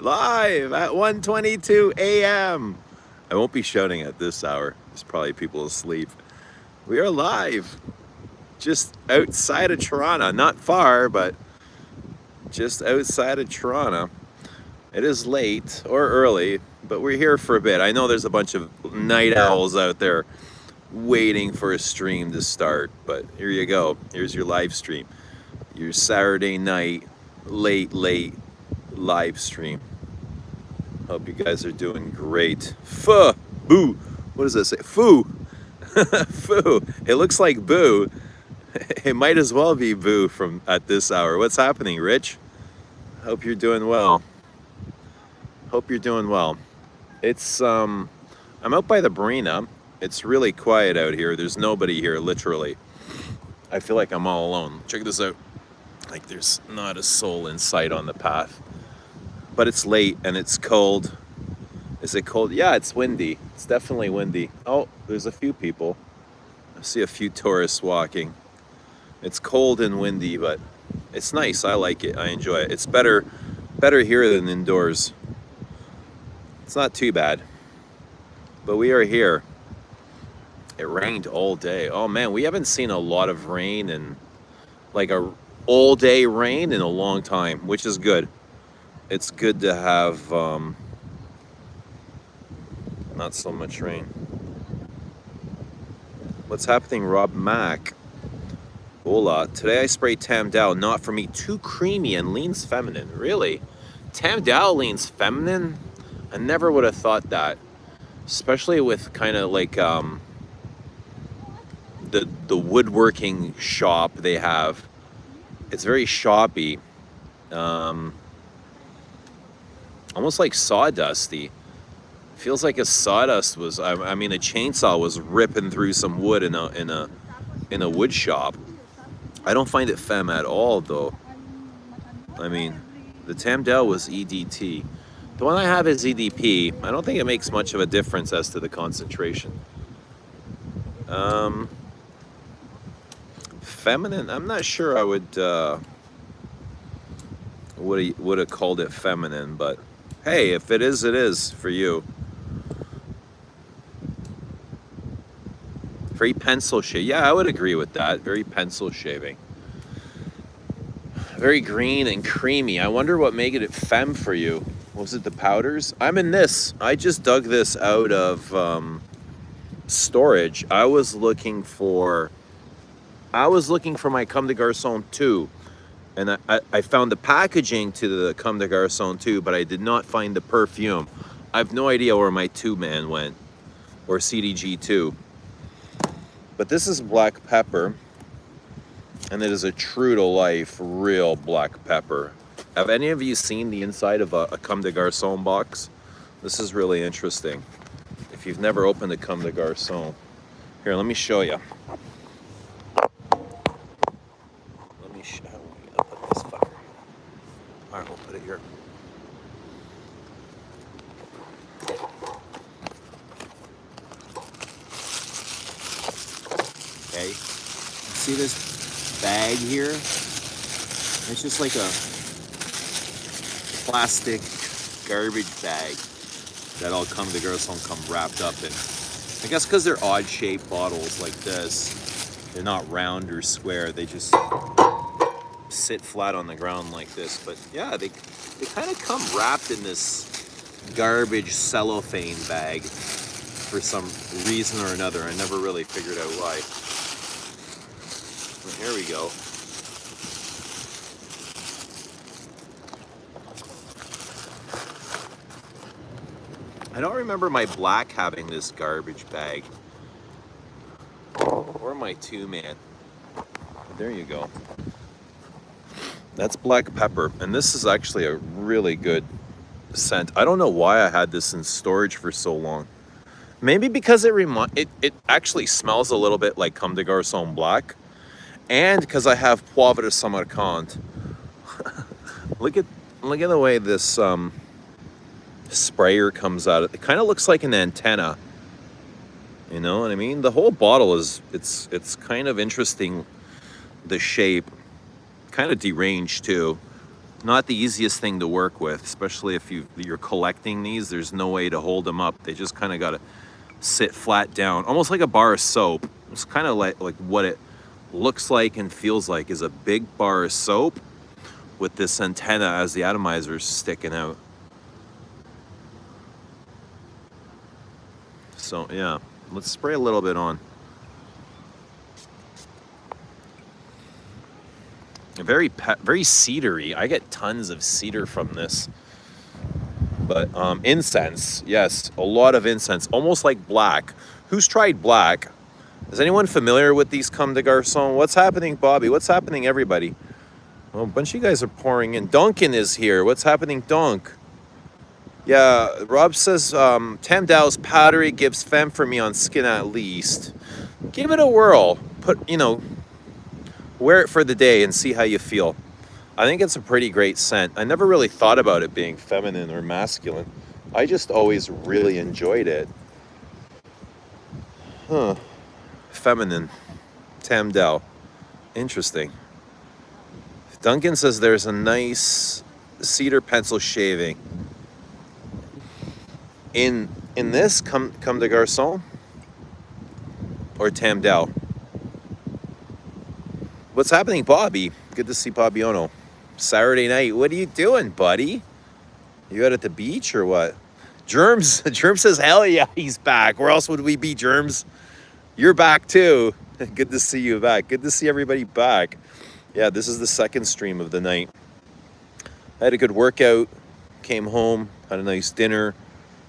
Live at 1:22 a.m. I won't be shouting at this hour. There's probably people asleep. We are live just outside of Toronto. Not far, but just outside of Toronto. It is late or early, but we're here for a bit. I know there's a bunch of night owls out there waiting for a stream to start, but here you go. Here's your live stream. Your Saturday night, late live stream. Hope you guys are doing great. Fuh, boo. What does that say? Foo. Foo. It looks like boo. It might as well be boo from at this hour. What's happening, Rich? Hope you're doing well. Hope you're doing well. It's I'm out by the marina. It's really quiet out here. There's nobody here, literally. I feel like I'm all alone. Check this out. Like there's not a soul in sight on the path. But it's late and it's cold. Is it cold? Yeah, it's windy. It's definitely windy. Oh, there's a few people. I see a few tourists walking. It's cold and windy, but it's nice. I like it. I enjoy it. It's better here than indoors. It's not too bad. But we are here. It rained all day. Oh man, we haven't seen a lot of rain and like a all day rain in a long time, which is good. It's good to have not so much rain. What's happening, Rob Mack? Hola. Today I sprayed Tam Dow. Not for me. Too creamy and leans feminine. Really? Tam Dow leans feminine? I never would have thought that. Especially with kind of like the woodworking shop they have. It's very shoppy. Almost like sawdusty. Feels like a sawdust was. I mean, a chainsaw was ripping through some wood in a wood shop. I don't find it femme at all, though. I mean, the Tam Dow was EDT. The one I have is EDP. I don't think it makes much of a difference as to the concentration. Feminine. I'm not sure I would have called it feminine, but. Hey, if it is for you. Very pencil shade. Yeah, I would agree with that. Very pencil shaving. Very green and creamy. I wonder what made it femme for you. Was it the powders? I'm in this. I just dug this out of storage. I was looking for my Comme des Garçons 2. And I found the packaging to the Comme des Garçons 2, but I did not find the perfume. I have no idea where my 2-man went, or CDG 2. But this is Blackpepper, and it is a true to life, real black pepper. Have any of you seen the inside of a Comme des Garçons box? This is really interesting. If you've never opened a Comme des Garçons, here, let me show you. Alright, we'll put it here. Okay. See this bag here? It's just like a plastic garbage bag that all Comme des Garçons come wrapped up in. I guess because they're odd shaped bottles like this, they're not round or square, they just sit flat on the ground like this. But yeah, they kind of come wrapped in this garbage cellophane bag for some reason or another. I never really figured out why. But here we go. I don't remember my black having this garbage bag or my 2-man. There you go. That's Blackpepper, and this is actually a really good scent. I don't know why I had this in storage for so long. Maybe because it actually smells a little bit like Comme des Garçons Black, and because I have Poivre de Samarcande. Look at the way this sprayer comes out. It kind of looks like an antenna. You know what I mean? The whole bottle is it's kind of interesting. The shape. Kind of deranged too. Not the easiest thing to work with, especially if you're collecting these. There's no way to hold them up. They just kind of got to sit flat down, almost like a bar of soap. It's kind of like what it looks like and feels like is a big bar of soap with this antenna as the atomizer sticking out. So yeah, let's spray a little bit on. Very cedary. I get tons of cedar from this. But incense, yes, a lot of incense, almost like black. Who's tried black? Is anyone familiar with these Comme des Garçons? What's happening, Bobby? What's happening, everybody? Well, a bunch of you guys are pouring in. Duncan is here. What's happening, Dunk? Yeah, Rob says Tam Dow's powdery gives femme for me on skin at least. Give it a whirl. Wear it for the day and see how you feel. I think it's a pretty great scent. I never really thought about it being feminine or masculine. I just always really enjoyed it. Huh. Feminine. Tam Dao. Interesting. Duncan says there's a nice cedar pencil shaving. In this Comme des Garçons or Tam Dao? What's happening, Bobby? Good to see Bobbiono. Saturday night. What are you doing, buddy? You out at the beach or what? Germs says, hell yeah, he's back. Where else would we be, Germs? You're back too. Good to see you back. Good to see everybody back. Yeah, this is the second stream of the night. I had a good workout. Came home, had a nice dinner,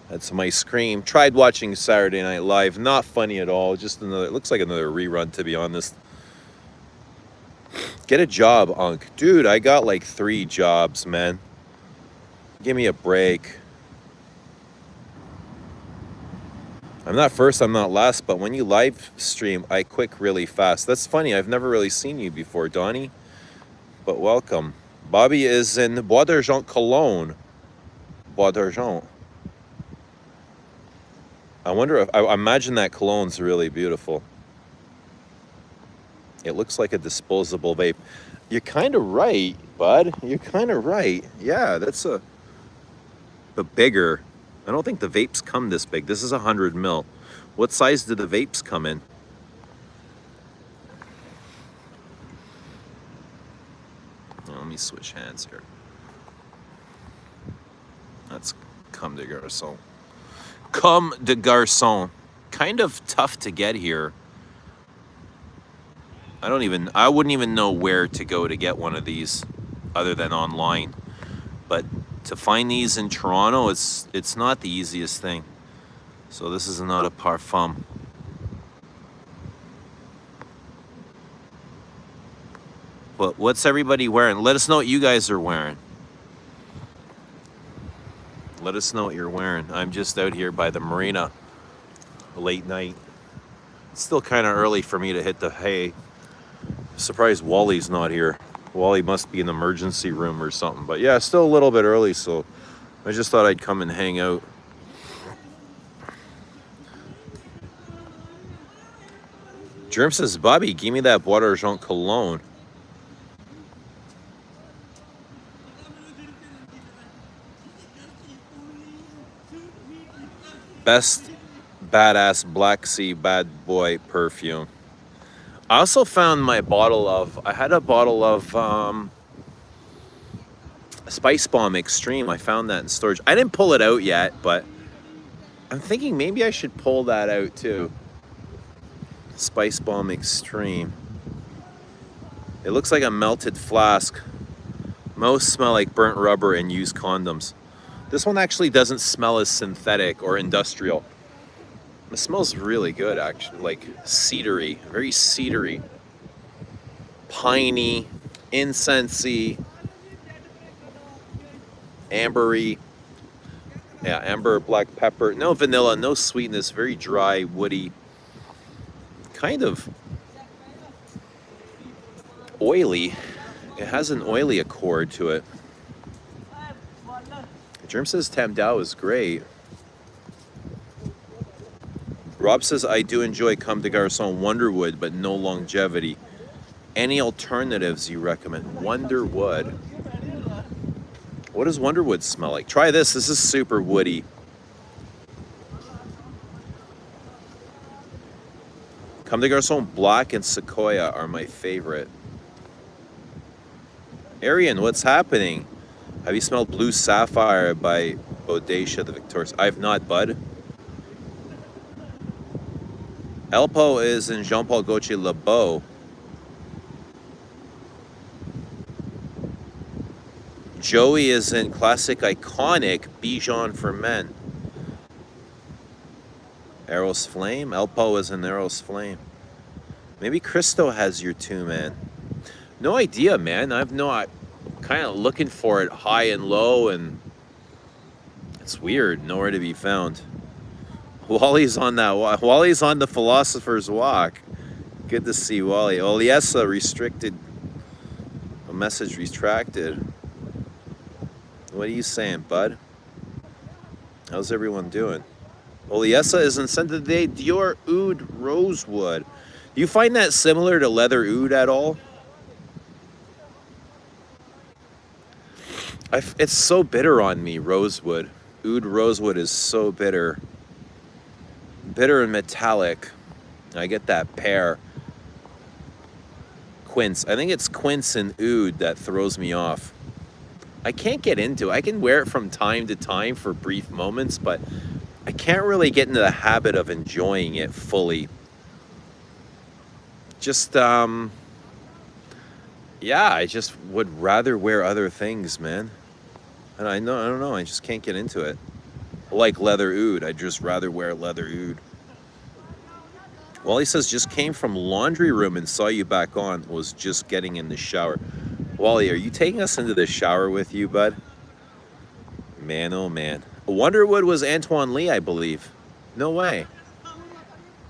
had some ice cream. Tried watching Saturday Night Live. Not funny at all. Just another, it looks like another rerun, to be honest. Get a job, Unc. Dude, I got like 3 jobs, man. Give me a break. I'm not first, I'm not last, but when you live stream, I click really fast. That's funny. I've never really seen you before, Donnie. But welcome. Bobby is in Bois d'Argent, Cologne. Bois d'Argent. I wonder if, I imagine that cologne's really beautiful. It looks like a disposable vape. You're kind of right, bud. You're kind of right. Yeah, that's but bigger. I don't think the vapes come this big. This is 100 mil. What size do the vapes come in? Oh, let me switch hands here. That's Comme des Garçons. Comme des Garçons. Kind of tough to get here. I wouldn't even know where to go to get one of these other than online. But to find these in Toronto, it's not the easiest thing. So this is not a parfum. But what's everybody wearing? Let us know what you guys are wearing. Let us know what you're wearing. I'm just out here by the marina, late night. It's still kind of early for me to hit the hay. Surprised Wally's not here. Wally must be in the emergency room or something. But yeah, still a little bit early, so I just thought I'd come and hang out. Germ says, Bobby, give me that Bois d'Argent cologne. Best badass Black Sea bad boy perfume. I also found my bottle of, I had a bottle of Spicebomb Extreme. I found that in storage. I didn't pull it out yet, but I'm thinking maybe I should pull that out too. Spicebomb Extreme. It looks like a melted flask. Most smell like burnt rubber and used condoms. This one actually doesn't smell as synthetic or industrial. It smells really good, actually, like cedary, very cedary, piney, incensey, ambery. Yeah, amber, black pepper, no vanilla, no sweetness, very dry, woody, kind of oily. It has an oily accord to it. Germ says Tam Dao is great. Rob says, I do enjoy Comme des Garçons Wonderwood, but no longevity. Any alternatives you recommend? Wonderwood. What does Wonderwood smell like? Try this. This is super woody. Comme des Garçons Black and Sequoia are my favorite. Arian, what's happening? Have you smelled Blue Sapphire by Bodacia the Victorious? I have not, bud. Elpo is in Jean-Paul Gaultier Le Beau. Joey is in classic iconic Bijon for Men. Eros Flame? Elpo is in Eros Flame. Maybe Christo has your two, man. No idea, man. I've not kind of looking for it high and low, and it's weird. Nowhere to be found. Wally's on that. Wally's on the Philosopher's Walk. Good to see Wally. Oliesa restricted. A message retracted. What are you saying, bud? How's everyone doing? Oliesa is in scent of the day. Dior Oud Rosewood. Do you find that similar to leather oud at all? It's so bitter on me, rosewood. Oud rosewood is so bitter. Bitter and metallic. I get that pear. Quince. I think it's quince and oud that throws me off. I can't get into it. I can wear it from time to time for brief moments, but I can't really get into the habit of enjoying it fully. Just, yeah, I just would rather wear other things, man. And I don't know, I just can't get into it. Like leather oud, I'd just rather wear leather oud. Wally says, just came from laundry room and saw you back on. Was just getting in the shower. Wally, are you taking us into the shower with you, bud? Man, oh man. Wonderwood was Antoine Lee, I believe. No way.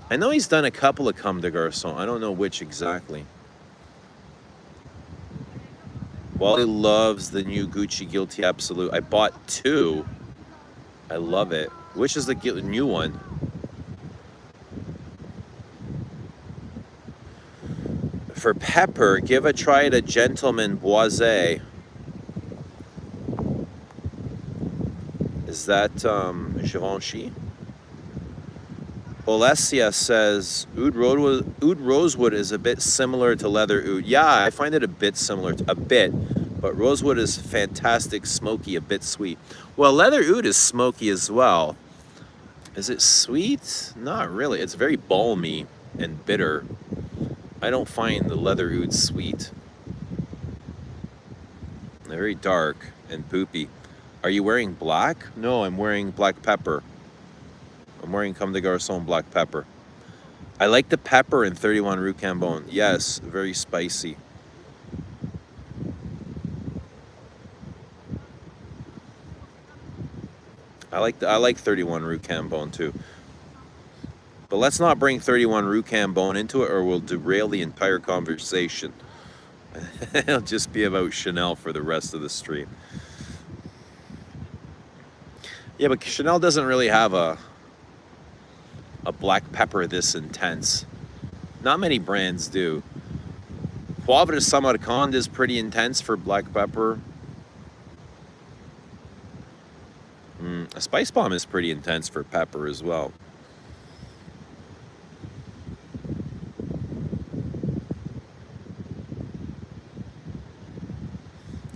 I know he's done a couple of Comme des Garçons. I don't know which exactly. Wally loves the new Gucci Guilty Absolute. I bought two. I love it. Which is the new one? For Pepper, give a try to Gentleman Boisé. Is that Givenchy? Olesia says Oud Rosewood is a bit similar to leather oud. Yeah, I find it a bit similar, but rosewood is fantastic, smoky, a bit sweet. Well, leather oud is smoky as well. Is it sweet? Not really. It's very balmy and bitter. I don't find the leather oud sweet. They're very dark and poopy. Are you wearing black? No, I'm wearing Blackpepper. I'm wearing Comme des Garçons Blackpepper. I like the pepper in 31 Rue Cambon. Yes, very spicy. I like 31 Rue Cambon too. But let's not bring 31 Rue Cambon into it, or we'll derail the entire conversation. It'll just be about Chanel for the rest of the stream. Yeah, but Chanel doesn't really have a black pepper this intense. Not many brands do. Poivre de Samarcande is pretty intense for black pepper. A Spicebomb is pretty intense for pepper as well.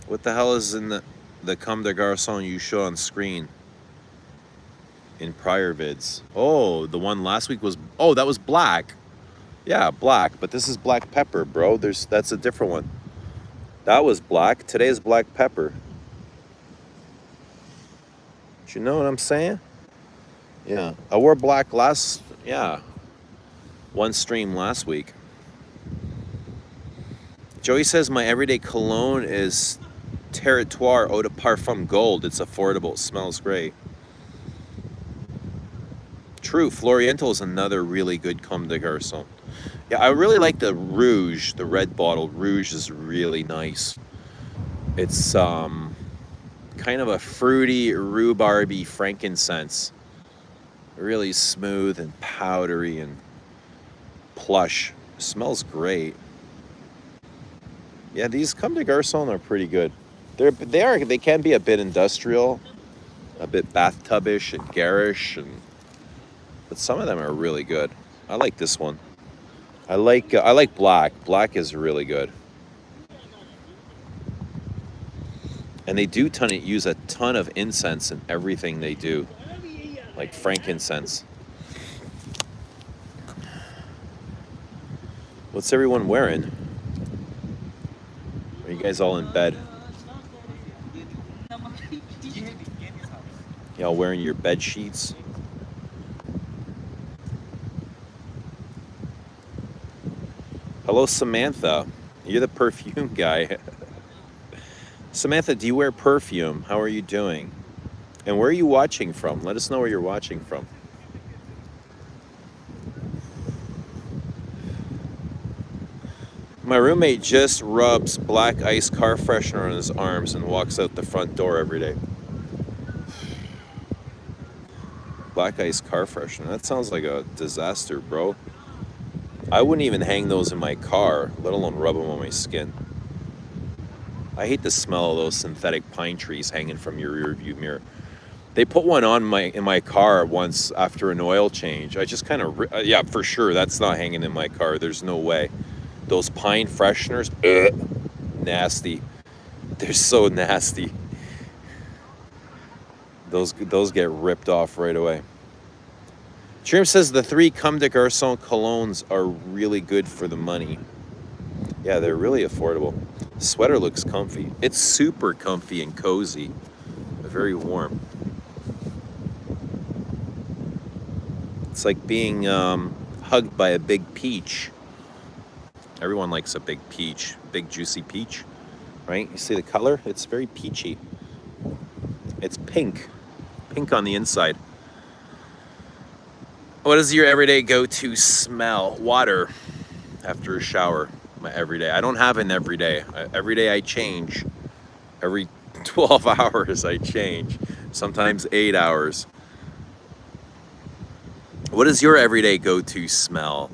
What the hell is in the Comme des Garçons you show on screen in prior vids? Oh, the one last week was, oh, that was black. Yeah, black, but this is black pepper, bro. That's a different one. That was black. Today is black pepper. Do you know what I'm saying? Yeah, I wore black one stream last week. Joey says my everyday cologne is Territoire Eau de Parfum Gold. It's affordable. It smells great. True, Floriental is another really good Comme des Garçons. Yeah, I really like the Rouge, the red bottle. Rouge is really nice. It's kind of a fruity, rhubarby frankincense. Really smooth and powdery and plush. It smells great. Yeah, these Comme des Garçons are pretty good. They can be a bit industrial, a bit bathtubbish and garish, but some of them are really good. I like this one. I like black. Black is really good. And they do use a ton of incense in everything they do, like frankincense. What's everyone wearing? Are you guys all in bed? Y'all wearing your bed sheets? Hello, Samantha. You're the perfume guy. Samantha, do you wear perfume? How are you doing? And where are you watching from? Let us know where you're watching from. My roommate just rubs black ice car freshener on his arms and walks out the front door every day. Black ice car freshener. That sounds like a disaster, bro. I wouldn't even hang those in my car, let alone rub them on my skin. I hate the smell of those synthetic pine trees hanging from your rear view mirror. They put one on in my car once after an oil change. I just kind of, yeah, for sure, that's not hanging in my car. There's no way. Those pine fresheners, nasty. They're so nasty. Those get ripped off right away. Trim says the 3 Comme des Garçons colognes are really good for the money. Yeah, they're really affordable. Sweater looks comfy. It's super comfy and cozy. Very warm. It's like being hugged by a big peach. Everyone likes a big peach, big juicy peach, right? You see the color? It's very peachy. It's pink on the inside. What is your everyday go-to smell? Water after a shower. My everyday. I don't have an everyday. Every day I change. Every 12 hours I change. Sometimes 8 hours. What is your everyday go-to smell?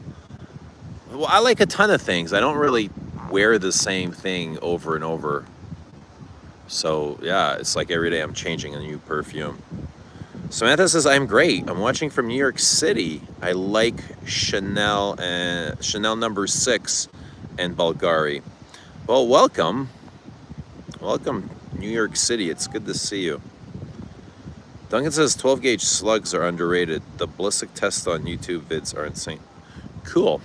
Well, I like a ton of things. I don't really wear the same thing over and over. So yeah, it's like every day I'm changing a new perfume. Samantha says, I'm great. I'm watching from New York City. I like Chanel number 6 and Bulgari. Well, welcome. Welcome, New York City. It's good to see you. Duncan says 12 gauge slugs are underrated. The ballistic tests on YouTube vids are insane. Cool.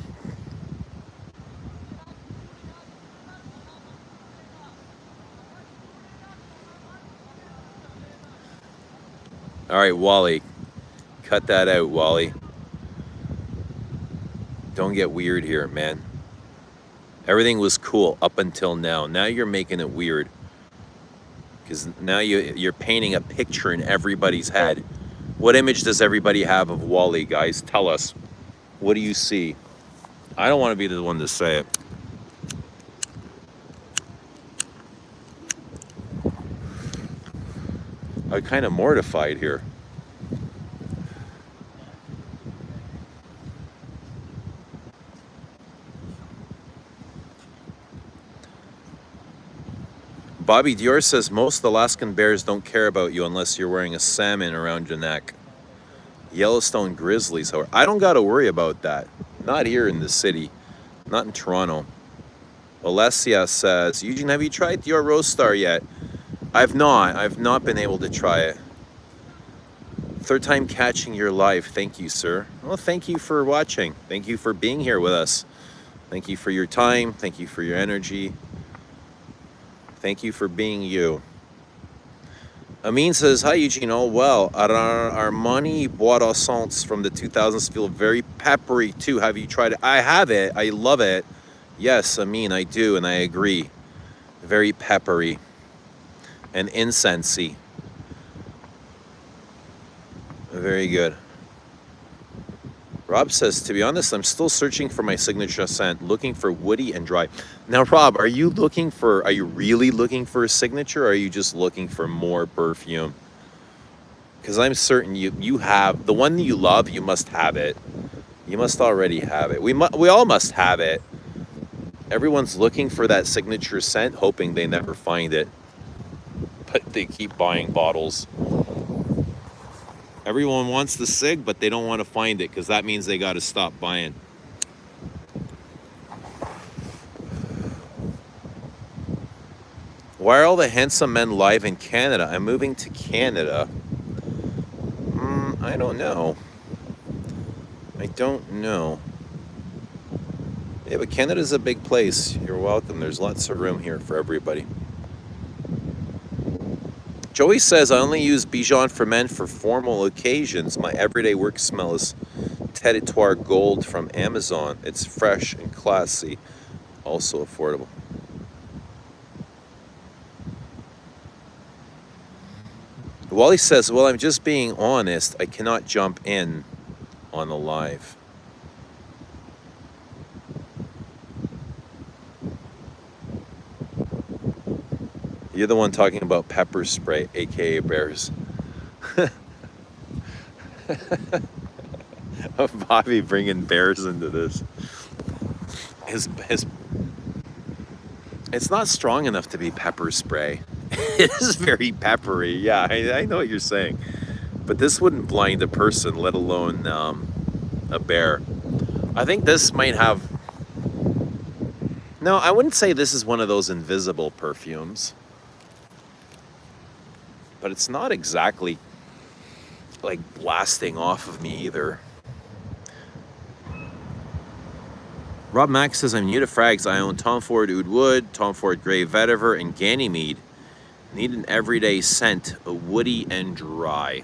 All right, Wally. Cut that out, Wally. Don't get weird here, man. Everything was cool up until now. Now you're making it weird. Because now you're painting a picture in everybody's head. What image does everybody have of Wally, guys? Tell us. What do you see? I don't want to be the one to say it. I'm kind of mortified here. Bobby Dior says most Alaskan bears don't care about you unless you're wearing a salmon around your neck. Yellowstone grizzlies, however, I don't got to worry about that. Not here in the city. Not in Toronto. Alessia says, Eugene, have you tried Dior Rose Star yet? I've not been able to try it. Third time catching your live. Thank you, sir. Well, thank you for watching. Thank you for being here with us. Thank you for your time. Thank you for your energy. Thank you for being you. Amin says, hi, Eugene. Oh, well, Armani Bois d'Essence from the 2000s feel very peppery, too. Have you tried it? I have it. I love it. Yes, Amin, I do, and I agree. Very peppery and incensey. Very good. Rob says, to be honest, I'm still searching for my signature scent, looking for woody and dry. Now, Rob, are you really looking for a signature, or are you just looking for more perfume? Because I'm certain you have, the one that you love, you must have it. You must already have it. We all must have it. Everyone's looking for that signature scent, hoping they never find it. but they keep buying bottles. Everyone wants the cig, but they don't want to find it because that means they got to stop buying. Why are all the handsome men live in Canada? I'm moving to Canada. I don't know. I don't know. Yeah, but Canada's a big place. You're welcome. There's lots of room here for everybody. Joey says, I only use Bijoux for Men for formal occasions. My everyday work smell is Territoire Gold from Amazon. It's fresh and classy, also affordable. Wally says, well, I'm just being honest. I cannot jump in on the live. You're the one talking about pepper spray, aka bears. Bobby bringing bears into this. It's not strong enough to be pepper spray. It is very peppery. Yeah, I know what you're saying. But this wouldn't blind a person, let alone a bear. I think this might have... No, I wouldn't say this is one of those invisible perfumes. But it's not exactly like blasting off of me either. Rob Max says, I'm new to frags. I own Tom Ford Oud Wood, Tom Ford Grey Vetiver, and Ganymede. Need an everyday scent, a woody and dry.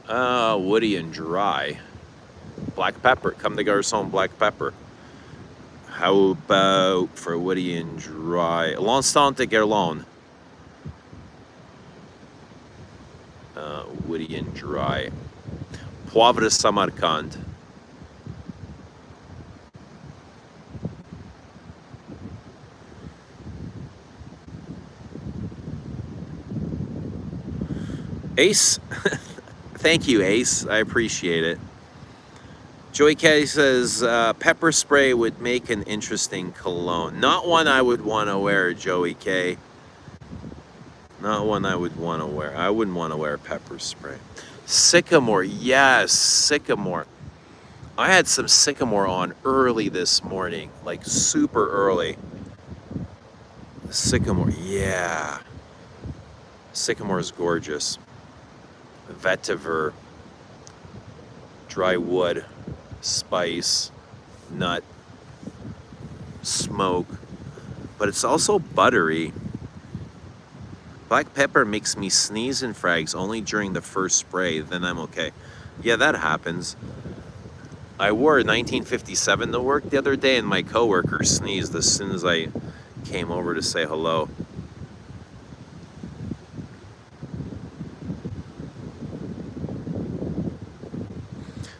Woody and dry. Blackpepper. Comme des Garçons Blackpepper. How about for woody and dry? L'instant de Guerlain. Woody and dry. Poivre Samarkand. Ace, thank you, Ace. I appreciate it. Joey K says, pepper spray would make an interesting cologne. Not one I would want to wear, Joey K. Not one I would want to wear. I wouldn't want to wear pepper spray. Sycamore, yes, sycamore. I had some sycamore on early this morning, like super early. Sycamore, yeah. Sycamore is gorgeous. Vetiver, dry wood, spice, nut, smoke, but it's also buttery. Black pepper makes me sneeze in frags only during the first spray, then I'm okay. Yeah, that happens. I wore 1957 to work the other day and my coworker sneezed as soon as I came over to say hello.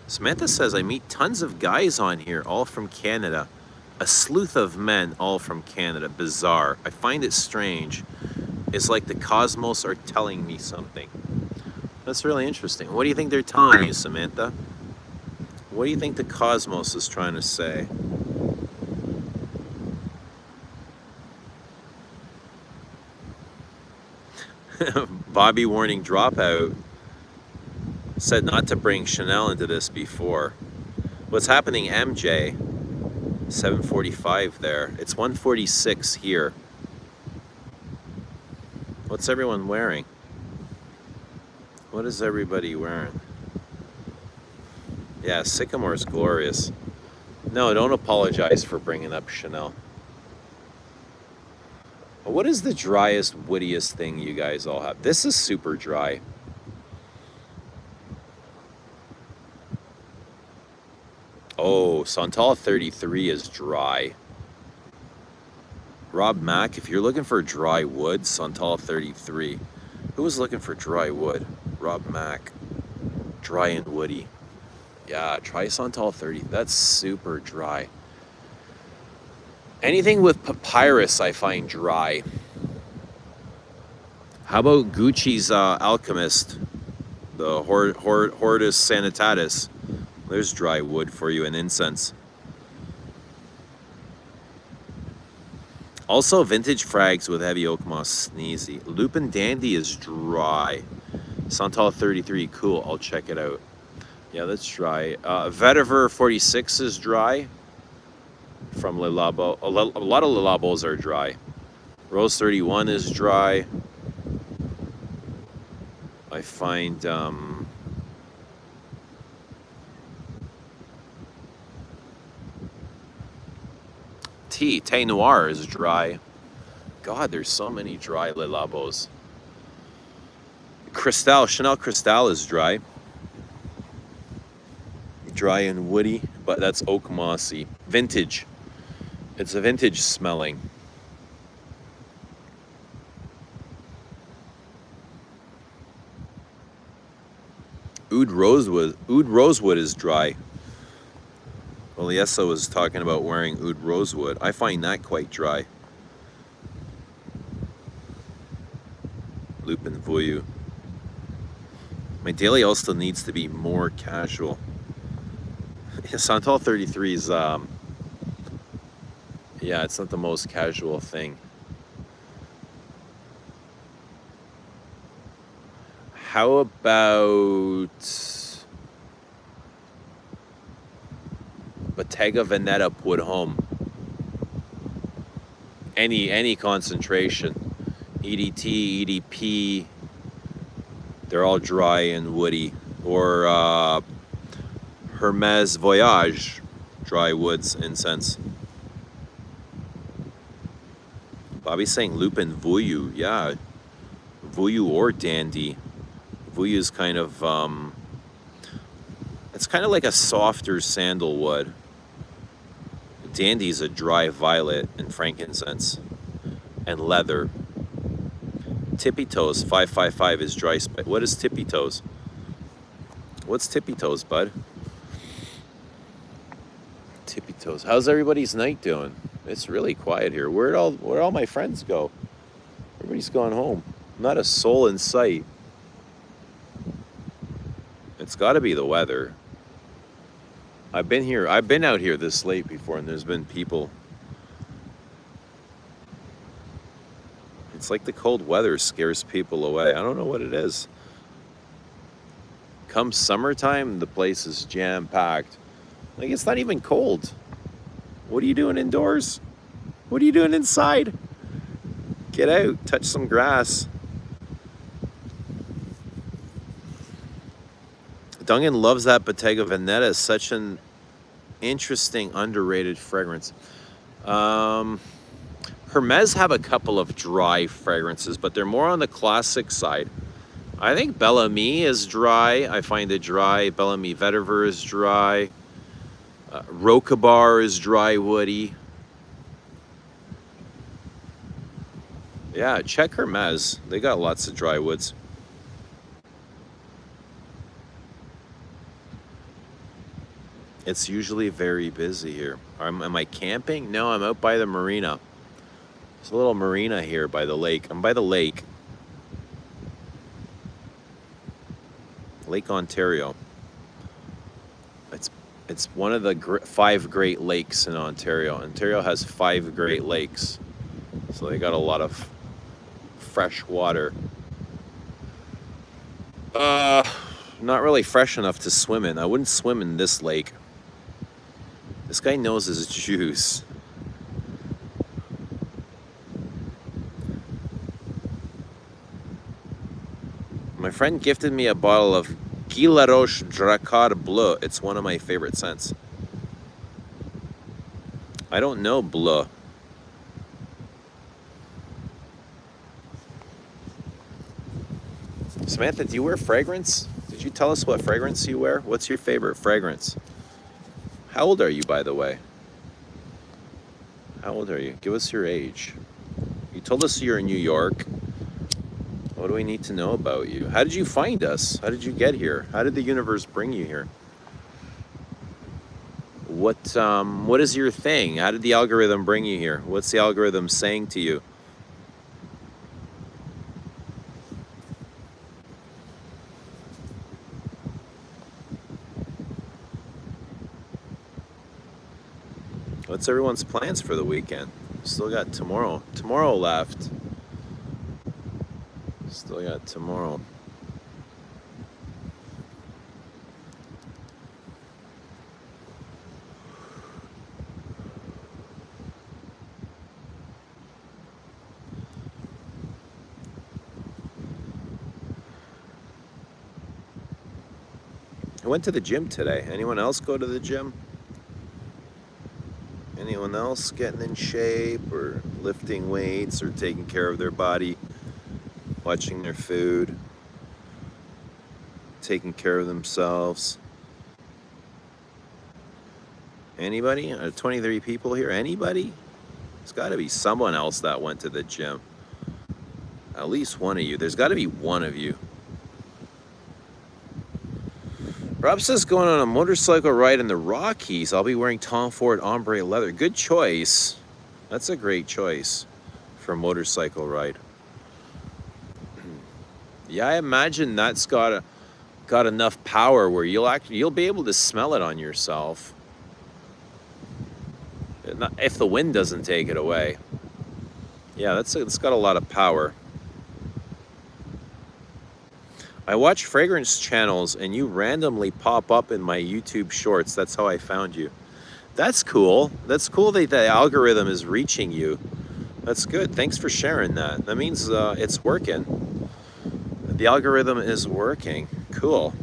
Samantha says, I meet tons of guys on here, all from Canada. A sleuth of men, all from Canada. Bizarre. I find it strange. It's like the cosmos are telling me something. That's really interesting. What do you think they're telling you, Samantha? What do you think the cosmos is trying to say? Bobby warning dropout. Said not to bring Chanel into this before. What's happening, MJ? 7:45 there. It's 1:46 here. What's everyone wearing? What is everybody wearing? Yeah, Sycamore's glorious. No, don't apologize for bringing up Chanel. What is the driest, woodiest thing you guys all have? This is super dry. Oh, Santal 33 is dry. Rob Mack, if you're looking for dry wood, Santal 33. Who was looking for dry wood? Rob Mack. Dry and woody. Yeah, try Santal 30. That's super dry. Anything with papyrus I find dry. How about Gucci's Alchemist? The Hortus Sanitatis. There's dry wood for you and incense. Also, vintage frags with heavy oak moss sneezy. Lupin Dandy is dry. Santal 33, cool. I'll check it out. Yeah, that's dry. Vetiver 46 is dry. From Le Labo. A lot of Le Labos are dry. Rose 31 is dry. I find Tay Noir is dry. God, there's so many dry Le Labos. Cristal, Chanel Cristal is dry. Dry and woody, but that's oak mossy. Vintage. It's a vintage smelling. Oud Rosewood is dry. Well, Yessa was talking about wearing Oud Rosewood. I find that quite dry. Lupin Voyou. My daily also needs to be more casual. Santal 33 is, yeah, it's not the most casual thing. How about Bottega Veneta Put Home? Any concentration. EDT, EDP, they're all dry and woody. Or Hermes Voyage, dry woods incense. Bobby's saying Lupin Voyou, yeah. Voyou or Dandy. Voyou is kind of, it's kind of like a softer sandalwood. Dandy's a dry violet and frankincense and leather. Tippy Toes 555 is dry. What is Tippy Toes? What's Tippy Toes, bud? Tippy Toes. How's everybody's night doing? It's really quiet here. Where'd all my friends go? Everybody's gone home. Not a soul in sight. It's got to be the weather. I've been out here this late before, and there's been people. It's like the cold weather scares people away. I don't know what it is. Come summertime, the place is jam-packed. Like, it's not even cold. What are you doing indoors? What are you doing inside? Get out, touch some grass. Dungan loves that Bottega Veneta. It's such an interesting, underrated fragrance. Hermes have a couple of dry fragrances, but they're more on the classic side. I think Bellamy is dry. I find it dry. Bellamy Vetiver is dry. Rocabar is dry woody. Yeah, check Hermes. They got lots of dry woods. It's usually very busy here. Am I camping? No, I'm out by the marina. There's a little marina here by the lake. I'm by the lake. Lake Ontario. It's one of the 5 Great Lakes in Ontario. Ontario has 5 Great Lakes. So they got a lot of fresh water. Not really fresh enough to swim in. I wouldn't swim in this lake. This guy knows his juice. My friend gifted me a bottle of Guy Laroche Dracar Bleu. It's one of my favorite scents. I don't know Bleu. Samantha, do you wear fragrance? Did you tell us what fragrance you wear? What's your favorite fragrance? How old are you, by the way? How old are you? Give us your age. You told us you're in New York. What do we need to know about you? How did you find us? How did you get here? How did the universe bring you here? What is your thing? How did the algorithm bring you here? What's the algorithm saying to you? What's everyone's plans for the weekend? Still got tomorrow. Tomorrow left. Still got tomorrow. I went to the gym today. Anyone else go to the gym? Anyone else getting in shape or lifting weights or taking care of their body, watching their food, taking care of themselves? Anybody? 23 people here. Anybody? There's got to be someone else that went to the gym. At least one of you. There's got to be one of you. Rob says going on a motorcycle ride in the Rockies. I'll be wearing Tom Ford ombre leather. Good choice. That's a great choice for a motorcycle ride. Yeah, I imagine that's got enough power where you'll be able to smell it on yourself. If the wind doesn't take it away. Yeah, it's got a lot of power. I watch fragrance channels and you randomly pop up in my YouTube shorts. That's how I found you. That's cool. That's cool that the algorithm is reaching you. That's good. Thanks for sharing that. That means it's working. The algorithm is working. Cool.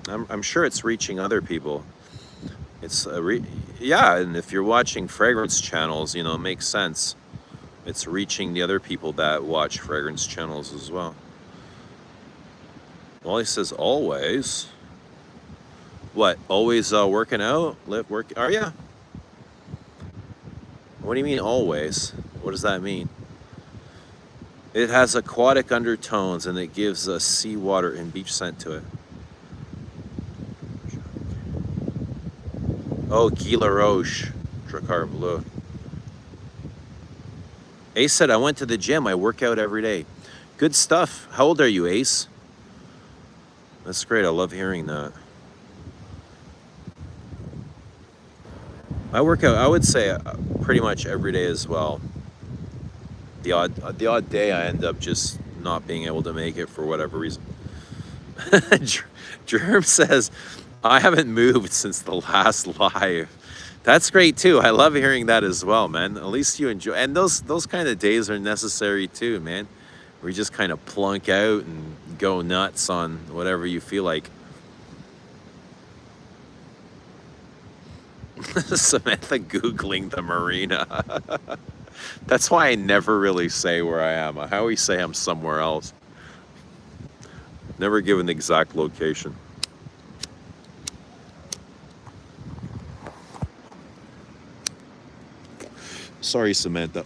I'm sure it's reaching other people. It's yeah, and if you're watching fragrance channels, it makes sense. It's reaching the other people that watch fragrance channels as well. Well, he says always. What? Always working out? Work? Are ya? What do you mean always? What does that mean? It has aquatic undertones and it gives a seawater and beach scent to it. Oh, Guy Laroche, Dracar Bleu. Ace said, I went to the gym. I work out every day. Good stuff. How old are you, Ace? That's great. I love hearing that. I work out, I would say, pretty much every day as well. The odd day I end up just not being able to make it for whatever reason. Germ says, I haven't moved since the last live. That's great too. I love hearing that as well, man. At least you enjoy, and those kind of days are necessary too, man. Where you just kind of plunk out and go nuts on whatever you feel like. Samantha Googling the marina. That's why I never really say where I am. I always say I'm somewhere else. Never give an exact location. Sorry, Samantha.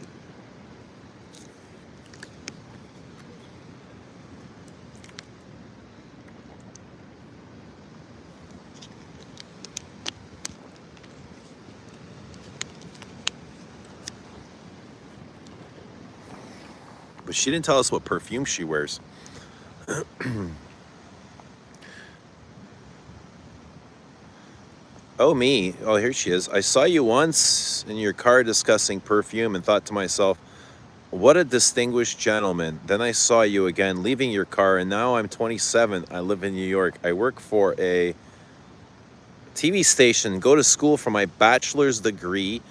But she didn't tell us what perfume she wears. Oh, me. Oh, here she is. I saw you once in your car discussing perfume and thought to myself, what a distinguished gentleman. Then I saw you again leaving your car, and now I'm 27. I live in New York. I work for a TV station, go to school for my bachelor's degree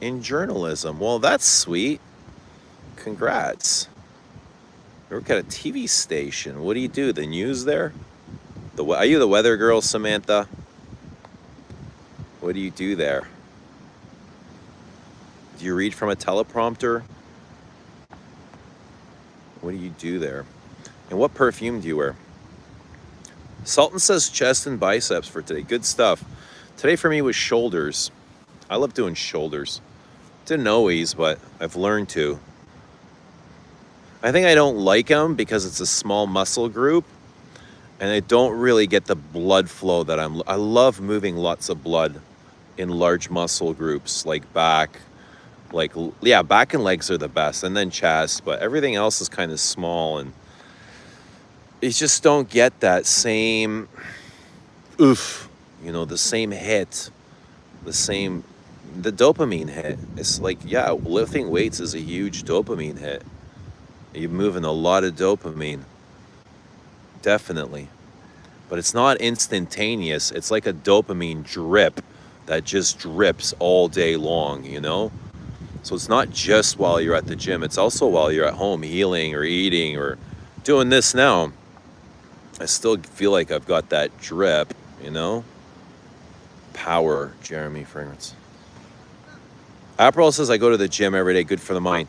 in journalism. Well, that's sweet. Congrats. You work at a TV station. What do you do? The news there? Are you the weather girl, Samantha? What do you do there? Do you read from a teleprompter? What do you do there? And what perfume do you wear? Sultan says chest and biceps for today. Good stuff. Today for me was shoulders. I love doing shoulders. Didn't always, but I've learned to. I think I don't like them because it's a small muscle group and I don't really get the blood flow that I love moving lots of blood in large muscle groups like back, back and legs are the best, and then chest, but everything else is kind of small and you just don't get that same oof, the same hit, the same The dopamine hit. It's like, yeah, lifting weights is a huge dopamine hit. You're moving a lot of dopamine. Definitely. But it's not instantaneous. It's like a dopamine drip that just drips all day long, you know? So it's not just while you're at the gym. It's also while you're at home healing or eating or doing this now. I still feel like I've got that drip, you know? Power, Jeremy Fragrance. April says I go to the gym every day, good for the mind.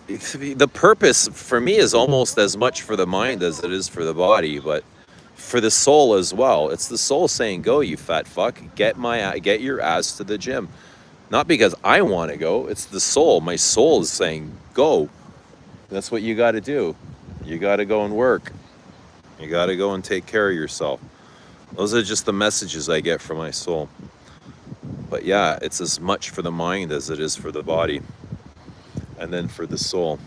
The purpose for me is almost as much for the mind as it is for the body, but for the soul as well. It's the soul saying, go, you fat fuck, get your ass to the gym. Not because I want to go, it's the soul. My soul is saying, go. That's what you got to do. You got to go and work. You got to go and take care of yourself. Those are just the messages I get from my soul. But yeah, it's as much for the mind as it is for the body. And then for the soul.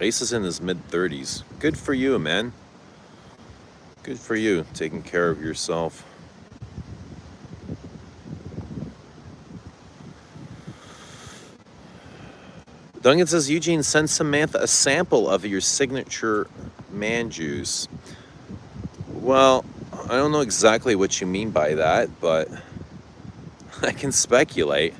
Ace is in his mid-30s. Good for you, man. Good for you, taking care of yourself. Duncan says, Eugene, send Samantha a sample of your signature man juice. Well, I don't know exactly what you mean by that, but I can speculate.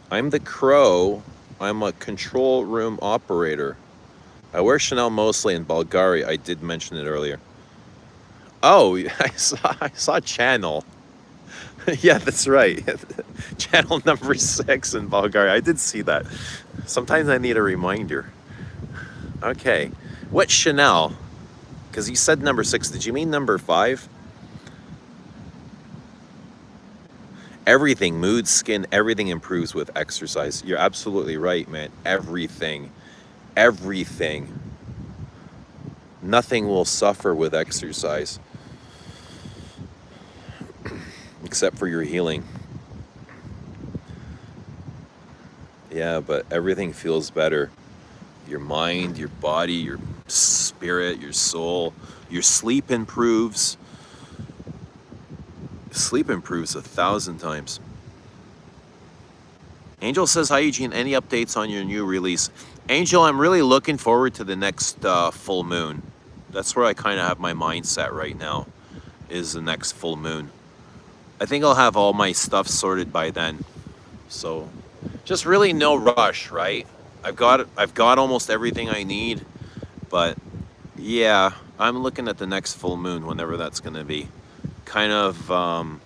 I'm the crow. I'm a control room operator. I wear Chanel mostly in Bulgaria. I did mention it earlier. Oh, I saw Channel. Yeah, that's right. Channel number 6 in Bulgaria. I did see that. Sometimes I need a reminder. Okay. What Chanel? Because you said number 6. Did you mean number 5? Everything, mood, skin, everything improves with exercise. You're absolutely right, man. Everything. Everything. Nothing will suffer with exercise. Except for your healing. Yeah, but everything feels better. Your mind, your body, your spirit, your soul. Your sleep improves. Sleep improves 1,000 times. Angel says, hi Eugene, any updates on your new release? Angel, I'm really looking forward to the next full moon. That's where I kind of have my mindset right now, is the next full moon. I think I'll have all my stuff sorted by then. So just really no rush, right? I've got almost everything I need, but yeah, I'm looking at the next full moon, whenever that's going to be. Kind of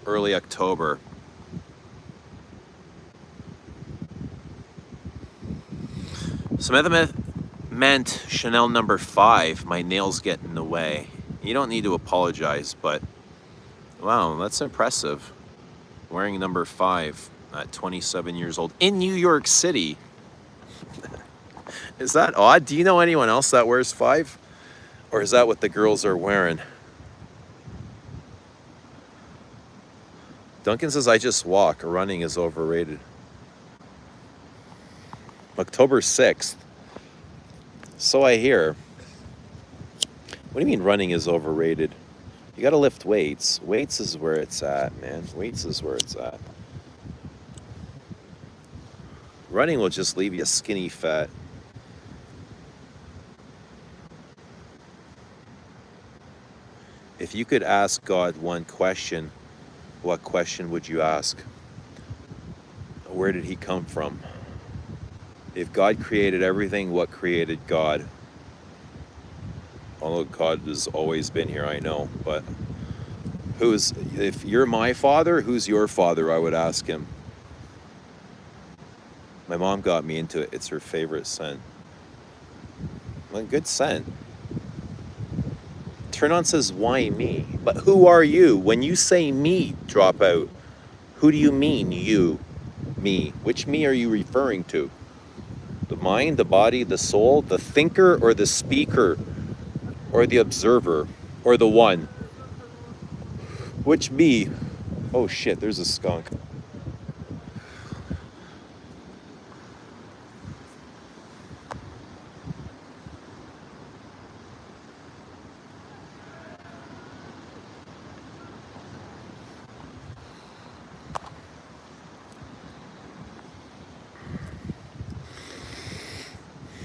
early October. Samantha meant Chanel number 5. My nails get in the way. You don't need to apologize, but wow, that's impressive. Wearing number 5 at 27 years old in New York City. Is that odd? Do you know anyone else that wears 5? Or is that what the girls are wearing? Duncan says, I just walk. Running is overrated. October 6th. So I hear. What do you mean running is overrated? You gotta lift weights. Weights is where it's at, man. Weights is where it's at. Running will just leave you skinny fat. If you could ask God one question, what question would you ask? Where did he come from? If God created everything, what created God? Although God has always been here, I know, but if you're my father, who's your father? I would ask him. My mom got me into it. It's her favorite scent. Well, good scent. Turn on says, why me? But who are you? When you say me, drop out, who do you mean, you? Me. Which me are you referring to? The mind, the body, the soul, the thinker, or the speaker, or the observer, or the one? Which me? Oh shit, there's a skunk.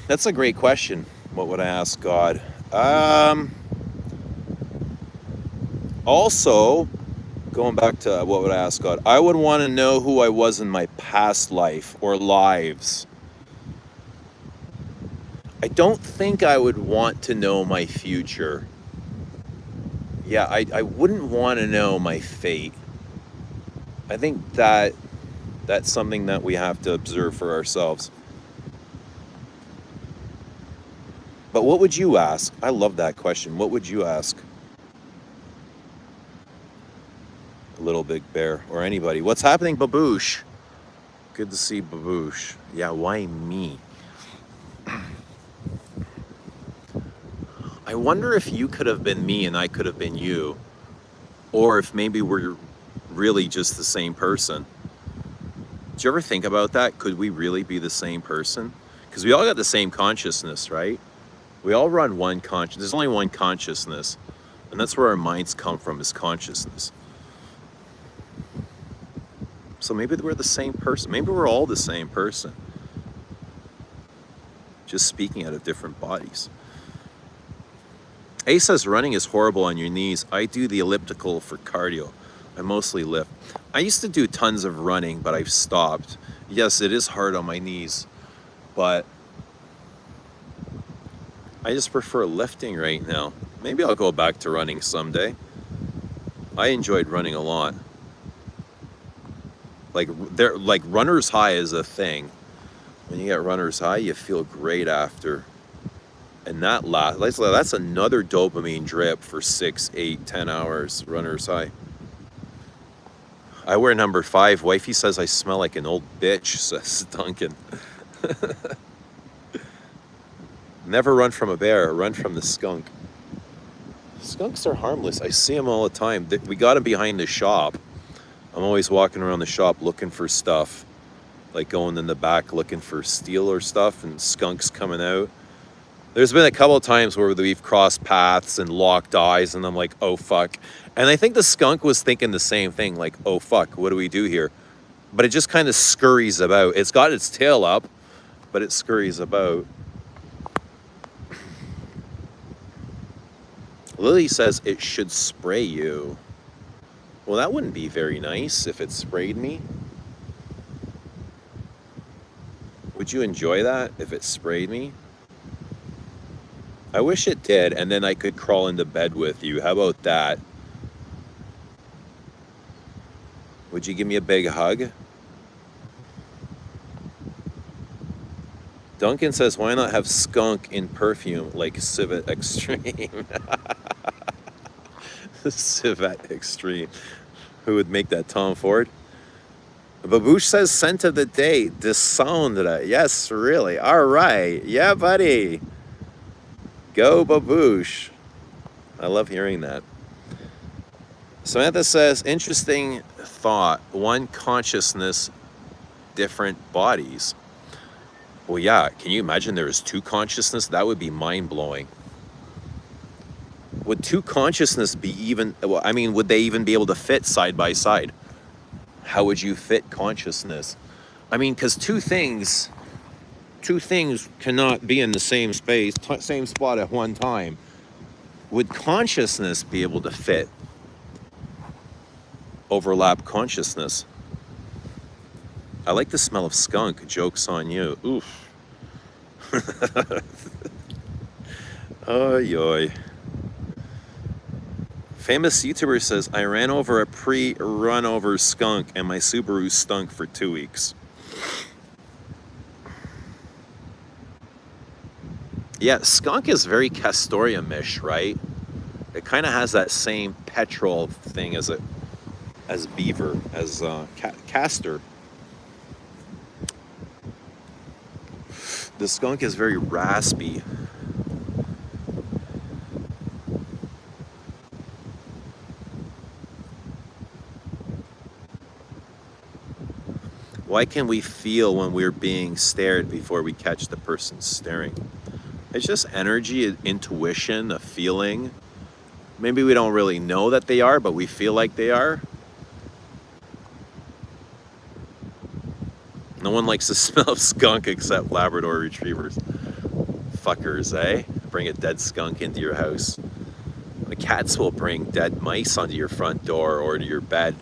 That's a great question. What would I ask God? Also, going back to what would I ask God? I would want to know who I was in my past life or lives. I don't think I would want to know my future. Yeah, I wouldn't want to know my fate. I think that's something that we have to observe for ourselves. But what would you ask? I love that question. What would you ask? Little Big Bear or anybody. What's happening, Baboosh? Good to see Baboosh. Yeah, why me? I wonder if you could have been me and I could have been you. Or if maybe we're really just the same person. Did you ever think about that? Could we really be the same person? Because we all got the same consciousness, right? We all run one conscious. There's only one consciousness. And that's where our minds come from, is consciousness. So maybe we're the same person. Maybe we're all the same person. Just speaking out of different bodies. A says running is horrible on your knees. I do the elliptical for cardio. I mostly lift. I used to do tons of running, but I've stopped. Yes, it is hard on my knees, but I just prefer lifting right now. Maybe I'll go back to running someday. I enjoyed running a lot. Like runner's high is a thing. When you get runner's high, you feel great after. And that's another dopamine drip for 6, 8, 10 hours, runner's high. I wear number 5. Wifey says I smell like an old bitch, says Duncan. Never run from a bear, run from the skunk. Skunks are harmless. I see them all the time. We got them behind the shop. I'm always walking around the shop looking for stuff. Like going in the back looking for steel or stuff, and skunks coming out. There's been a couple of times where we've crossed paths and locked eyes, and I'm like, oh fuck. And I think the skunk was thinking the same thing, like, oh fuck, what do we do here? But it just kind of scurries about. It's got its tail up, but it scurries about. Lily says it should spray you. Well, that wouldn't be very nice if it sprayed me. Would you enjoy that if it sprayed me? I wish it did, and then I could crawl into bed with you. How about that? Would you give me a big hug? Duncan says, why not have skunk in perfume like Civet Extreme? Civet Extreme. Who would make that, Tom Ford? Baboosh says, scent of the day, Descendre. Yes, really. All right. Yeah, buddy. Go, Baboosh. I love hearing that. Samantha says, interesting thought. One consciousness, different bodies. Well, yeah. Can you imagine there was 2 consciousness? That would be mind-blowing. Would 2 consciousness be even... Well, I mean, would they even be able to fit side by side? How would you fit consciousness? I mean, because two things cannot be in the same space, same spot at one time. Would consciousness be able to fit? Overlap consciousness. I like the smell of skunk. Joke's on you. Oof. Oy, oy. Famous YouTuber says, I ran over a pre-run over skunk and my Subaru stunk for 2 weeks. Yeah, skunk is very castoreum-ish, right? It kind of has that same petrol thing as beaver, as castor. The skunk is very raspy. Why can we feel when we're being stared before we catch the person staring? It's just energy, intuition, a feeling. Maybe we don't really know that they are, but we feel like they are. No one likes the smell of skunk except Labrador retrievers. fuckers, eh? Bring a dead skunk into your house. The cats will bring dead mice onto your front door or to your bed.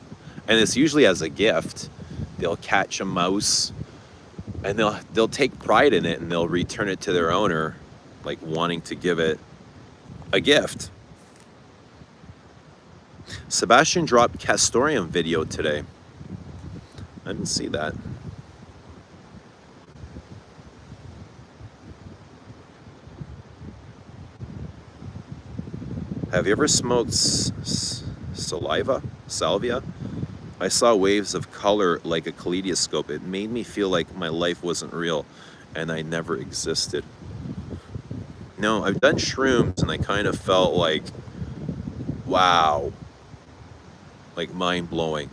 And it's usually as a gift. They'll catch a mouse and they'll take pride in it and they'll return it to their owner, like wanting to give it a gift. Sebastian dropped Castoreum video today. I didn't see that. Have you ever smoked salvia? I saw waves of color like a kaleidoscope. It made me feel like my life wasn't real and I never existed. No, I've done shrooms and I kind of felt like, wow, like mind blowing.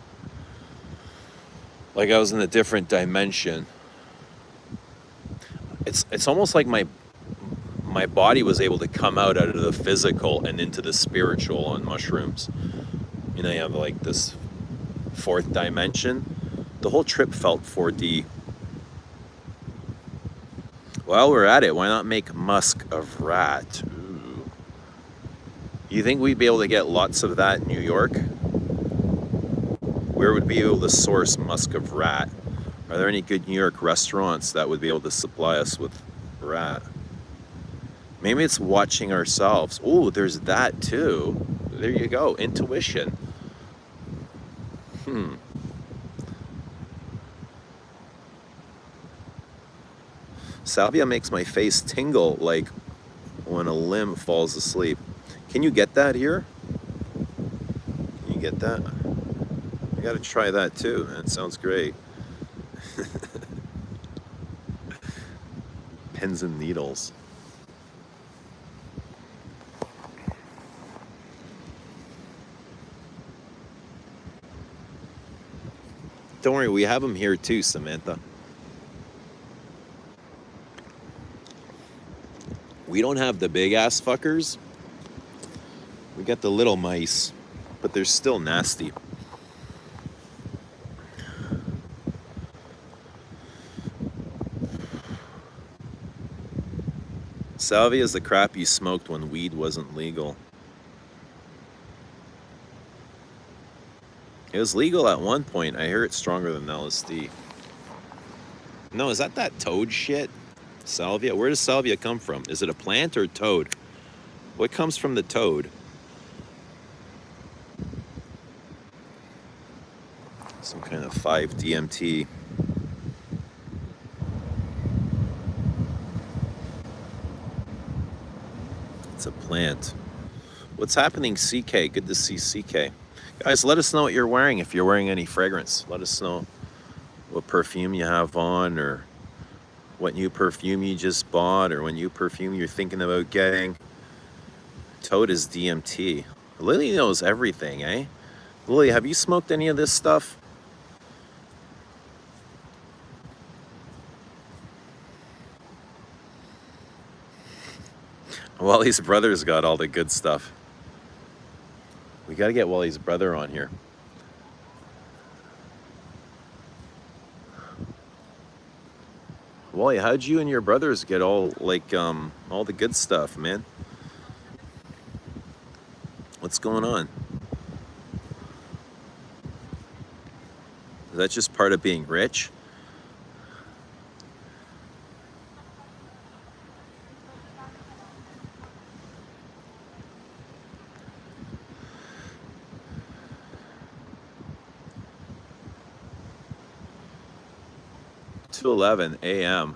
Like I was in a different dimension. It's almost like my body was able to come out of the physical and into the spiritual on mushrooms. You know, you have like this fourth dimension. The whole trip felt 4D. While we're at it, why not make musk of rat? Ooh. You think we'd be able to get lots of that in New York? Where would we be able to source musk of rat? Are there any good New York restaurants that would be able to supply us with rat? Maybe it's watching ourselves. Oh, there's that too. There you go, intuition. Salvia makes my face tingle like when a limb falls asleep. Can you get that here? Can you get that? I gotta try that too. That sounds great. Pins and needles. Don't worry, we have them here too, Samantha. We don't have the big ass fuckers. We got the little mice, but they're still nasty. Salvia is the crap you smoked when weed wasn't legal. It was legal at one point. I hear it's stronger than LSD. No, is that toad shit? Salvia? Where does salvia come from? Is it a plant or a toad? What comes from the toad? Some kind of 5-DMT. It's a plant. What's happening, CK? Good to see CK. Guys, let us know what you're wearing. If you're wearing any fragrance, let us know what perfume you have on, or what new perfume you just bought, or what new perfume you're thinking about getting. Toad is DMT. Lily knows everything, eh? Lily, have you smoked any of this stuff? Wally's brother's got all the good stuff. We gotta get Wally's brother on here. Wally, how'd you and your brothers get all the good stuff, man? What's going on? Is that just part of being rich? To 11 a.m.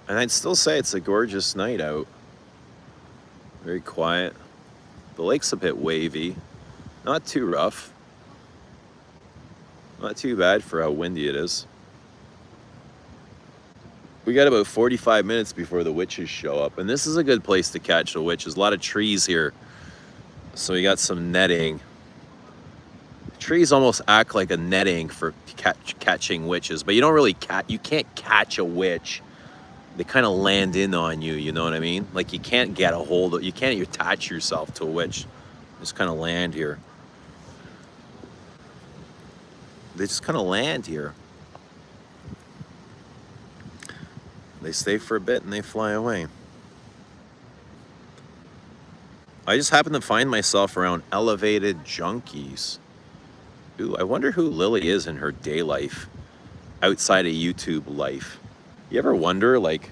And I'd still say it's a gorgeous night out. Very quiet. The lake's a bit wavy. Not too rough. Not too bad for how windy it is. We got about 45 minutes before the witches show up. And this is a good place to catch the witches. A lot of trees here. So we got some netting. Trees almost act like a netting for catching witches, but you don't really you can't catch a witch. They kind of land in on you, you know what I mean? Like you can't get a hold of, you can't attach yourself to a witch. Just kind of land here. They just kind of land here. They stay for a bit and they fly away. I just happen to find myself around elevated junkies. Ooh, I wonder who Lily is in her day life, outside of YouTube life. You ever wonder, like,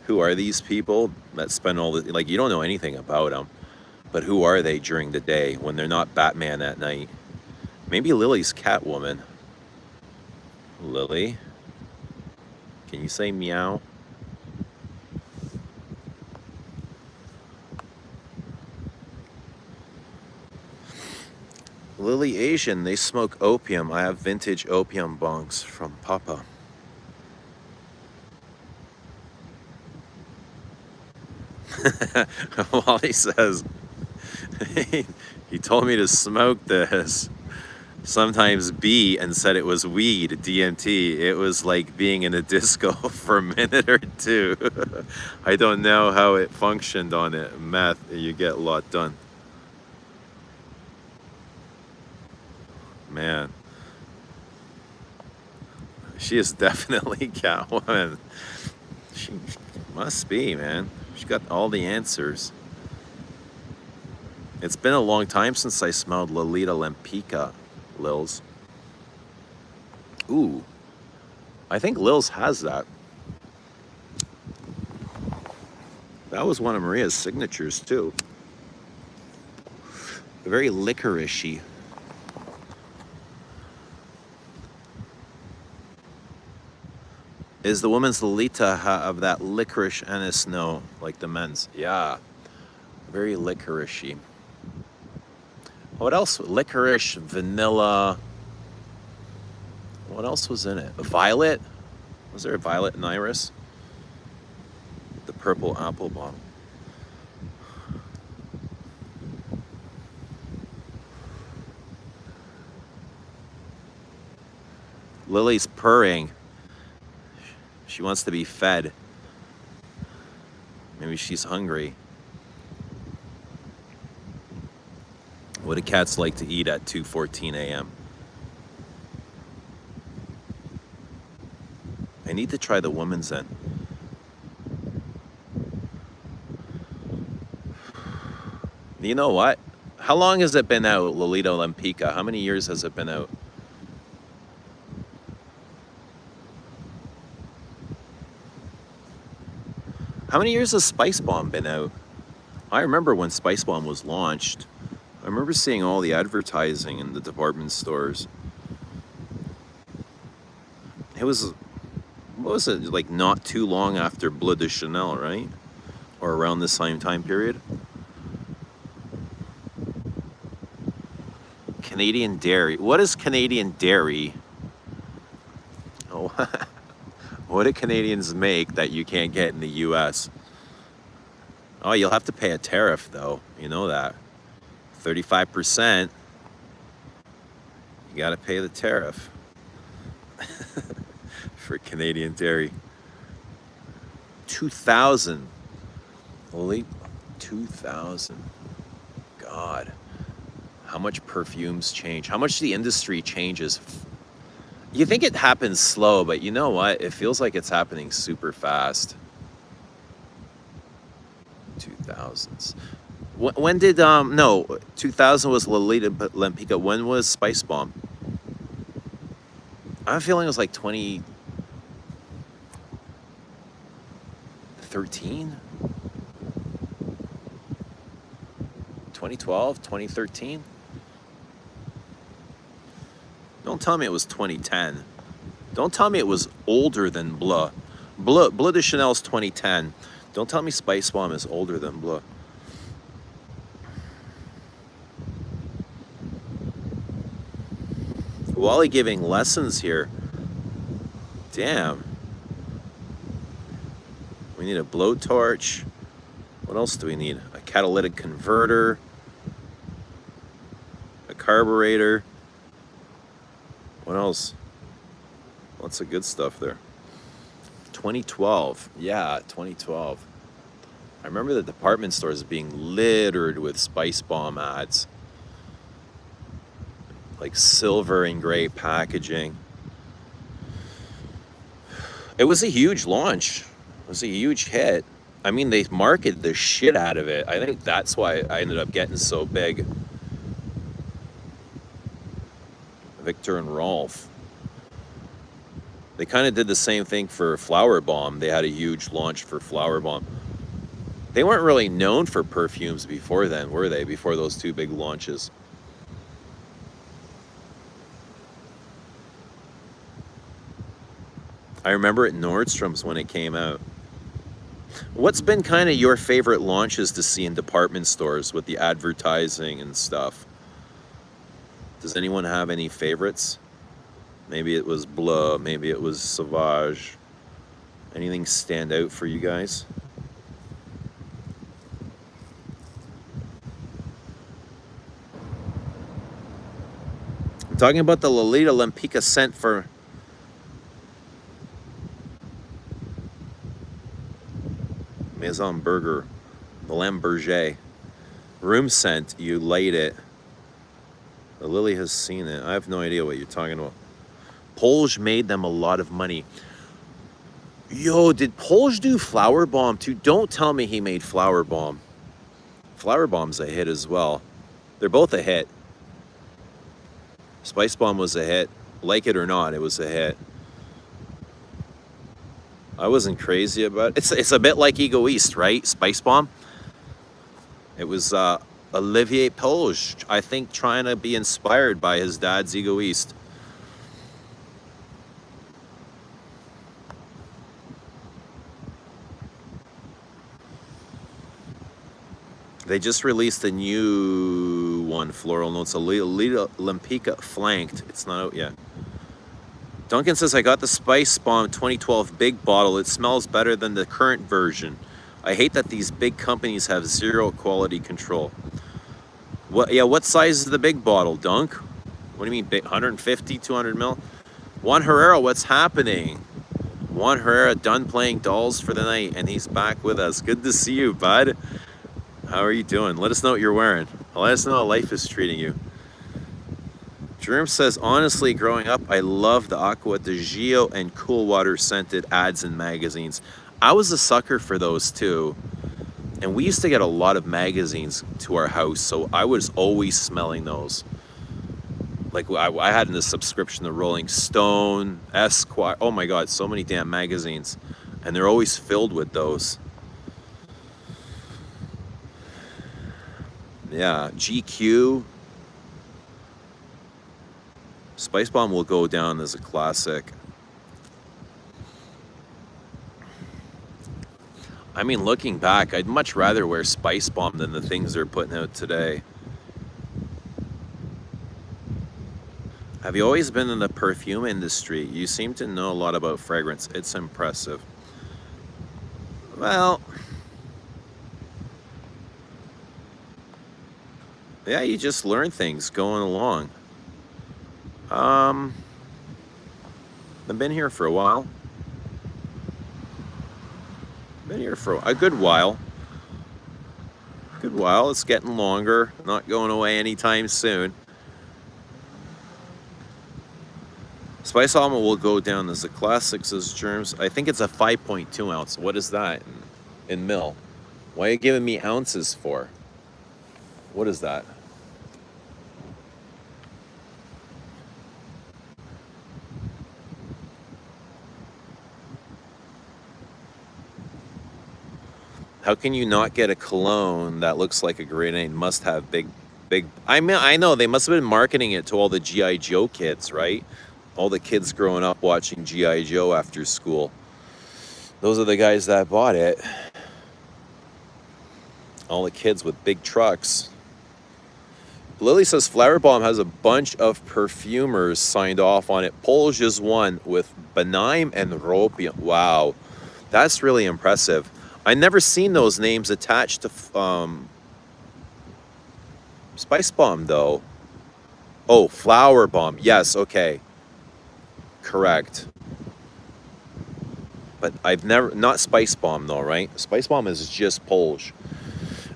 who are these people that spend all the, like, you don't know anything about them, but who are they during the day when they're not Batman at night? Maybe Lily's Catwoman. Lily, can you say meow? Lily Asian, they smoke opium. I have vintage opium bongs from Papa. Wally says, he told me to smoke this. Sometimes B and said it was weed, DMT. It was like being in a disco for a minute or two. I don't know how it functioned on it. Meth, you get a lot done. Man. She is definitely Catwoman. She must be, man. She got all the answers. It's been a long time since I smelled Lolita Lempica, Lils. Ooh. I think Lils has that. That was one of Maria's signatures, too. Very licoricey. Is the woman's Lolita have that licorice anise? No, like the men's. Yeah, very licoricey. What else? Licorice, vanilla. What else was in it? A violet? Was there a violet and iris? The purple apple bomb. Lily's purring. She wants to be fed. Maybe she's hungry. What do cats like to eat at 2:14 a.m.? I need to try the woman's then. You know what? How long has it been out, Lolita Lempica? How many years has it been out? How many years has Spicebomb been out? I remember when Spicebomb was launched. I remember seeing all the advertising in the department stores. It was, what was it, like not too long after Bleu de Chanel, right? Or around the same time period. Canadian dairy. What is Canadian dairy? Oh, what do Canadians make that you can't get in the US? Oh, you'll have to pay a tariff though. You know that. 35%. You gotta pay the tariff. For Canadian dairy. 2,000. Holy 2,000. God. How much perfumes change? How much the industry changes? You think it happens slow, but you know what? It feels like it's happening super fast. 2000s. When did, no, 2000 was Lolita Lempica. When was Spicebomb? I have a feeling it was like 2013? 2012, 2013? Don't tell me it was 2010. Don't tell me it was older than Bleu. Bleu de Chanel's 2010. Don't tell me Spicebomb is older than Bleu. Wally giving lessons here. Damn. We need a blowtorch. What else do we need? A catalytic converter. A carburetor. What else? Lots of good stuff there. 2012. Yeah, 2012. I remember the department stores being littered with Spicebomb ads. Like silver and gray packaging. It was a huge launch. was a huge hit. I mean, they marketed the shit out of it. I think that's why I ended up getting so big. Victor and Rolf. They kind of did the same thing for Flower Bomb. They had a huge launch for Flower Bomb. They weren't really known for perfumes before then, were they? Before those two big launches. I remember at Nordstrom's when it came out. What's been kind of your favorite launches to see in department stores with the advertising and stuff? Does anyone have any favorites? Maybe it was Bleu, maybe it was Sauvage. Anything stand out for you guys? I'm talking about the Lolita Lempica scent for Maison Burger, the Lamberger. Room scent, you light it. The Lily has seen it. I have no idea what you're talking about. Polge made them a lot of money. Yo, did Polge do Flower Bomb too? Don't tell me he made Flower Bomb. Flower Bomb's a hit as well. They're both a hit. Spicebomb was a hit. Like it or not, it was a hit. I wasn't crazy about it. It's a bit like Egoist, right? Spicebomb. It was Olivier Polge, I think, trying to be inspired by his dad's Egoist. They just released a new one, Floral Notes, a Lolita Lempica Flanked. It's not out yet. Duncan says, I got the Spicebomb 2012 big bottle. It smells better than the current version. I hate that these big companies have zero quality control. What size is the big bottle, Dunk? What do you mean, big? 150, 200 mil? Juan Herrera, what's happening? Juan Herrera done playing dolls for the night, and he's back with us. Good to see you, bud. How are you doing? Let us know what you're wearing. Let us know how life is treating you. Jerome says, honestly, growing up, I loved the Aqua de Gio and Cool Water scented ads in magazines. I was a sucker for those too. And we used to get a lot of magazines to our house, so I was always smelling those. Like, I had a subscription to Rolling Stone, Esquire. Oh my God, so many damn magazines. And they're always filled with those. Yeah, GQ. Spicebomb will go down as a classic. I mean, looking back, I'd much rather wear Spicebomb than the things they're putting out today. Have you always been in the perfume industry? You seem to know a lot about fragrance. It's impressive. Well, yeah, you just learn things going along. I've been here for a while. Been here for a good while. Good while. It's getting longer. Not going away anytime soon. Spice Almond will go down as a classic, says Germs. I think it's a 5.2 ounce. What is that in mil? Why are you giving me ounces for? What is that? How can you not get a cologne that looks like a grenade? Must have big. I mean, I know they must have been marketing it to all the G.I. Joe kids, right? All the kids growing up watching G.I. Joe after school. Those are the guys that bought it. All the kids with big trucks. Lily says Flower Bomb has a bunch of perfumers signed off on it. Polge is one with Benaim and Ropian. Wow, that's really impressive. I never seen those names attached to Spicebomb though. Oh, Flower Bomb. Yes, okay. Correct. But I've never, not Spicebomb though, right? Spicebomb is just Polge.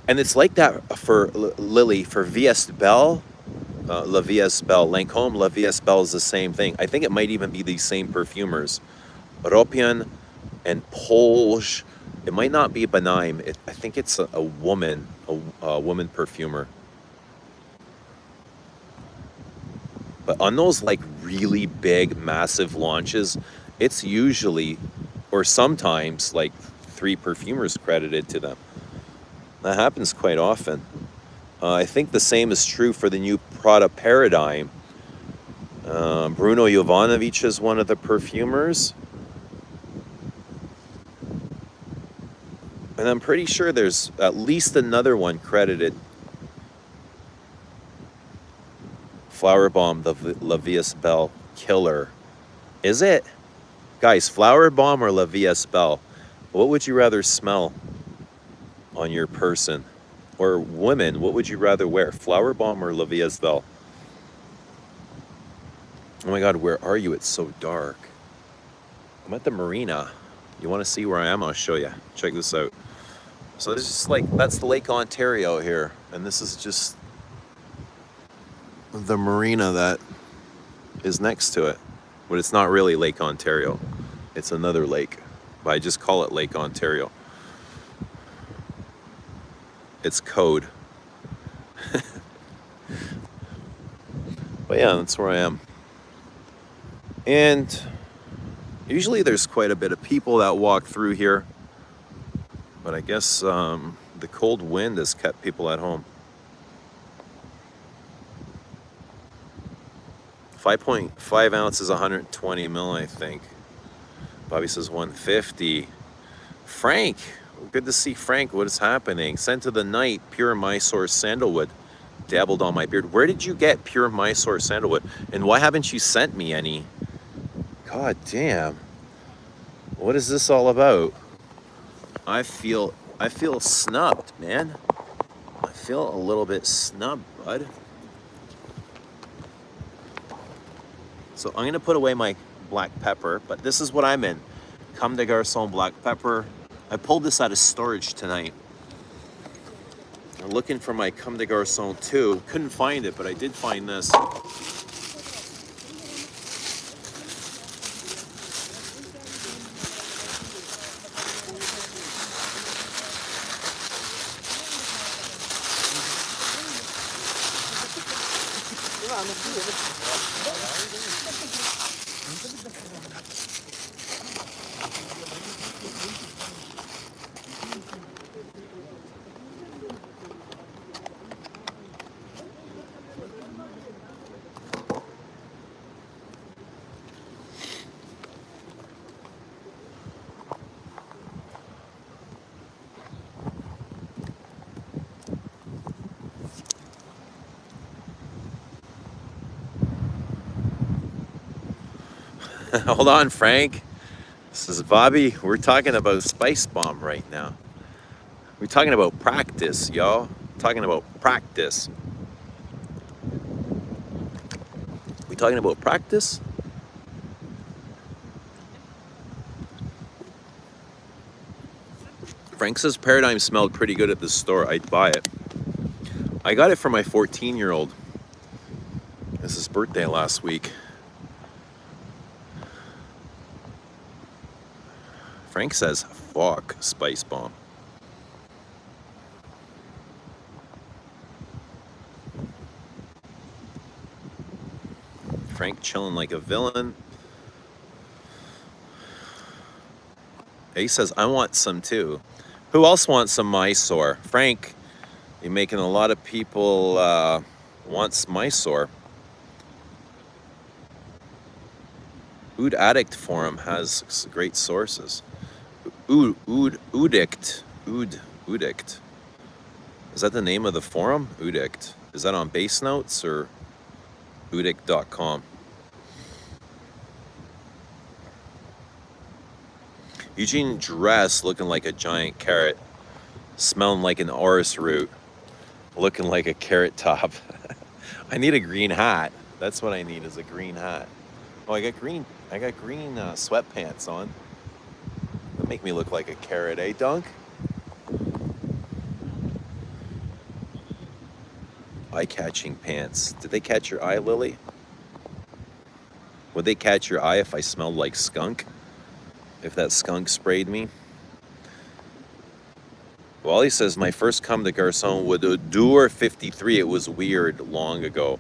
And it's like that for Lily, for VS Belle, La VS Belle. Lancôme, La VS Belle is the same thing. I think it might even be these same perfumers. Ropian, and Polge. It might not be benign. I think it's a woman, a woman perfumer. But on those like really big, massive launches, it's usually, or sometimes, like 3 perfumers credited to them. That happens quite often. I think the same is true for the new Prada Paradigm. Bruno Jovanovic is one of the perfumers. And I'm pretty sure there's at least another one credited. Flower Bomb, the La Vies Belle killer. Is it? Guys, Flower Bomb or La Vies Belle? What would you rather smell on your person? Or women, what would you rather wear? Flower Bomb or La Vies Belle? Oh my God, where are you? It's so dark. I'm at the marina. You want to see where I am? I'll show you. Check this out. So this is like, that's the Lake Ontario here. And this is just the marina that is next to it. But it's not really Lake Ontario. It's another lake. But I just call it Lake Ontario. It's code. But yeah, that's where I am. And usually there's quite a bit of people that walk through here. But I guess the cold wind has kept people at home. 5.5 ounces, 120 mil, I think. Bobby says 150. Frank, good to see Frank. What is happening? Scent of the night, pure Mysore sandalwood. Dabbled on my beard. Where did you get pure Mysore sandalwood? And why haven't you sent me any? God damn. What is this all about? I feel snubbed, man. I feel a little bit snubbed, bud. So I'm gonna put away my Blackpepper, but this is what I'm in. Comme des Garçons Blackpepper. I pulled this out of storage tonight. I'm looking for my Comme des Garçons 2. Couldn't find it, but I did find this. Hold on, Frank. This is Bobby. We're talking about Spicebomb right now. We're talking about practice, y'all. Talking about practice. We talking about practice? Frank says Paradigm smelled pretty good at the store. I'd buy it. I got it for my 14-year-old. It was his birthday last week. Frank says, fuck Spicebomb. Frank chilling like a villain. He says, I want some too. Who else wants some Mysore? Frank, you're making a lot of people want Mysore. Oud Addict Forum has great sources. Udict. Is that the name of the forum? Udict. Is that on Base Notes or udict.com? Eugene dressed looking like a giant carrot, smelling like an orris root, looking like a carrot top. I need a green hat. That's what I need, is a green hat. Oh, I got green sweatpants on. That make me look like a carrot, eh, Dunk? Eye-catching pants. Did they catch your eye, Lily? Would they catch your eye if I smelled like skunk? if that skunk sprayed me. Wally says, my first Comme des Garçons with Odeur 53. It was weird long ago.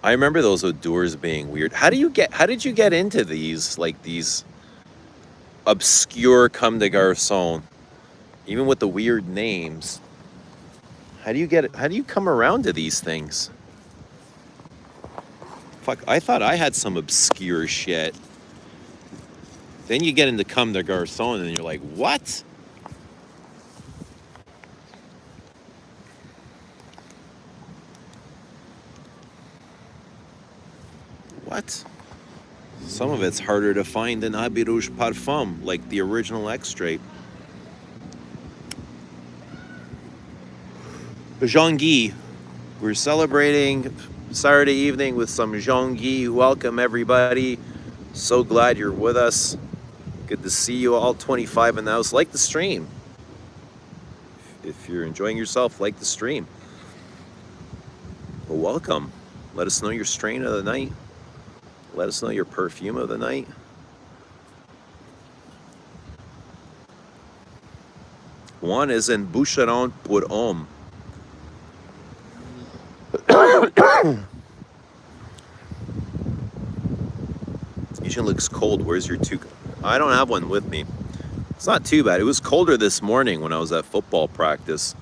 I remember those Odeurs being weird. How did you get into these, like these obscure Comme des Garçons, even with the weird names? How do you come around to these things? Fuck, I thought I had some obscure shit. Then you get into Comme des Garçons and you're like, what? What? Some of it's harder to find than Habit Rouge Parfum, like the original extrait. Jean-Guy. We're celebrating Saturday evening with some Jean-Guy. Welcome, everybody. So glad you're with us. Good to see you all 25 in the house. Like the stream. If you're enjoying yourself, like the stream. Well, welcome. Let us know your strain of the night. Let us know your perfume of the night. One is in Boucheron pour Homme. Asian looks cold. Where's your toque? I don't have one with me. It's not too bad. It was colder this morning when I was at football practice.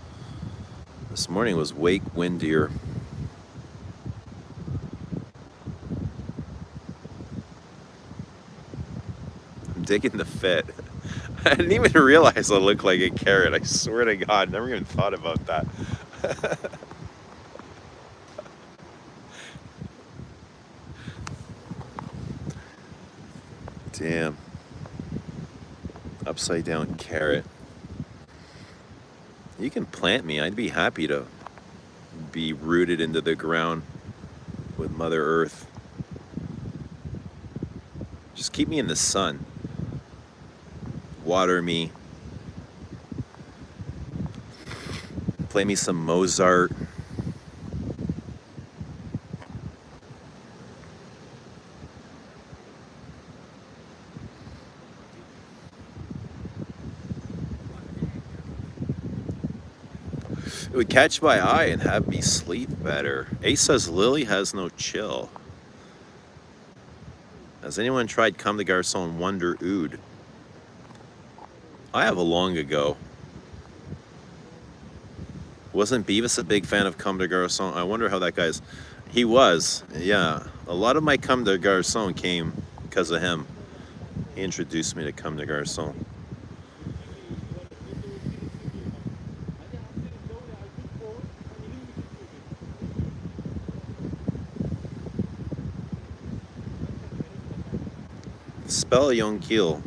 This morning was way windier. I'm digging the fit. I didn't even realize I looked like a carrot. I swear to God, never even thought about that. Damn. Upside down carrot. You can plant me. I'd be happy to be rooted into the ground with Mother Earth. Just keep me in the sun. Water me. Play me some Mozart. It would catch my eye and have me sleep better. Ace says Lily has no chill. Has anyone tried Comme des Garçons Wonder Oud? I have a long ago. Wasn't Beavis a big fan of Comme des Garçons? I wonder how that guy's... He was, yeah. A lot of my Comme des Garçons came because of him. He introduced me to Comme des Garçons. Spell Yonkil.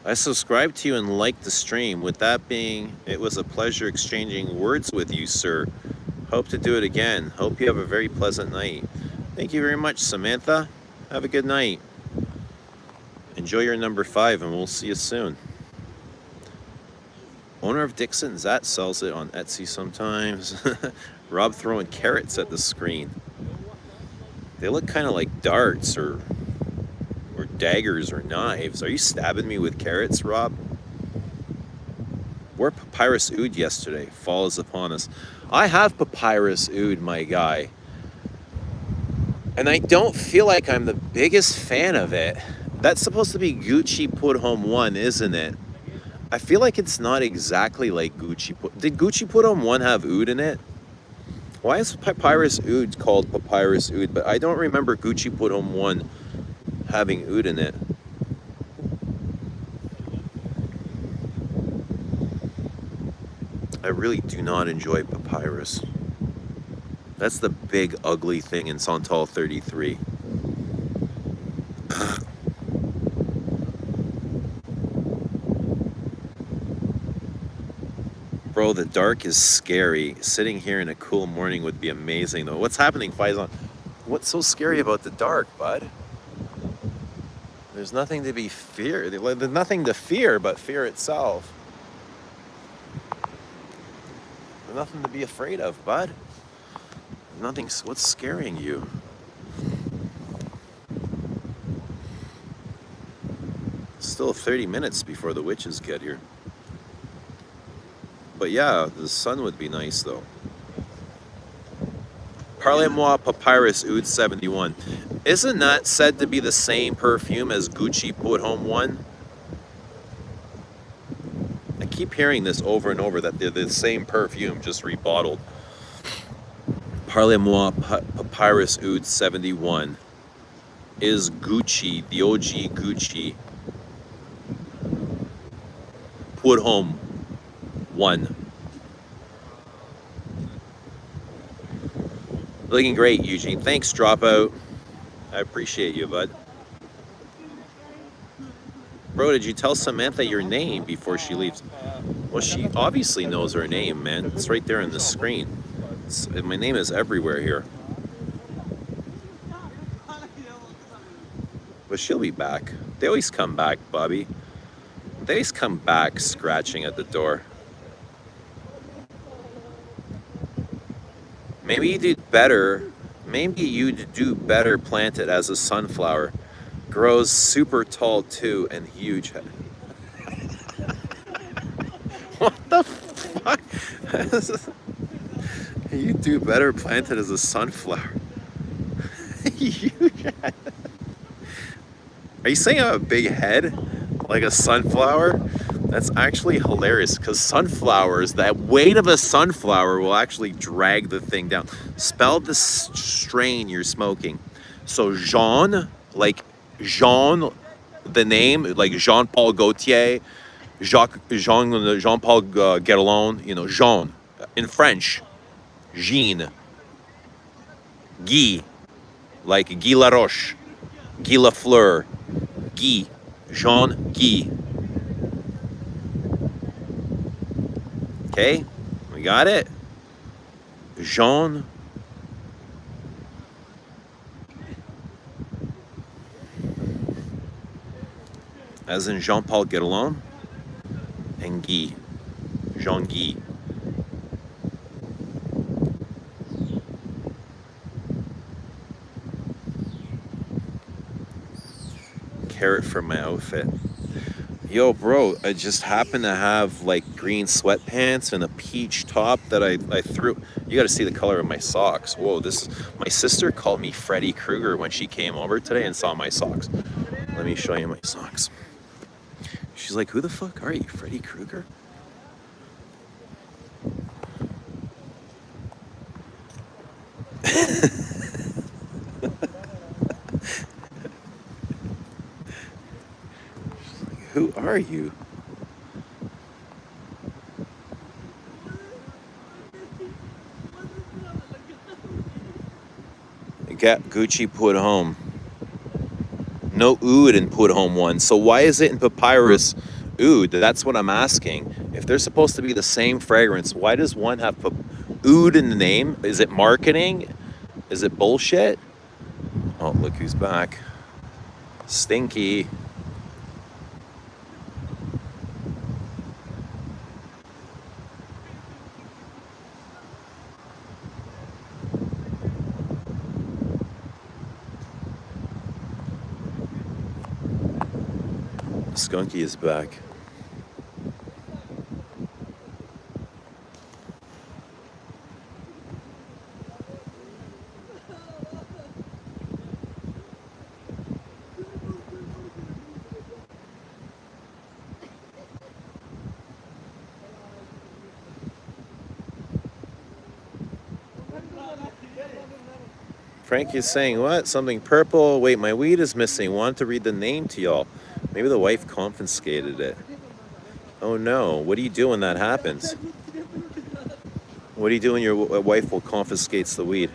I subscribed to you and liked the stream. With that being, it was a pleasure exchanging words with you, sir. Hope to do it again. Hope you have a very pleasant night. Thank you very much, Samantha. Have a good night. Enjoy your number 5, and we'll see you soon. Owner of Dixon's, that sells it on Etsy sometimes. Rob throwing carrots at the screen. They look kind of like darts or daggers or knives. Are you stabbing me with carrots, Rob? Wore Papyrus Oud yesterday. Fall is upon us. I have Papyrus Oud, my guy. And I don't feel like I'm the biggest fan of it. That's supposed to be Gucci Put Home 1, isn't it? I feel like it's not exactly like Gucci Put... Did Gucci Put Home 1 have oud in it? Why is Papyrus Oud called Papyrus Oud? But I don't remember Gucci Put Home 1 having oud in it. I really do not enjoy Papyrus. That's the big ugly thing in Santal 33. Bro, the dark is scary. Sitting here in a cool morning would be amazing, though. What's happening, Faison? What's so scary about the dark, bud? There's nothing to be feared. There's nothing to fear but fear itself. There's nothing to be afraid of, bud. Nothing's. What's scaring you? Still 30 minutes before the witches get here. But yeah, the sun would be nice though. Parlez-moi Papyrus Oud 71. Isn't that said to be the same perfume as Gucci Put Home 1? I keep hearing this over and over that they're the same perfume, just rebottled. Parlez-moi Papyrus Oud 71 is Gucci, the OG Gucci Put Home 1. Looking great, Eugene. Thanks, Dropout. I appreciate you, bud. Bro, did you tell Samantha your name before she leaves? Well, she obviously knows her name, man. It's right there on the screen. My name is everywhere here. But she'll be back. They always come back, Bobby. They always come back scratching at the door. Maybe you do better. Maybe you do better plant it as a sunflower. Grows super tall too and huge. What the fuck? You do better plant it as a sunflower. Huge. Are you saying I have a big head like a sunflower? That's actually hilarious because sunflowers, that weight of a sunflower will actually drag the thing down. Spell the strain you're smoking. So Jean, like Jean, the name, like Jean-Paul Gaultier, Jean-Paul Guerlain, you know, Jean. In French, Jean. Guy, like Guy Laroche, Guy Lafleur, Guy, Jean Guy. Okay, we got it. Jean. As in Jean-Paul Guerlain and Guy. Jean Guy. Carrot for my outfit. Yo, bro, I just happen to have like green sweatpants and a peach top that I threw. You got to see the color of my socks. Whoa, my sister called me Freddy Krueger when she came over today and saw my socks. Let me show you my socks. She's like, who the fuck are you, Freddy Krueger? Who are you? Got Gucci Put Home. No oud in Put Home 1. So why is it in Papyrus Oud? That's what I'm asking. If they're supposed to be the same fragrance, why does one have oud in the name? Is it marketing? Is it bullshit? Oh, look who's back. Stinky. Skunky is back. Frankie is saying, what? Something purple? Wait, my weed is missing. Want to read the name to y'all. Maybe the wife confiscated it. Oh no, what do you do when that happens? What do you do when your wife will confiscates the weed?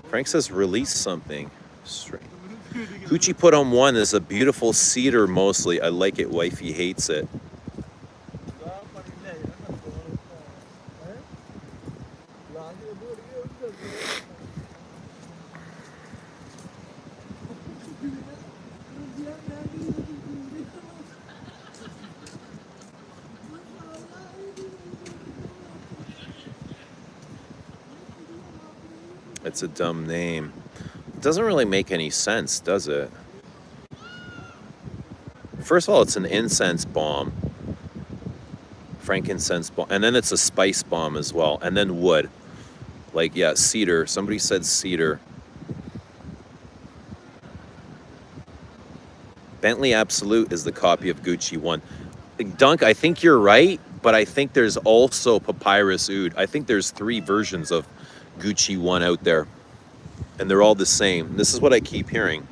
Frank says release something. Strange. Gucci Put On 1 is a beautiful cedar mostly. I like it, wifey hates it. It's a dumb name. It doesn't really make any sense, does it? First of all, it's an incense bomb. Frankincense bomb. And then it's a spice bomb as well. And then wood. Like, yeah, cedar. Somebody said cedar. Bentley Absolute is the copy of Gucci 1. Dunk, I think you're right, but I think there's also Papyrus Oud. I think there's 3 versions of Gucci 1 out there. And they're all the same. This is what I keep hearing.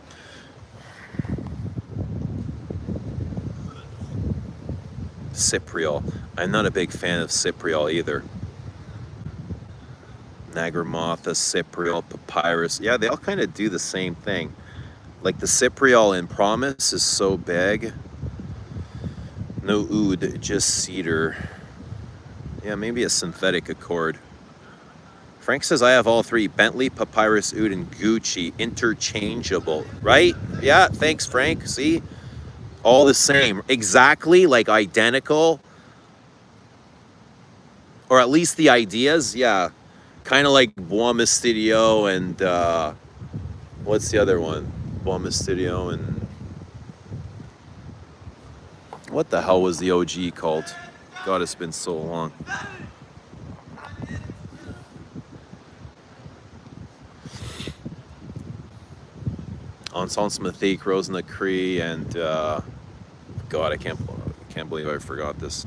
Cypriol. I'm not a big fan of Cypriol either. Nagarmotha, Cypriol, Papyrus. Yeah, they all kind of do the same thing. Like the Cypriol in Promise is so big. No oud, just cedar. Yeah, maybe a synthetic accord. Frank says I have all 3. Bentley, Papyrus Oud, and Gucci. Interchangeable. Right? Yeah, thanks, Frank. See? All the same. Exactly, like identical. Or at least the ideas, yeah. Kind of like Buon Studio and what's the other one? Buon Studio and what the hell was the OG called? God, it's been so long. Ensemble Mythique, Rose and the Cree, and God, I can't believe I forgot this.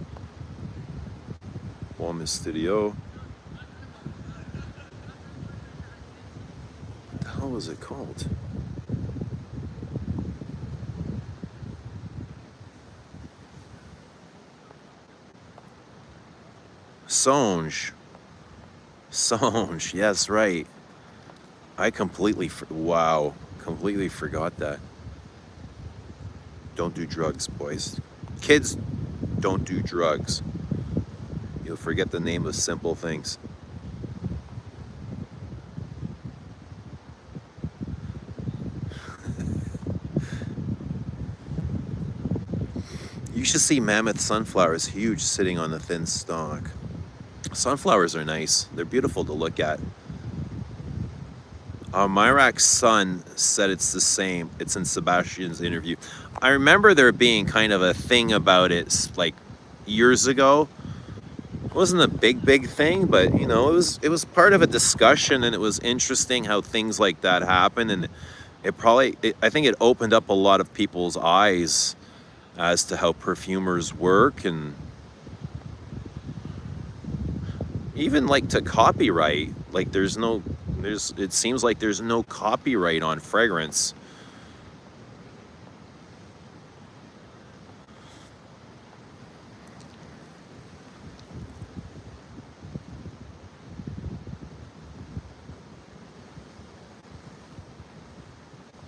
Buon Studio. What the hell was it called? Songe. Songe, yes, right. I completely forgot that. Don't do drugs, boys. Kids, don't do drugs. You'll forget the name of simple things. You should see mammoth sunflowers, huge, sitting on the thin stalk. Sunflowers are nice. They're beautiful to look at. Myrak's son said it's the same. It's in Sebastian's interview. I remember there being kind of a thing about it like years ago. It wasn't a big thing, but you know, it was part of a discussion, and it was interesting how things like that happen, and I think it opened up a lot of people's eyes as to how perfumers work, and even like to copyright. Like it seems like there's no copyright on fragrance.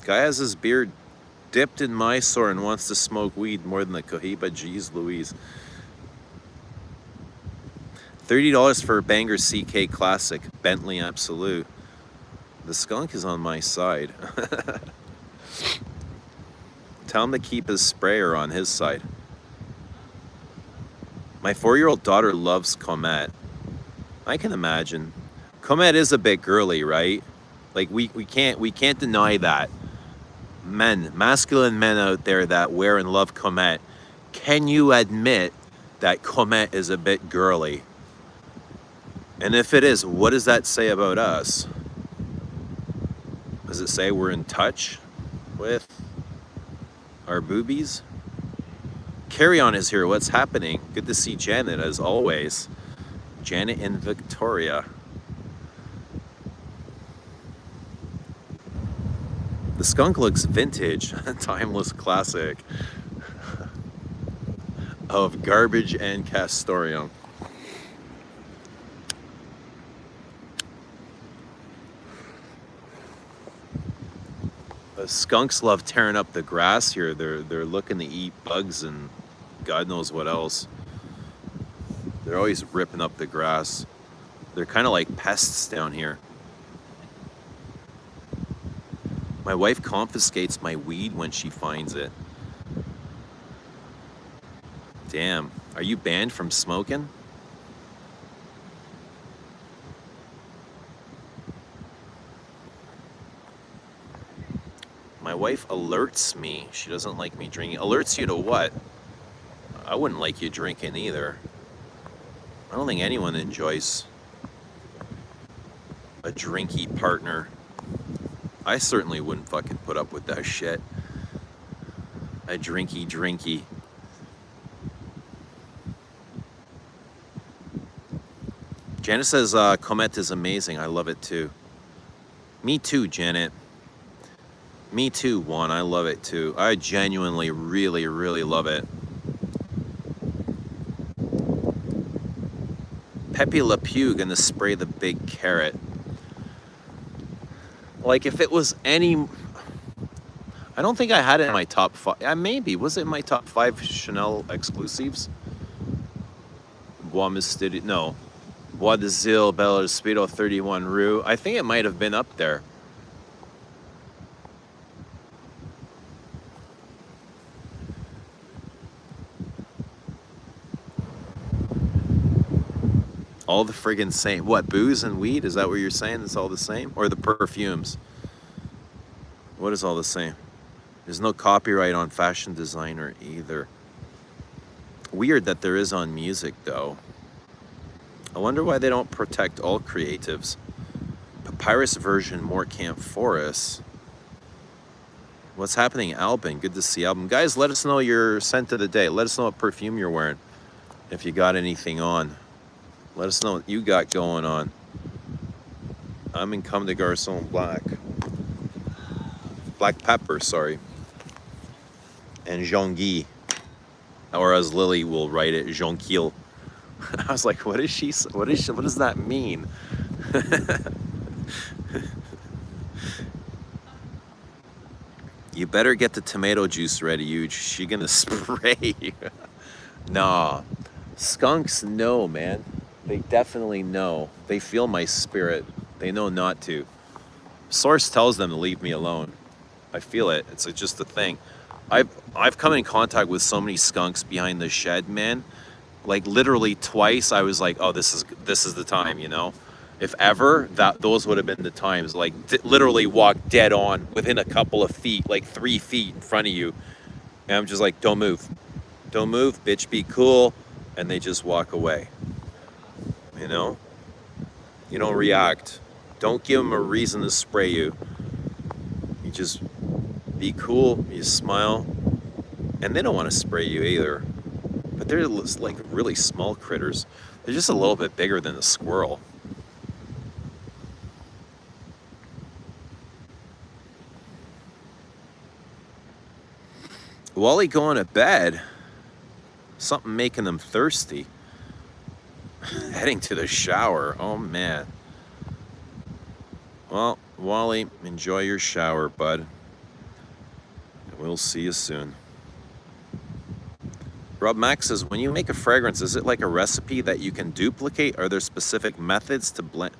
Guy has his beard dipped in Mysore and wants to smoke weed more than the Cohiba. Jeez Louise. $30 for a Banger CK Classic, Bentley Absolute. The skunk is on my side. Tell him to keep his sprayer on his side. My 4-year-old daughter loves Comme. I can imagine. Comme is a bit girly, right? Like we can't deny that. Masculine men out there that wear and love Comme, can you admit that Comme is a bit girly? And if it is, what does that say about us? Does it say we're in touch with our boobies? Carry On is here. What's happening? Good to see Janet as always. Janet and Victoria. The skunk looks vintage. Timeless classic of garbage and castoreum. The skunks love tearing up the grass here. They're looking to eat bugs and God knows what else. They're always ripping up the grass. They're kind of like pests down here. My wife confiscates my weed when she finds it. Damn, are you banned from smoking? My wife alerts me. She doesn't like me drinking. Alerts you to what? I wouldn't like you drinking either. I don't think anyone enjoys a drinky partner. I certainly wouldn't fucking put up with that shit. A drinky. Janet says, Comme is amazing. I love it too. Me too, Janet. Me too, Juan. I love it too. I genuinely, really, really love it. Pepe Le Pew gonna spray the big carrot. Like if it was any, I don't think I had it in my top 5. Maybe was it in my top 5 Chanel exclusives? Bois Mystérieux, no. Bois de Zil, Bella Speedo 31 Rue. I think it might have been up there. All the friggin' same. What, booze and weed? Is that what you're saying? It's all the same? Or the perfumes? What is all the same? There's no copyright on fashion designer either. Weird that there is on music, though. I wonder why they don't protect all creatives. Papyrus version, more Camp Forest. What's happening, Albin? Good to see Albin. Guys, let us know your scent of the day. Let us know what perfume you're wearing. If you got anything on. Let us know what you got going on. I'm in Comme de Garçons Blackpepper, sorry. And Jonquille. Or as Lily will write it, Jonquille. I was like, what does that mean? You better get the tomato juice ready, Huge. She gonna spray you. Nah. Skunks know, man. They definitely know. They feel my spirit. They know not to. Source tells them to leave me alone. I feel it. It's just a thing. I've come in contact with so many skunks behind the shed, man. Like literally twice, I was like, "Oh, this is the time," you know. If ever, those would have been the times. Like literally walk dead on within a couple of feet, like 3 feet in front of you, and I'm just like, "Don't move, bitch, be cool," and they just walk away. You know, you don't react. Don't give them a reason to spray you. You just be cool. You smile, and they don't want to spray you either. But they're like really small critters. They're just a little bit bigger than a squirrel. Wally going to bed. Something making them thirsty. Heading to the shower. Oh man. Well, Wally, enjoy your shower, bud. We'll see you soon. Rob Max says, when you make a fragrance, is it like a recipe that you can duplicate? Are there specific methods to blend?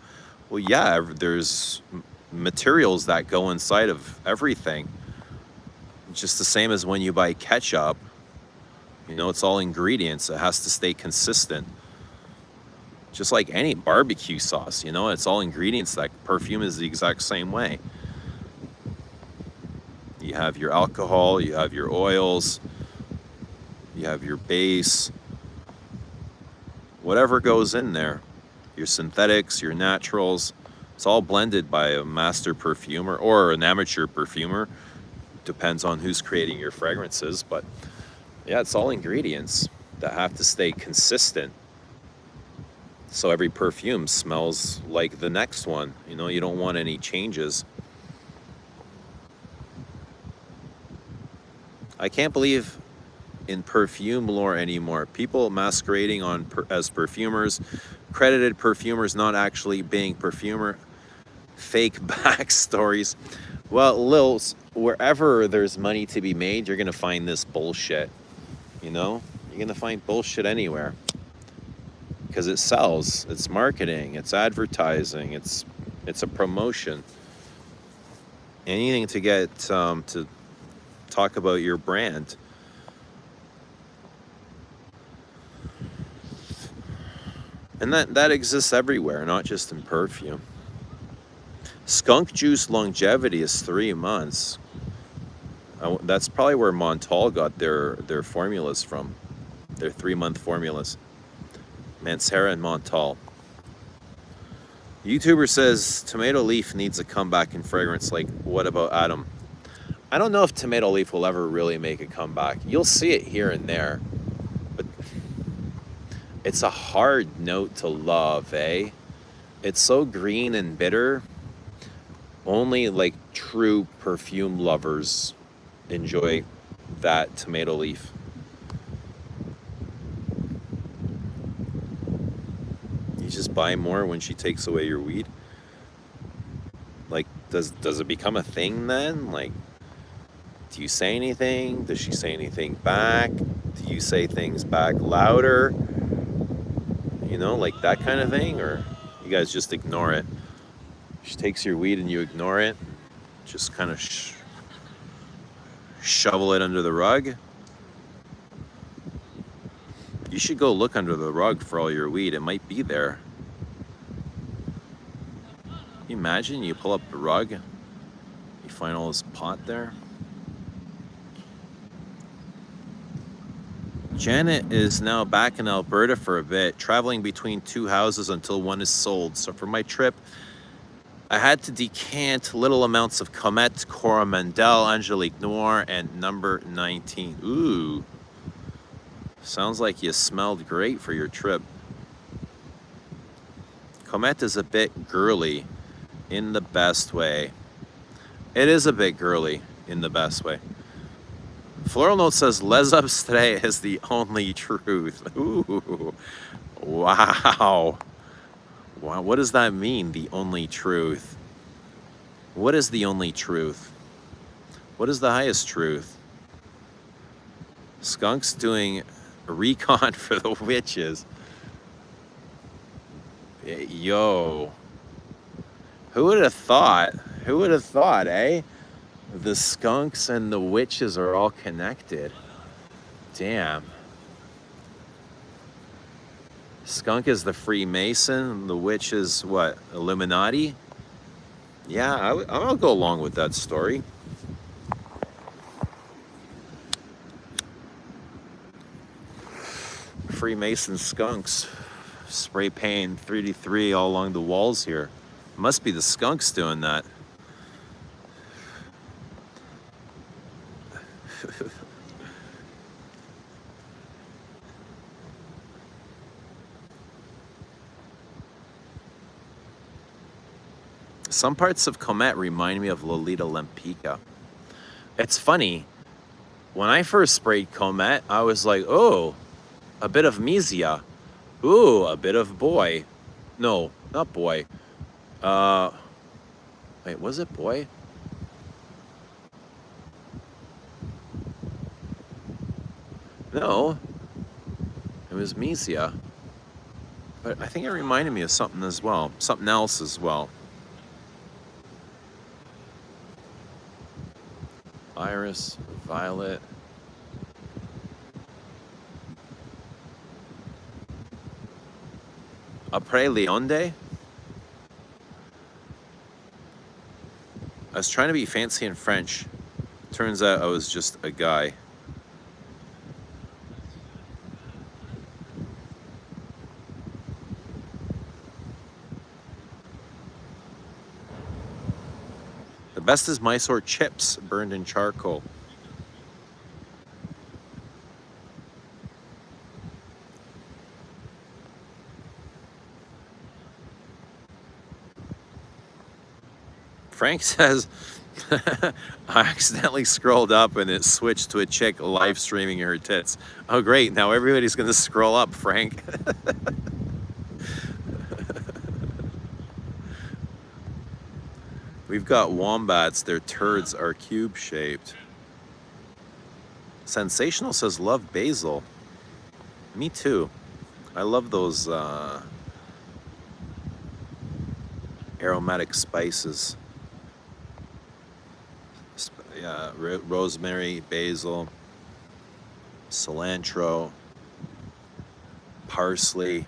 Well, yeah, there's materials that go inside of everything. Just the same as when you buy ketchup. You know, it's all ingredients. It has to stay consistent. Just like any barbecue sauce, you know, it's all ingredients. That perfume is the exact same way. You have your alcohol, you have your oils, you have your base, whatever goes in there, your synthetics, your naturals, it's all blended by a master perfumer or an amateur perfumer. Depends on who's creating your fragrances, but yeah, it's all ingredients that have to stay consistent. So every perfume smells like the next one. You know, you don't want any changes. I can't believe in perfume lore anymore. People masquerading as perfumers, credited perfumers not actually being perfumer, fake backstories. Well, Lils, wherever there's money to be made, you're gonna find this bullshit. You know, you're gonna find bullshit anywhere because it sells. It's marketing. It's advertising. It's a promotion. Anything to get to talk about your brand. And that exists everywhere, not just in perfume. Skunk juice longevity is 3 months. That's probably where Montal got their formulas from, their 3-month formulas. Mancera and Montal. YouTuber says tomato leaf needs a comeback in fragrance. Like, what about Adam? I don't know if tomato leaf will ever really make a comeback. You'll see it here and there, but it's a hard note to love, eh? It's so green and bitter. Only like true perfume lovers enjoy that tomato leaf. You just buy more when she takes away your weed. Like, does it become a thing then? Like, do you say anything? Does she say anything back? Do you say things back louder? You know, like that kind of thing? Or you guys just ignore it? She takes your weed and you ignore it? Just kind of shovel it under the rug? You should go look under the rug for all your weed. It might be there. Can you imagine you pull up the rug, you find all this pot there? Janet is now back in Alberta for a bit, traveling between 2 houses until one is sold. So for my trip, I had to decant little amounts of Comet, Coromandel, Angelique Noir, and number 19. Ooh. Sounds like you smelled great for your trip. Comet is a bit girly in the best way. It is a bit girly in the best way. Floral Note says, Les Abstraits is the only truth. Ooh. Wow. Wow. What does that mean, the only truth? What is the only truth? What is the highest truth? Skunk's doing a recon for the witches. Yo. Who would have thought? Who would have thought, eh? The skunks and the witches are all connected. Damn. Skunk is the Freemason. The witch is what? Illuminati? Yeah, I'll go along with that story. Freemason skunks. Spray paint 3D3 all along the walls here. Must be the skunks doing that. Some parts of Comet remind me of Lolita Lempica. It's funny. When I first sprayed Comet, I was like, oh, a bit of Misia. Ooh, a bit of Boy. No, not Boy. Wait, was it Boy? No, it was Misia. But I think it reminded me of something as well. Something else as well. Iris, Violet. Après Leonde? I was trying to be fancy in French. Turns out I was just a guy. The best is Mysore chips burned in charcoal. Frank says, I accidentally scrolled up and it switched to a chick live streaming her tits. Oh, great. Now everybody's going to scroll up, Frank. We've got wombats. Their turds are cube-shaped. Sensational says, love basil. Me too. I love those aromatic spices. Yeah, rosemary, basil, cilantro, parsley.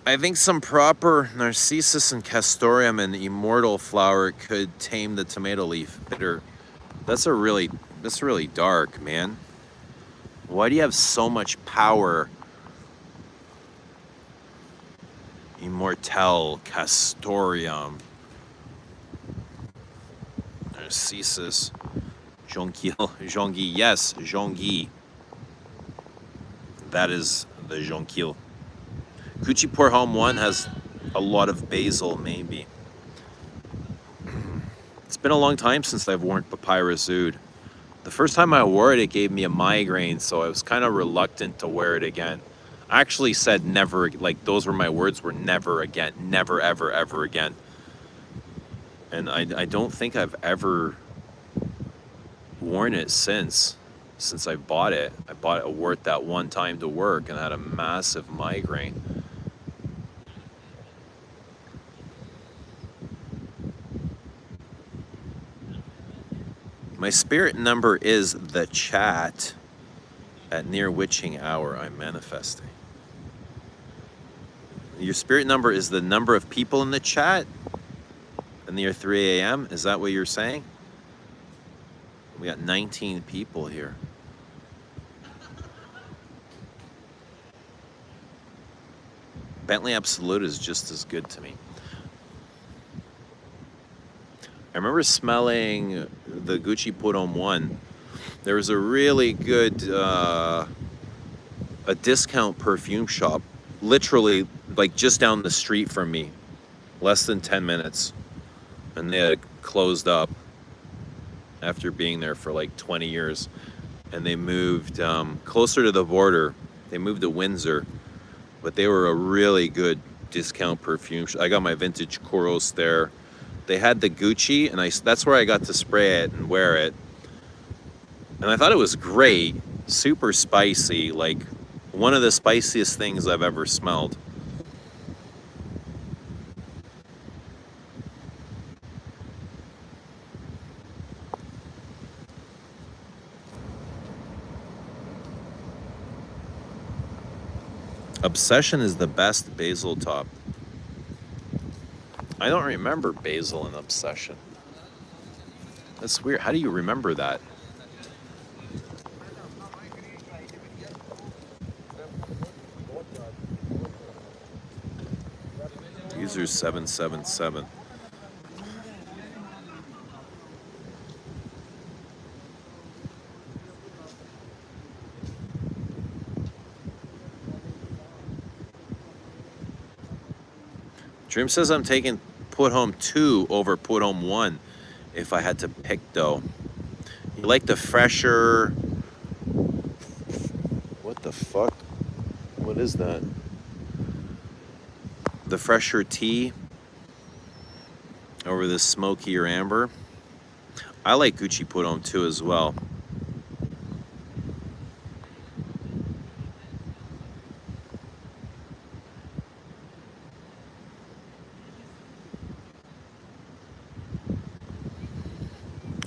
I think some proper Narcissus and Castoreum and Immortal flower could tame the tomato leaf bitter. That's really dark, man. Why do you have so much power? Immortel, Castoreum, Narcissus, Jonquil, yes, Jonquil. That is the Jonquil. Gucci Pour Homme 1 has a lot of basil, maybe. It's been a long time since I've worn Papyrus Oud. The first time I wore it, it gave me a migraine, so I was kind of reluctant to wear it again. I actually said never, like those were my words, were never again, never, ever, ever again. And I don't think I've ever worn it since I bought it. I wore it that one time to work and I had a massive migraine. My spirit number is the chat. At near witching hour, I'm manifesting. Your spirit number is the number of people in the chat at near 3 a.m. Is that what you're saying? We got 19 people here. Bentley Absolute is just as good to me. I remember smelling the Gucci Pour Homme 1. There was a really good a discount perfume shop, literally like just down the street from me, less than 10 minutes. And they had closed up after being there for like 20 years. And they moved closer to the border. They moved to Windsor, but they were a really good discount perfume shop. I got my vintage Koros there. They had the Gucci, and that's where I got to spray it and wear it. And I thought it was great, super spicy, like one of the spiciest things I've ever smelled. Obsession is the best basil top. I don't remember basil and Obsession. That's weird. How do you remember that? User 777. Dream says I'm taking Pour Homme 2 over Pour Homme 1 if I had to pick though. You like the fresher... What the fuck? What is that? The fresher tea over the smokier amber. I like Gucci Pour Homme 2 as well.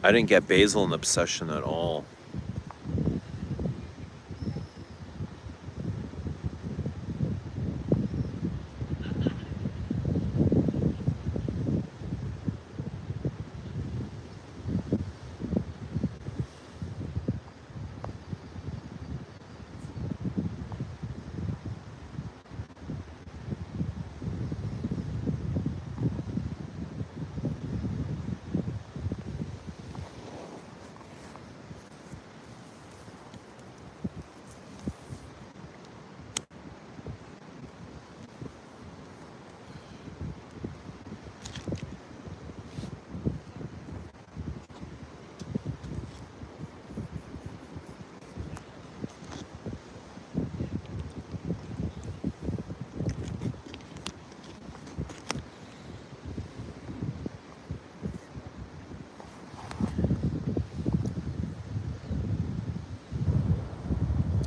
I didn't get basil and Obsession at all.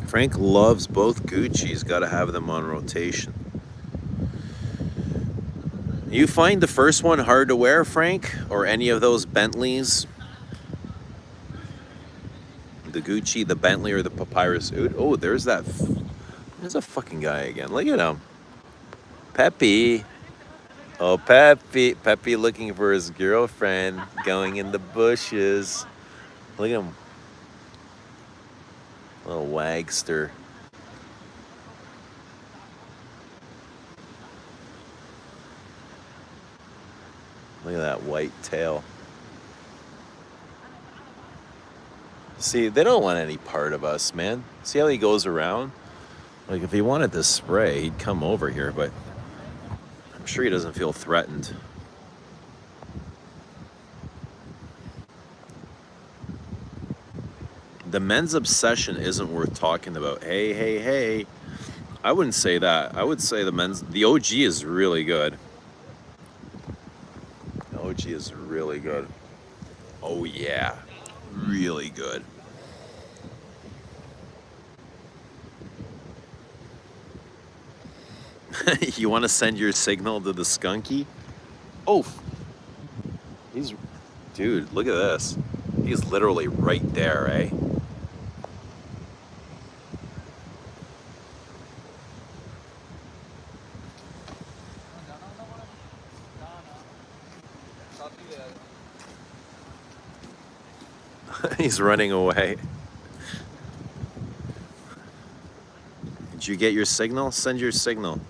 Frank loves both Gucci's, gotta have them on rotation. You find the first one hard to wear, Frank? Or any of those Bentleys? The Gucci, the Bentley, or the Papyrus Oud? Oh, there's a fucking guy again. Look at him. Peppy. Oh, Peppy. Peppy looking for his girlfriend, going in the bushes. Look at him. Little wagster. Look at that white tail. See, they don't want any part of us, man. See how he goes around? Like, if he wanted to spray, he'd come over here, but I'm sure he doesn't feel threatened. The men's obsession isn't worth talking about. Hey, hey, hey. I wouldn't say that. I would say the OG is really good. The OG is really good. Oh, yeah. Really good. You want to send your signal to the skunky? Oh, dude, look at this. He's literally right there, eh? He's running away. Did you get your signal? Send your signal.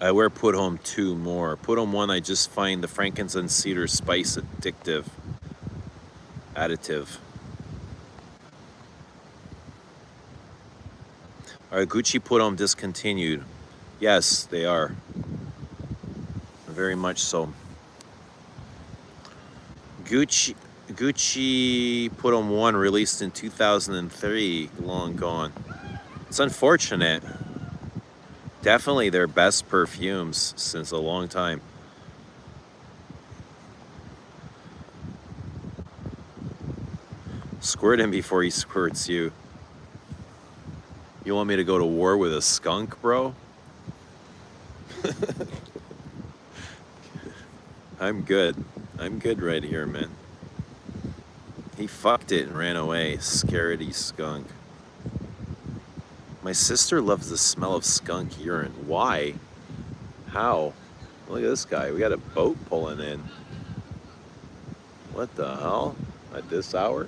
I wear Put Home 2 more. Put Home 1, I just find the frankincense cedar spice additive. Additive. Are Gucci Put Home discontinued? Yes, they are. Very much so. Gucci Put Home 1 released in 2003, long gone. It's unfortunate. Definitely their best perfumes since a long time. Squirt him before he squirts you. You want me to go to war with a skunk, bro? I'm good. I'm good right here, man. He fucked it and ran away. Scaredy skunk. My sister loves the smell of skunk urine. Why? How? Look at this guy. We got a boat pulling in. What the hell? At this hour?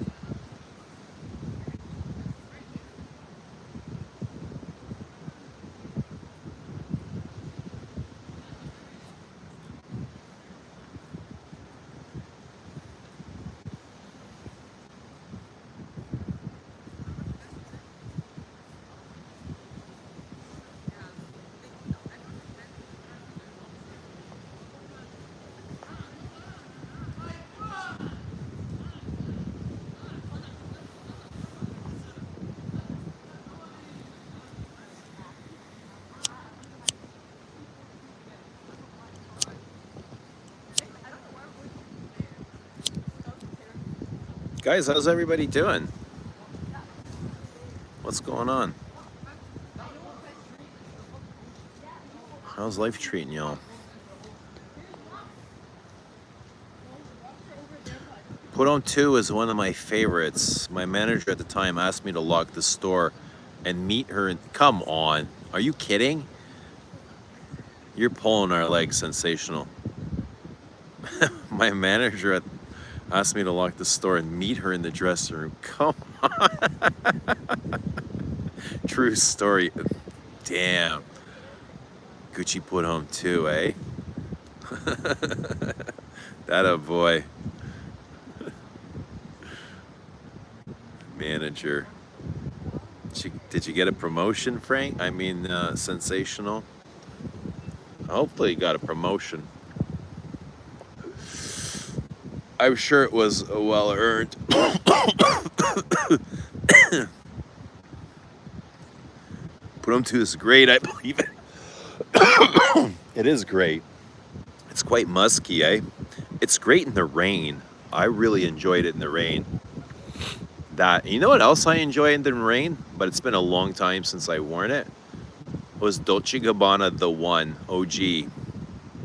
Guys, how's everybody doing? What's going on? How's life treating y'all? Put On 2 is one of my favorites. My manager at the time asked me to lock the store and meet her. Come on. Are you kidding? You're pulling our leg, sensational. My manager asked me to lock the store and meet her in the dressing room. Come on. True story. Damn. Gucci Put Home 2, eh? That a boy. Manager. Did you get a promotion, Frank? I mean, sensational. Hopefully you got a promotion. I'm sure it was well earned. Put 'em to is great, I believe it. It is great. It's quite musky, eh? It's great in the rain. I really enjoyed it in the rain. You know what else I enjoy in the rain? But it's been a long time since I worn it. Was Dolce & Gabbana The One OG.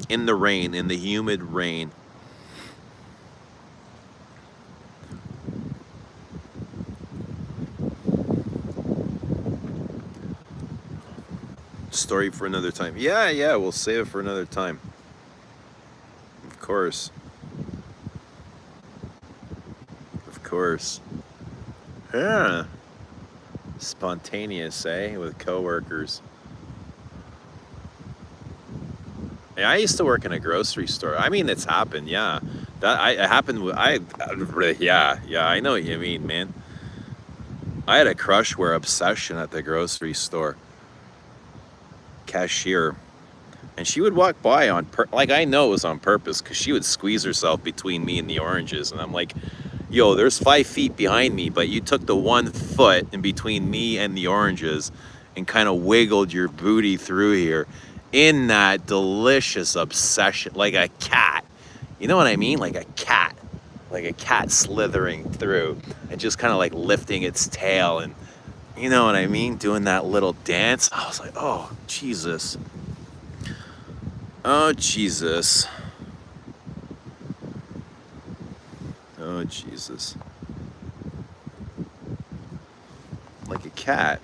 In the rain, in the humid rain. Story for another time. Yeah, yeah, we'll save it for another time. Of course. Of course. Yeah. Spontaneous, eh? With coworkers. Yeah, I used to work in a grocery store. I mean, it's happened, yeah. It happened with, yeah, I know what you mean, man. I had a crush where obsession at the grocery store. Cashier. And she would walk by like, I know it was on purpose, because she would squeeze herself between me and the oranges. And I'm like, yo, there's 5 feet behind me, but you took the 1 foot in between me and the oranges and kind of wiggled your booty through here in that delicious obsession, like a cat. You know what I mean? Like a cat slithering through and just kind of like lifting its tail, and you know what I mean? Doing that little dance. I was like, oh, Jesus. Oh, Jesus. Oh, Jesus. Like a cat.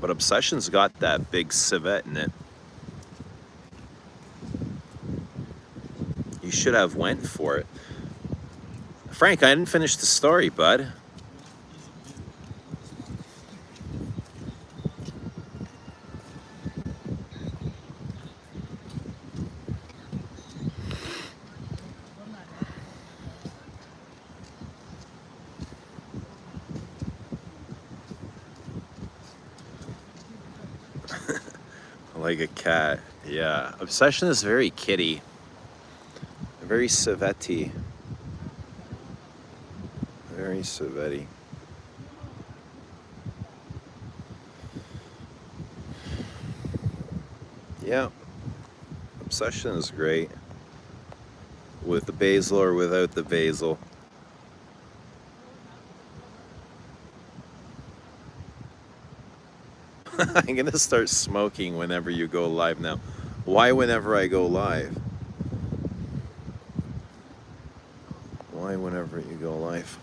But obsession's got that big civet in it. You should have went for it. Frank, I didn't finish the story, bud. Like a cat, yeah. Obsession is very kitty, very civet-y. Very civet-y. Yeah, obsession is great. With the basil or without the basil. I'm gonna start smoking whenever you go live now. Why whenever I go live? Why whenever you go live?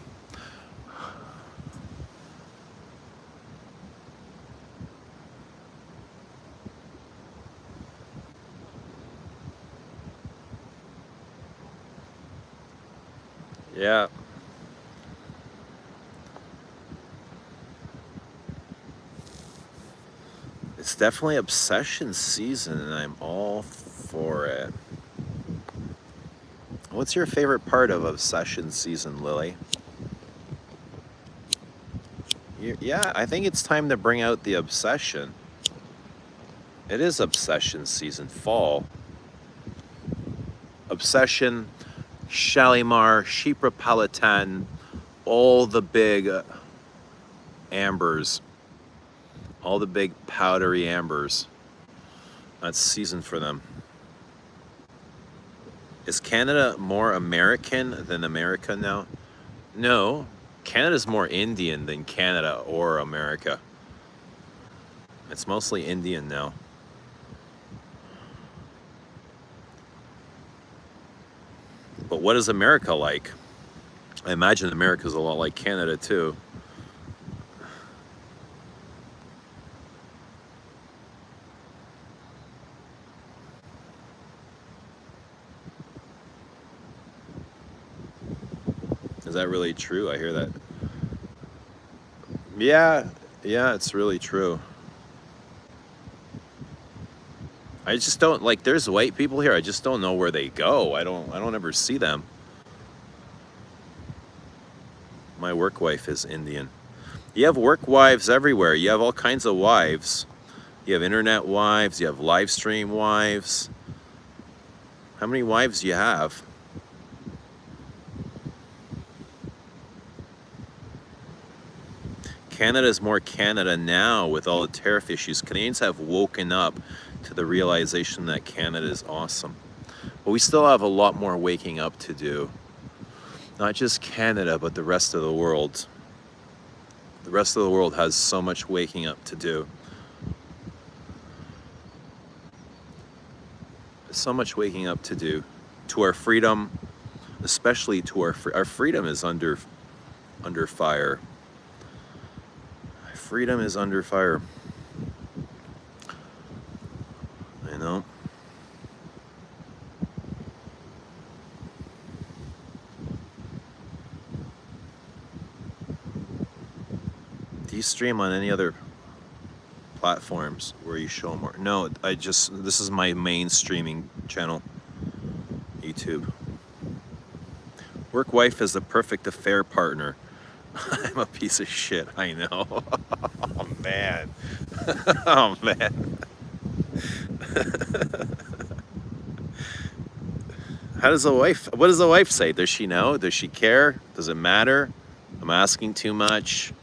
Yeah. It's definitely obsession season, and I'm all for it. What's your favorite part of obsession season, Lily? Yeah, I think it's time to bring out the obsession. It is obsession season, fall. Obsession, Shalimar, Chypre Palatin, all the big ambers. All the big powdery ambers. That's season for them. Is Canada more American than America now? No, Canada's more Indian than Canada or America. It's mostly Indian now. But what is America like? I imagine America's a lot like Canada too. Is that really true? I hear that. Yeah, it's really true. I just don't like, there's white people here. I just don't know where they go. I don't ever see them. My work wife is Indian. You have work wives everywhere. You have all kinds of wives. You have internet wives, you have live stream wives. How many wives do you have? Canada is more Canada now with all the tariff issues. Canadians have woken up to the realization that Canada is awesome. But we still have a lot more waking up to do. Not just Canada, but the rest of the world. The rest of the world has so much waking up to do. So much waking up to do. To our freedom, especially to our freedom is under under fire. Freedom is under fire. You know? Do you stream on any other platforms where you show more? No, this is my main streaming channel, YouTube. Work wife is the perfect affair partner. I'm a piece of shit, I know. Oh man. Oh man. What does the wife say? Does she know? Does she care? Does it matter? I'm asking too much.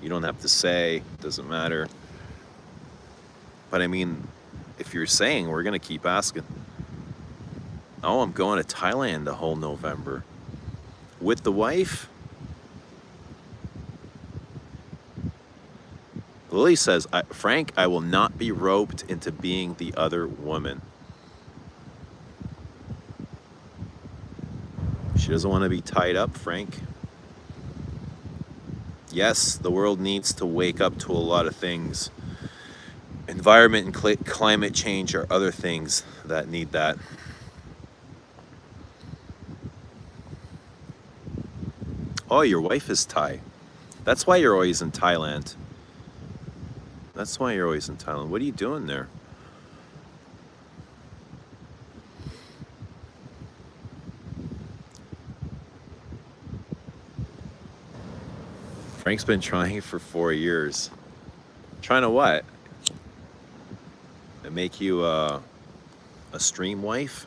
You don't have to say, doesn't matter. But I mean, if you're saying, we're gonna keep asking. Oh, I'm going to Thailand the whole November. With the wife? Lily says, Frank, I will not be roped into being the other woman. She doesn't want to be tied up, Frank. Yes, the world needs to wake up to a lot of things. Environment and climate change are other things that need that. Oh, your wife is Thai. That's why you're always in Thailand. That's why you're always in Thailand. What are you doing there? Frank's been trying for 4 years. Trying to what? To make you a stream wife?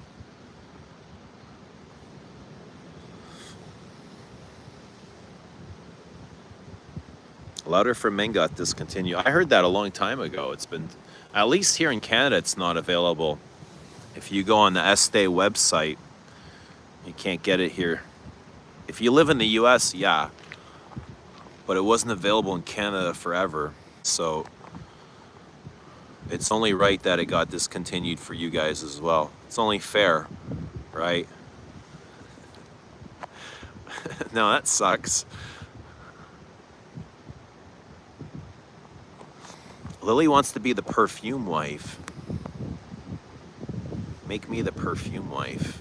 Louder for Men got discontinued. I heard that a long time ago. It's been, at least here in Canada, it's not available. If you go on the Estee website, you can't get it here. If you live in the US, yeah. But it wasn't available in Canada forever. So it's only right that it got discontinued for you guys as well. It's only fair, right? No, that sucks. Lily wants to be the perfume wife. Make me the perfume wife.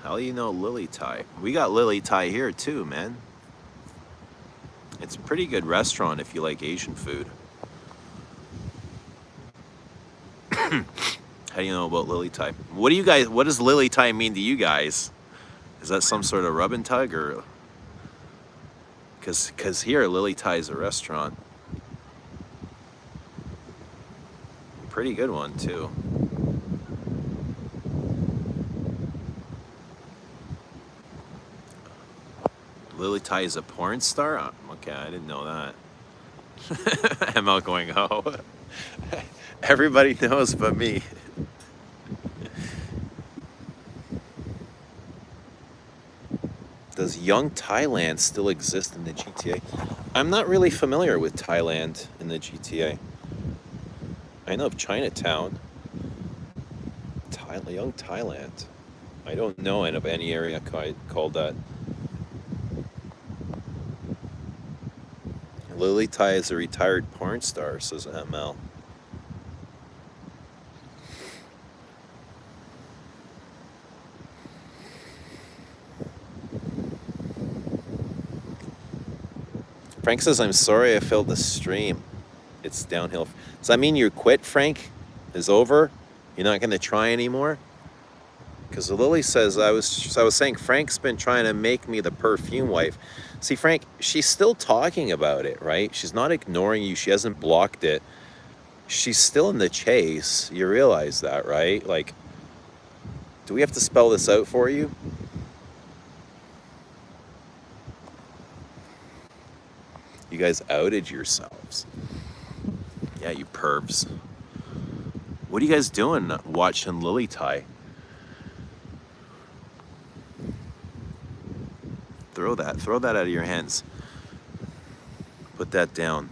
How do you know Lily Thai? We got Lily Thai here too, man. It's a pretty good restaurant if you like Asian food. How do you know about Lily Thai? What does Lily Thai mean to you guys? Is that some sort of rub and tug, or? Cause here Lily Thai is a restaurant. Pretty good one too. Lily Thai is a porn star? Oh, okay, I didn't know that. ML going, oh. Everybody knows but me. Does Young Thailand still exist in the GTA? I'm not really familiar with Thailand in the GTA. I know of Chinatown. Young Thailand. I don't know of any area called that. Lily Thai is a retired porn star, says ML. Frank says, I'm sorry I failed the stream. It's downhill. Does that mean you quit, Frank? Is over? You're not going to try anymore? Because Lily says, I was saying Frank's been trying to make me the perfume wife. See, Frank, she's still talking about it, right? She's not ignoring you. She hasn't blocked it. She's still in the chase. You realize that, right? Like, do we have to spell this out for you? You guys outed yourselves. Yeah, you pervs. What are you guys doing watching Lily Thai? Throw that out of your hands. Put that down.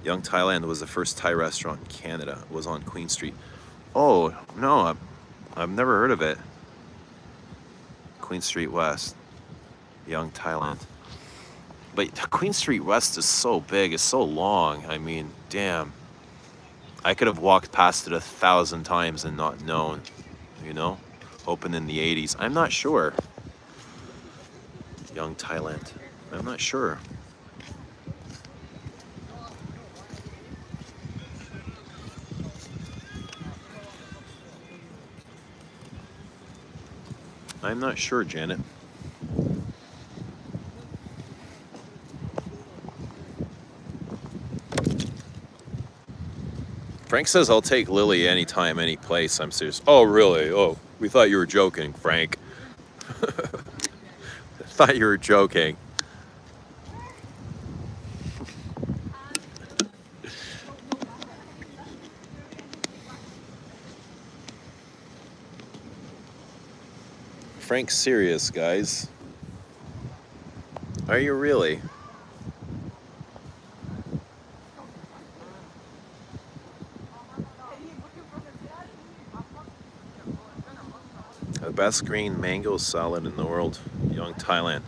Young Thailand was the first Thai restaurant in Canada. It was on Queen Street. Oh, no, I've never heard of it. Queen Street West, Young Thailand. But Queen Street West is so big, it's so long. I mean, damn. I could have walked past it 1,000 times and not known, you know? Opened in the 80s. I'm not sure. Young Thailand. I'm not sure. I'm not sure, Janet. Frank says I'll take Lily anytime, any place. I'm serious. Oh, really? Oh, we thought you were joking, Frank. Thought you were joking. Frank's serious, guys. Are you really? The best green mango salad in the world, Young Thailand,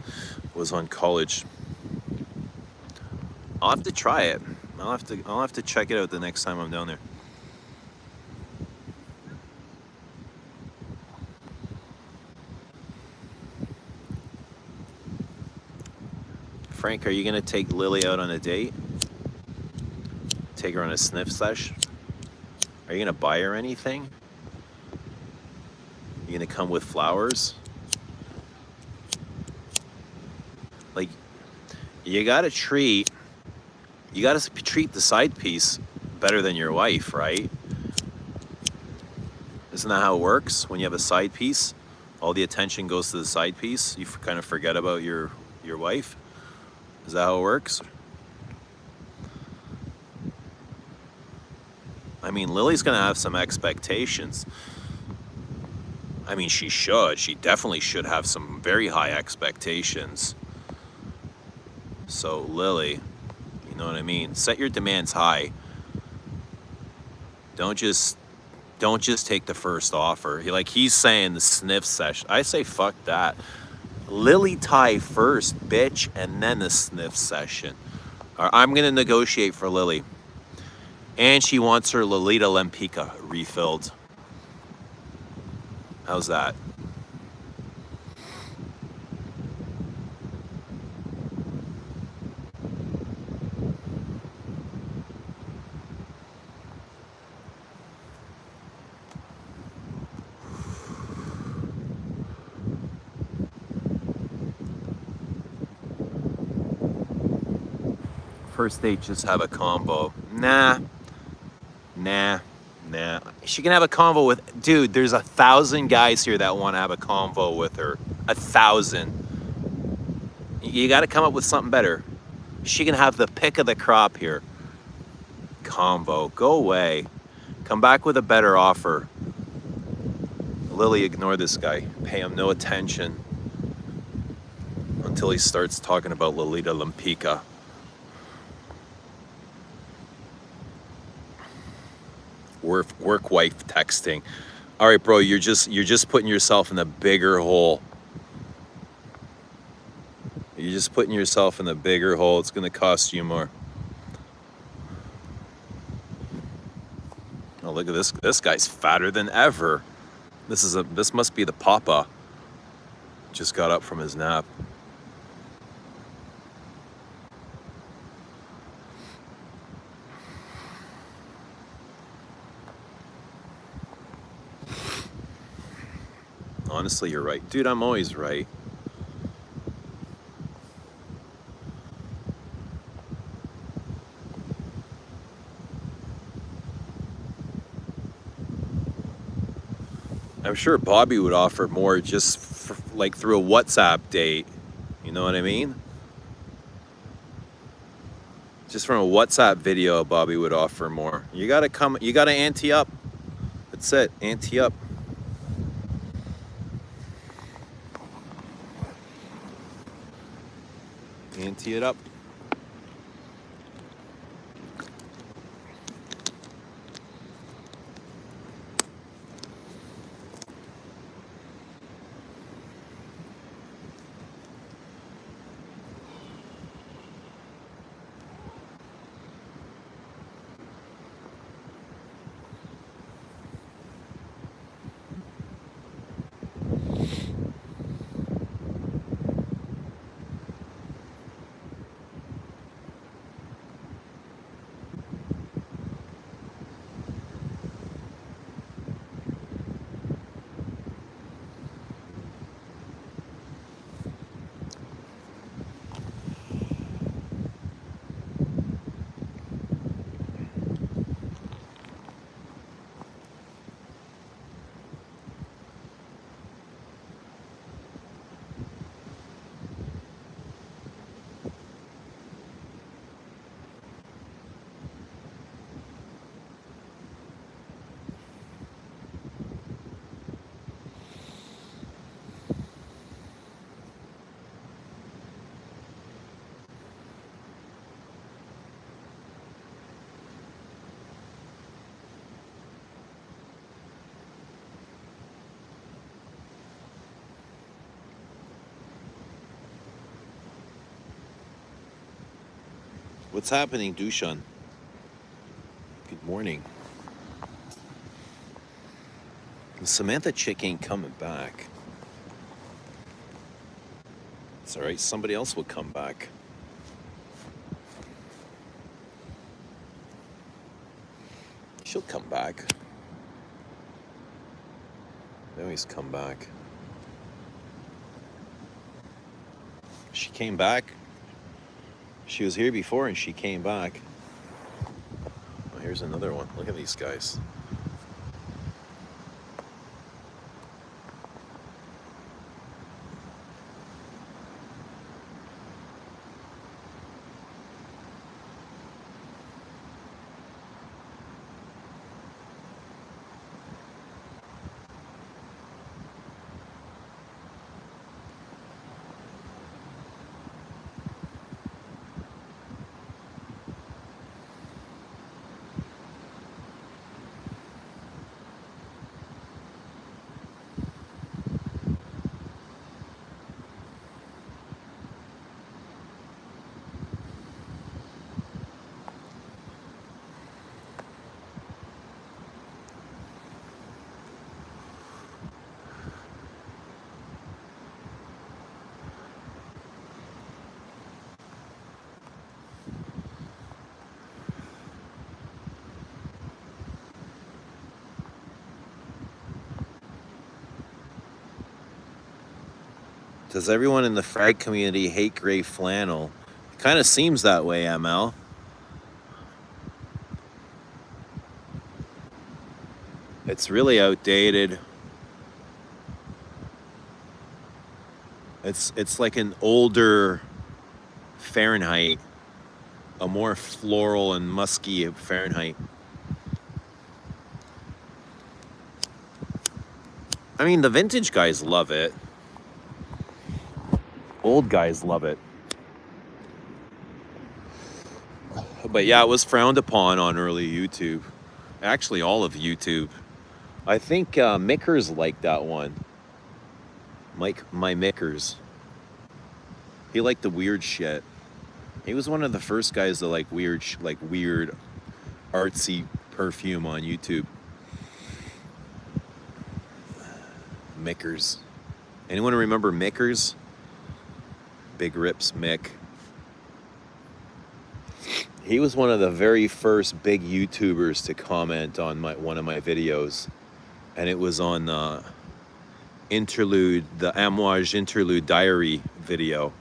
was on College. I'll have to try it. I'll have to check it out the next time I'm down there. Frank, are you gonna take Lily out on a date? Take her on a sniff sesh? Are you gonna buy her anything? You gonna come with flowers? Like, you gotta treat the side piece better than your wife, right? Isn't that how it works? When you have a side piece, all the attention goes to the side piece. You kind of forget about your wife. Is that how it works? I mean, Lily's gonna have some expectations. I mean, she definitely should have some very high expectations. So Lily, you know what I mean? Set your demands high. Don't just take the first offer. He's saying the sniff session. I say fuck that. Lily tie first, bitch, and then the sniff session. I'm gonna negotiate for Lily. And she wants her Lolita Lempica refilled. How's that? First date, just have a combo. Nah. She can have a convo with, dude, there's 1,000 guys here that want to have a convo with her. 1,000. You got to come up with something better. She can have the pick of the crop here. Combo. Go away. Come back with a better offer. Lily, ignore this guy. Pay him no attention until he starts talking about Lolita Lempica. Work wife texting. All right, bro, you're just putting yourself in a bigger hole. You're just putting yourself in a bigger hole. It's gonna cost you more. Oh, look at this. This guy's fatter than ever. This must be the papa. Just got up from his nap. Honestly, you're right. Dude, I'm always right. I'm sure Bobby would offer more just through a WhatsApp date. You know what I mean? Just from a WhatsApp video, Bobby would offer more. You gotta ante up. That's it, ante up. Ante it up. What's happening, Dushan? Good morning. The Samantha chick ain't coming back. It's alright, somebody else will come back. She'll come back. They always come back. She came back. She was here before and she came back. Oh, here's another one. Look at these guys. Does everyone in the frag community hate gray flannel? It kind of seems that way, ML. It's really outdated. It's like an older Fahrenheit, a more floral and musky Fahrenheit. I mean, the vintage guys love it. Old guys love it. But yeah, it was frowned upon on early YouTube. Actually, all of YouTube. I think Mickers liked that one. My Mickers. He liked the weird shit. He was one of the first guys to like weird artsy perfume on YouTube. Mickers. Anyone remember Mickers? Big Rips Mick. He was one of the very first big YouTubers to comment on one of my videos. And it was on the Amouage Interlude Diary video.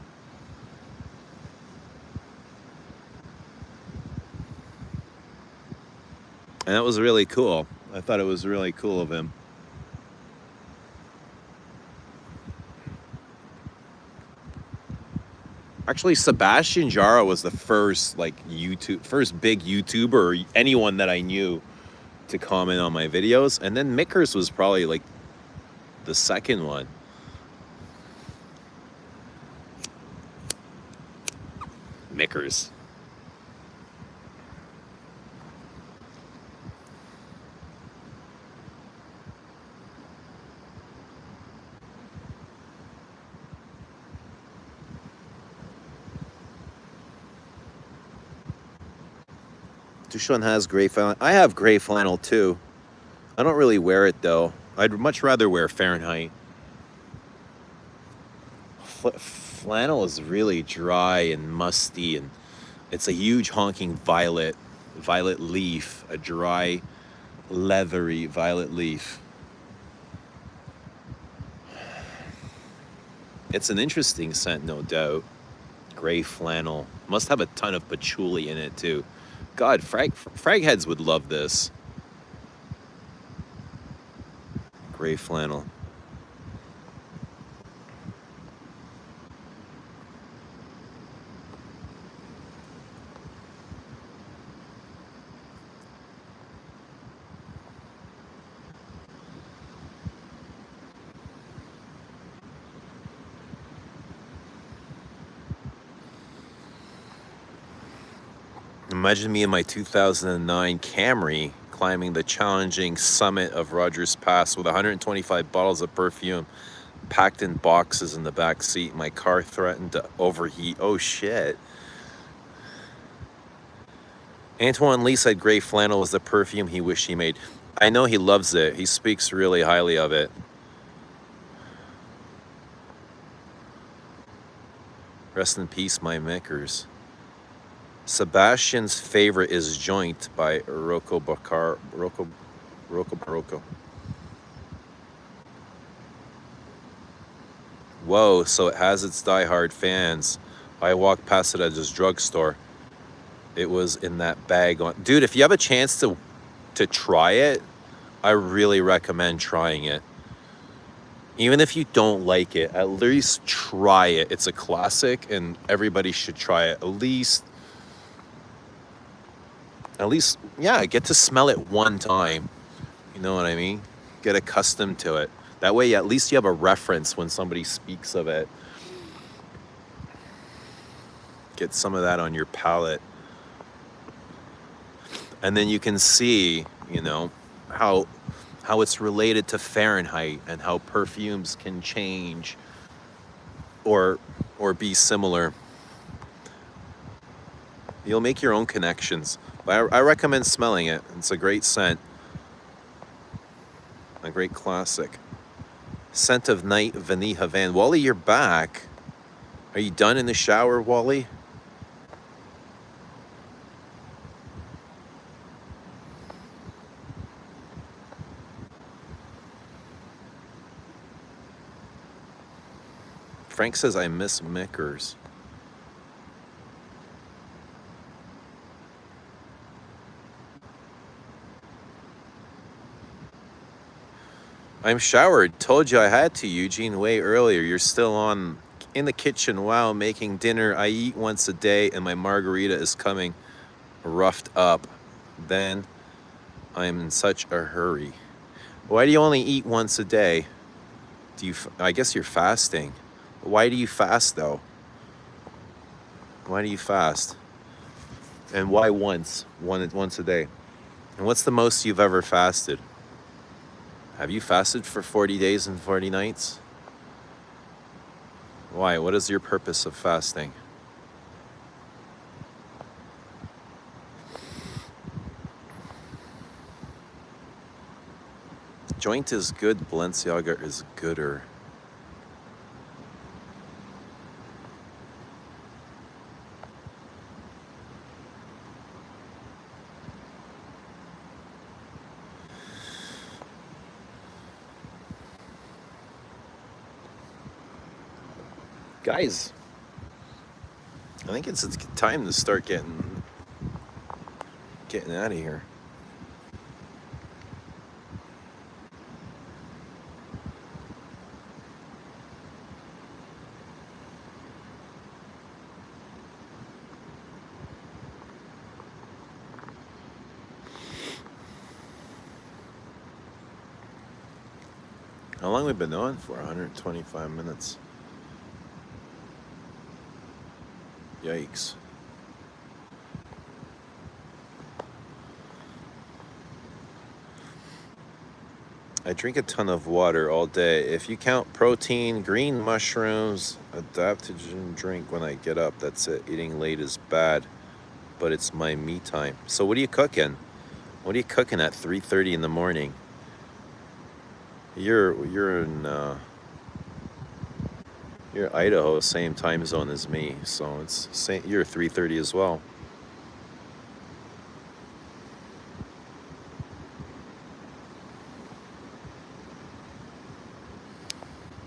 And that was really cool. I thought it was really cool of him. Actually, Sebastian Jara was the first first big YouTuber or anyone that I knew to comment on my videos. And then Mickers was probably like the second one. Mickers. Dushan has gray flannel. I have gray flannel too. I don't really wear it though. I'd much rather wear Fahrenheit. Flannel is really dry and musty, and it's a huge honking violet leaf, a dry, leathery violet leaf. It's an interesting scent, no doubt. Gray flannel. Must have a ton of patchouli in it too. God, frag heads would love this. Gray flannel. Imagine me in my 2009 Camry climbing the challenging summit of Rogers Pass with 125 bottles of perfume packed in boxes in the back seat. My car threatened to overheat. Oh shit. Antoine Lee said gray flannel was the perfume he wished he made. I know he loves it. He speaks really highly of it. Rest in peace, my makers. Sebastian's favorite is Joint by Rocco Barocco. Whoa, so it has its diehard fans. I walked past it at this drugstore. It was in that bag on. Dude, if you have a chance to try it, I really recommend trying it. Even if you don't like it, at least try it. It's a classic and everybody should try it. At least, yeah, get to smell it one time. You know what I mean? Get accustomed to it. That way, at least you have a reference when somebody speaks of it. Get some of that on your palate. And then you can see, you know, how it's related to Fahrenheit and how perfumes can change or be similar. You'll make your own connections. But I recommend smelling it. It's a great scent. A great classic. Scent of Night, Vanille Havane. Wally, you're back. Are you done in the shower, Wally? Frank says, I miss Mickers. I'm showered. Told you I had to, Eugene, way earlier. You're still on in the kitchen. Wow, making dinner. I eat once a day and my margarita is coming roughed up. Then I'm in such a hurry. Why do you only eat once a day? I guess you're fasting. Why do you fast though? Why do you fast? And why once a day? And what's the most you've ever fasted? Have you fasted for 40 days and 40 nights? Why? What is your purpose of fasting? Joint is good, Balenciaga is gooder. Guys, I think it's time to start getting out of here. How long have we been on for? 125 minutes. Yikes. I drink a ton of water all day. If you count protein, green mushrooms, adaptogen drink when I get up, that's it. Eating late is bad, but it's my me time. So what are you cooking? What are you cooking at 3:30 in the morning? You're in you're Idaho, same time zone as me, so it's same. You're 3:30 as well.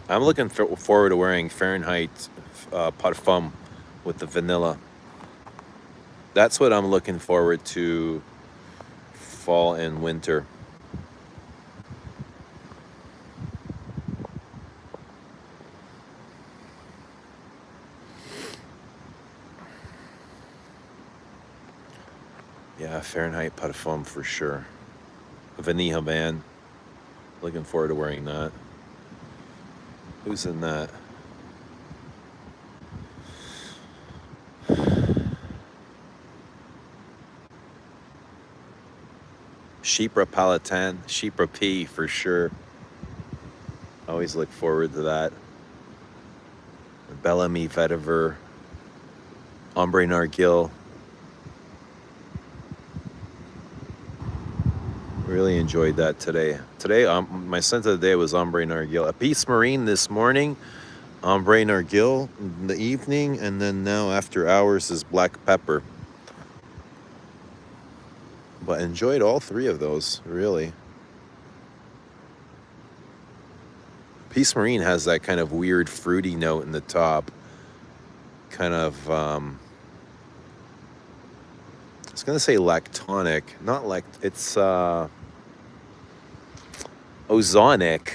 I'm looking forward to wearing Fahrenheit Parfum with the vanilla. That's what I'm looking forward to fall and winter. Yeah, Fahrenheit Parfum for sure. Vanilla band. Looking forward to wearing that. Who's in that? Chypre Palatin, Chypre P for sure. Always look forward to that. Bellamy Vetiver, Ombre Nargil. Really enjoyed that today. Today, my scent of the day was Ombre Nargile. A Peace Marine this morning, Ombre Nargile in the evening, and then now after hours is Blackpepper. But enjoyed all three of those, really. Peace Marine has that kind of weird fruity note in the top. Kind of, I was going to say lactonic. Not it's ozonic.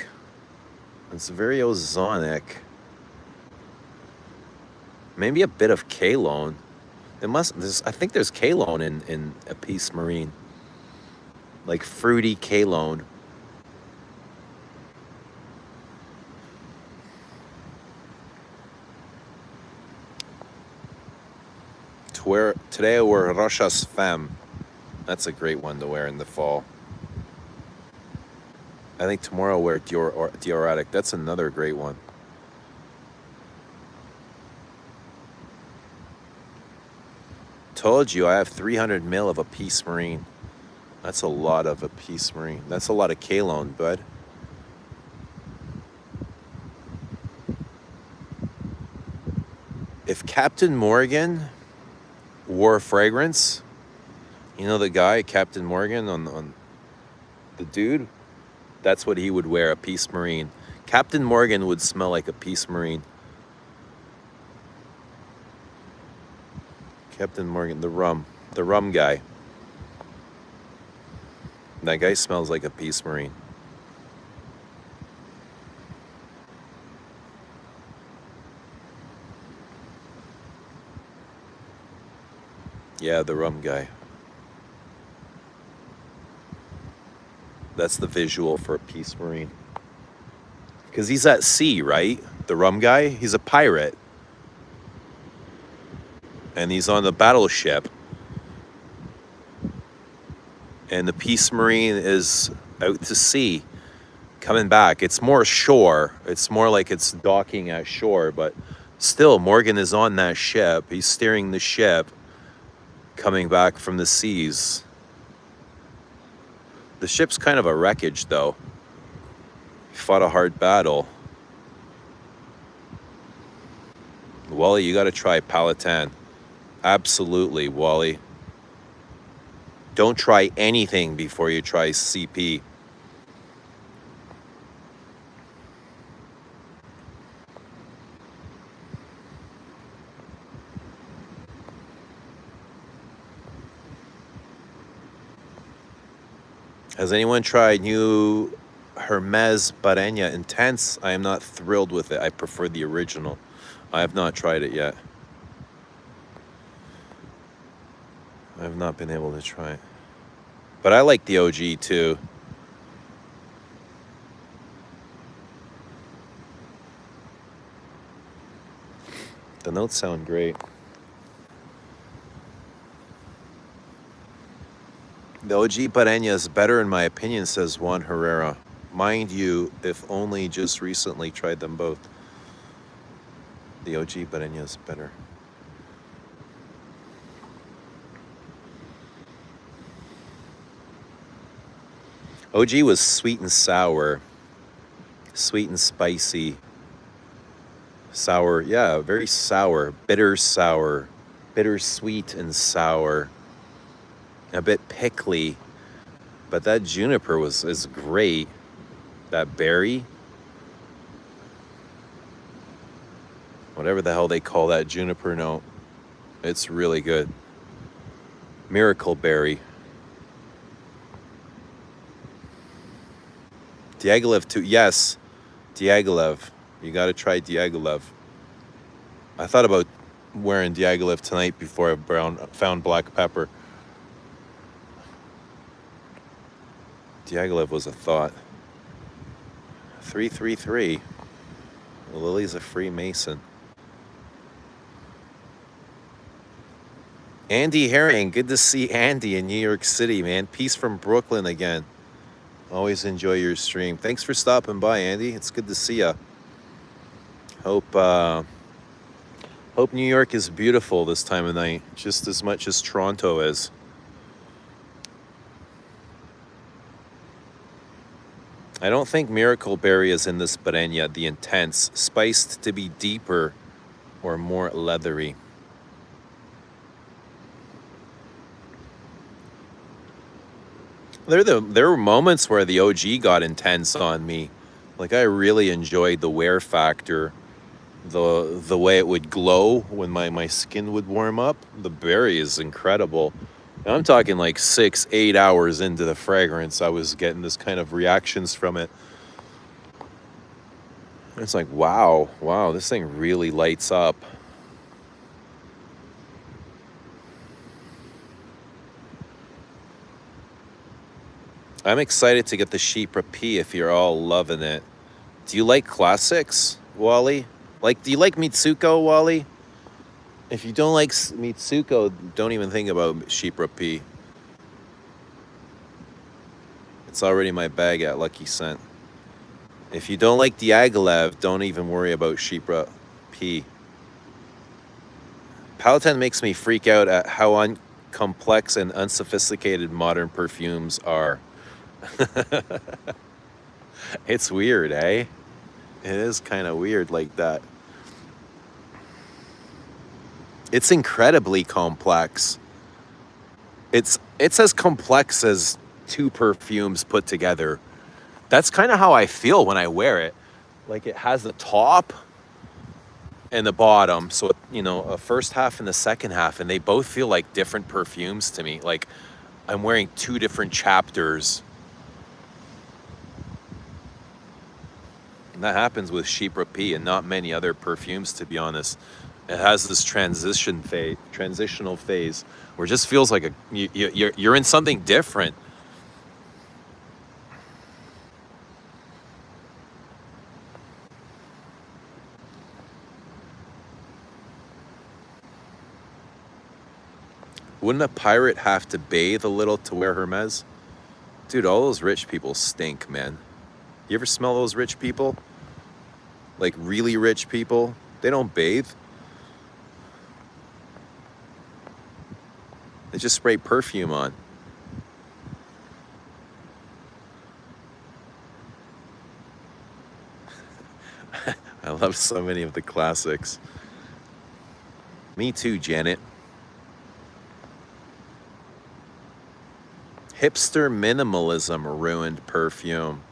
It's very ozonic. Maybe a bit of Kalone. I think there's Kalone in a Peace Marine. Like fruity Kalone. Today I wore Rochas Femme. That's a great one to wear in the fall. I think tomorrow I'll wear Diuretic. That's another great one. Told you I have 300 mil of a Peace Marine. That's a lot of a Peace Marine. That's a lot of Kalone, bud. If Captain Morgan wore fragrance, you know the guy, Captain Morgan, on the dude? That's what he would wear, a Peace Marine. Captain Morgan would smell like a Peace Marine. Captain Morgan, the rum guy. That guy smells like a Peace Marine. Yeah, the rum guy. That's the visual for a Peace Marine. Because he's at sea, right? The rum guy, he's a pirate. And he's on the battleship. And the Peace Marine is out to sea, coming back. It's more shore. It's more like it's docking at shore. But still, Morgan is on that ship. He's steering the ship, coming back from the seas. The ship's kind of a wreckage, though. He fought a hard battle. Wally, you got to try Palatine. Absolutely, Wally. Don't try anything before you try CP. Has anyone tried new Hermes Barenya Intense? I am not thrilled with it. I prefer the original. I have not tried it yet. I have not been able to try it. But I like the OG too. The notes sound great. The OG Barenya is better in my opinion, says Juan Herrera. Mind you, if only just recently tried them both. The OG Barenya is better. OG was sweet and sour. Sweet and spicy. Sour, yeah, very sour. Bitter sour. Bittersweet and sour. A bit pickly. But that juniper is great. That berry. Whatever the hell they call that juniper note. It's really good. Miracle berry. Diaghilev too. Yes, Diaghilev. You got to try Diaghilev. I thought about wearing Diaghilev tonight before I found Blackpepper. Diaghilev was a thought. 333. Lily's a Freemason. Andy Herring. Good to see Andy in New York City, man. Peace from Brooklyn again. Always enjoy your stream. Thanks for stopping by, Andy. It's good to see ya. Hope New York is beautiful this time of night, just as much as Toronto is. I don't think Miracle Berry is in this Barenya, the intense, spiced to be deeper or more leathery. There were moments where the OG got intense on me. Like I really enjoyed the wear factor, the way it would glow when my skin would warm up. The berry is incredible. And I'm talking like 6-8 hours into the fragrance, I was getting this kind of reactions from it. It's like, wow, this thing really lights up. I'm excited to get the Chypre P if you're all loving it. Do you like classics, Wally? Do you like Mitsuko, Wally? If you don't like Mitsuko, don't even think about Chypre P. It's already my bag at Lucky Cent. If you don't like Diaghilev, don't even worry about Chypre P. Palatine makes me freak out at how complex and unsophisticated modern perfumes are. It's weird, eh? It is kind of weird like that. It's incredibly complex. It's as complex as two perfumes put together. That's kind of how I feel when I wear it. Like it has the top and the bottom. So, a first half and the second half, and they both feel like different perfumes to me. Like I'm wearing two different chapters. And that happens with Chypre P and not many other perfumes, to be honest. It has this transitional phase where it just feels like you're in something different. Wouldn't a pirate have to bathe a little to wear Hermes? Dude, all those rich people stink, man. You ever smell those rich people? Like really rich people? They don't bathe. They just spray perfume on. I love so many of the classics. Me too, Janet. Hipster minimalism ruined perfume.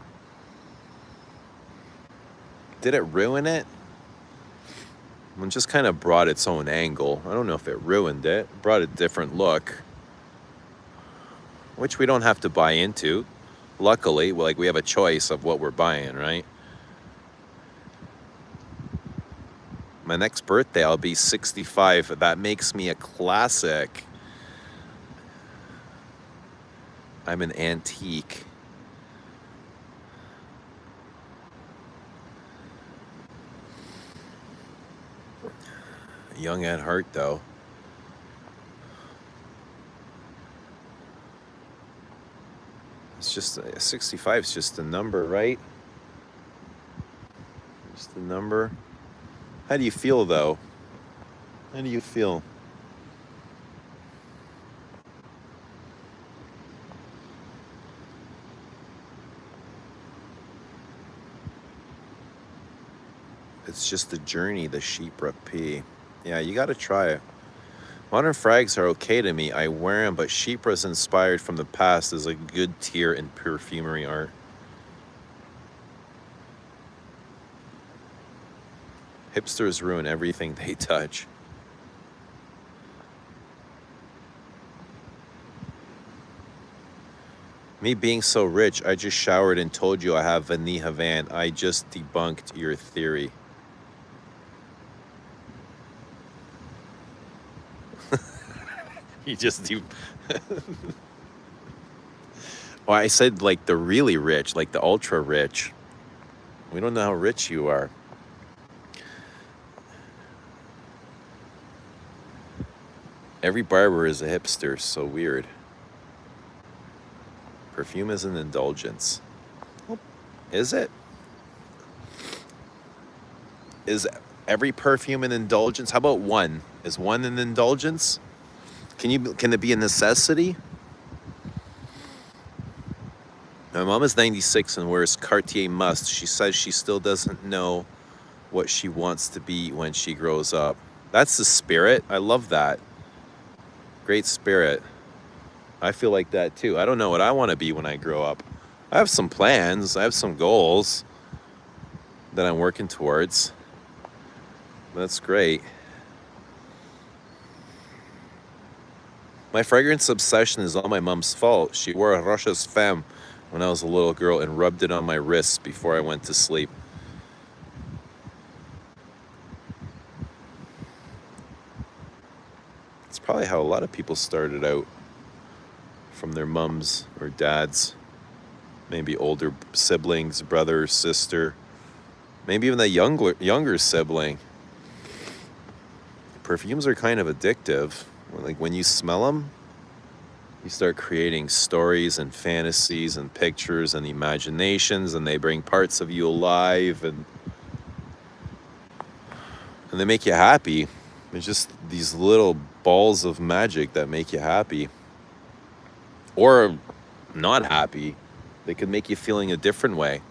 Did it ruin it? It just kind of brought its own angle. I don't know if it ruined it. It brought a different look, which we don't have to buy into. Luckily, we have a choice of what we're buying, right? My next birthday, I'll be 65. That makes me a classic. I'm an antique. Young at heart, though. It's just 65 is just a number, right? Just a number. How do you feel, though? How do you feel? It's just a journey, the Chypre P. Yeah, you gotta try it. Modern frags are okay to me. I wear them, but Chypre is inspired from the past as a good tier in perfumery art. Hipsters ruin everything they touch. Me being so rich, I just showered and told you I have Vanille Havane. I just debunked your theory. You just do. Well, I said like the really rich, like the ultra rich. We don't know how rich you are. Every barber is a hipster. So weird. Perfume is an indulgence. Is it? Is every perfume an indulgence? How about one? Is one an indulgence? Can it be a necessity? My mom is 96 and wears Cartier Must. She says she still doesn't know what she wants to be when she grows up. That's the spirit. I love that. Great spirit. I feel like that too. I don't know what I want to be when I grow up. I have some plans, I have some goals that I'm working towards. That's great. My fragrance obsession is all my mom's fault. She wore a Roche's Femme when I was a little girl and rubbed it on my wrists before I went to sleep. It's probably how a lot of people started out, from their mums or dads, maybe older siblings, brother, sister, maybe even a younger sibling. Perfumes are kind of addictive. Like when you smell them, you start creating stories and fantasies and pictures and imaginations, and they bring parts of you alive, and they make you happy. It's just these little balls of magic that make you happy. Or not happy. They could make you feeling a different way.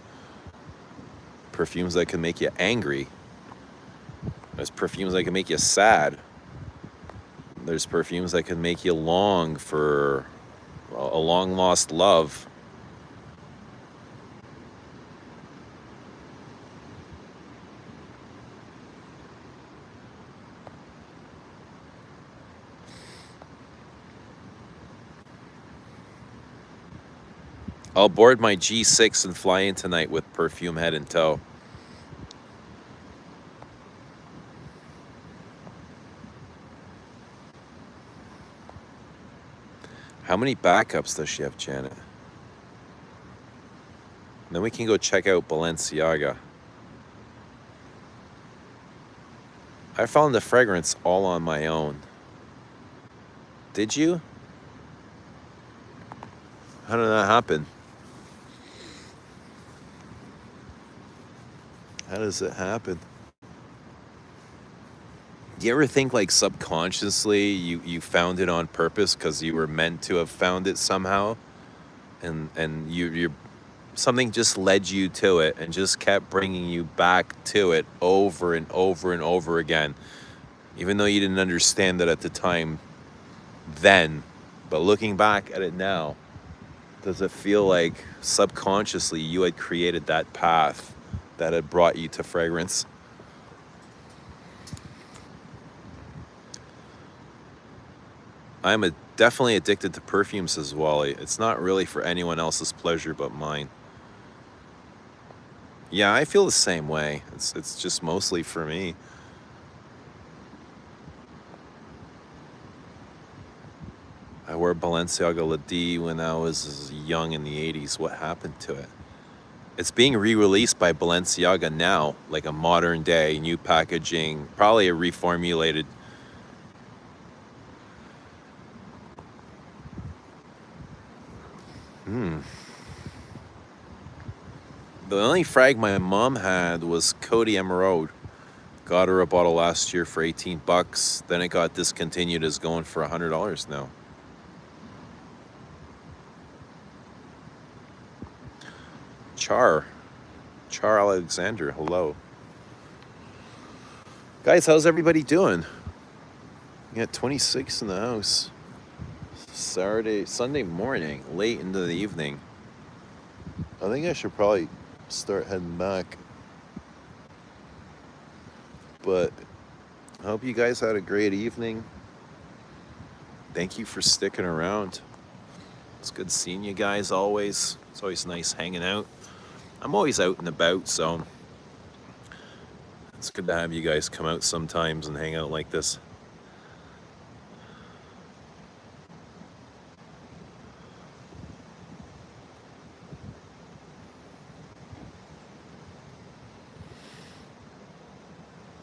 Perfumes that can make you angry. There's perfumes that can make you sad. There's perfumes that can make you long for a long lost love. I'll board my G6 and fly in tonight with Perfume head in tow. How many backups does she have, Janet? And then we can go check out Balenciaga. I found the fragrance all on my own. Did you? How did that happen? How does it happen? Do you ever think like subconsciously you found it on purpose because you were meant to have found it somehow, and you something just led you to it and just kept bringing you back to it over and over and over again, even though you didn't understand that at the time then, but looking back at it now, does it feel like subconsciously you had created that path that had brought you to fragrance? I'm definitely addicted to perfume, says Wally. It's not really for anyone else's pleasure but mine. Yeah, I feel the same way. It's just mostly for me. I wore Balenciaga La D when I was young in the 80s. What happened to it? It's being re-released by Balenciaga now, like a modern day, new packaging, probably a reformulated. The only frag my mom had was Cody Emerald. Got her a bottle last year for 18 bucks. Then it got discontinued as going for $100 now. Char Alexander, hello. Guys, how's everybody doing? We got 26 in the house. Sunday morning, late into the evening. I think I should probably start heading back. But I hope you guys had a great evening. Thank you for sticking around. It's good seeing you guys always. It's always nice hanging out. I'm always out and about, so it's good to have you guys come out sometimes and hang out like this.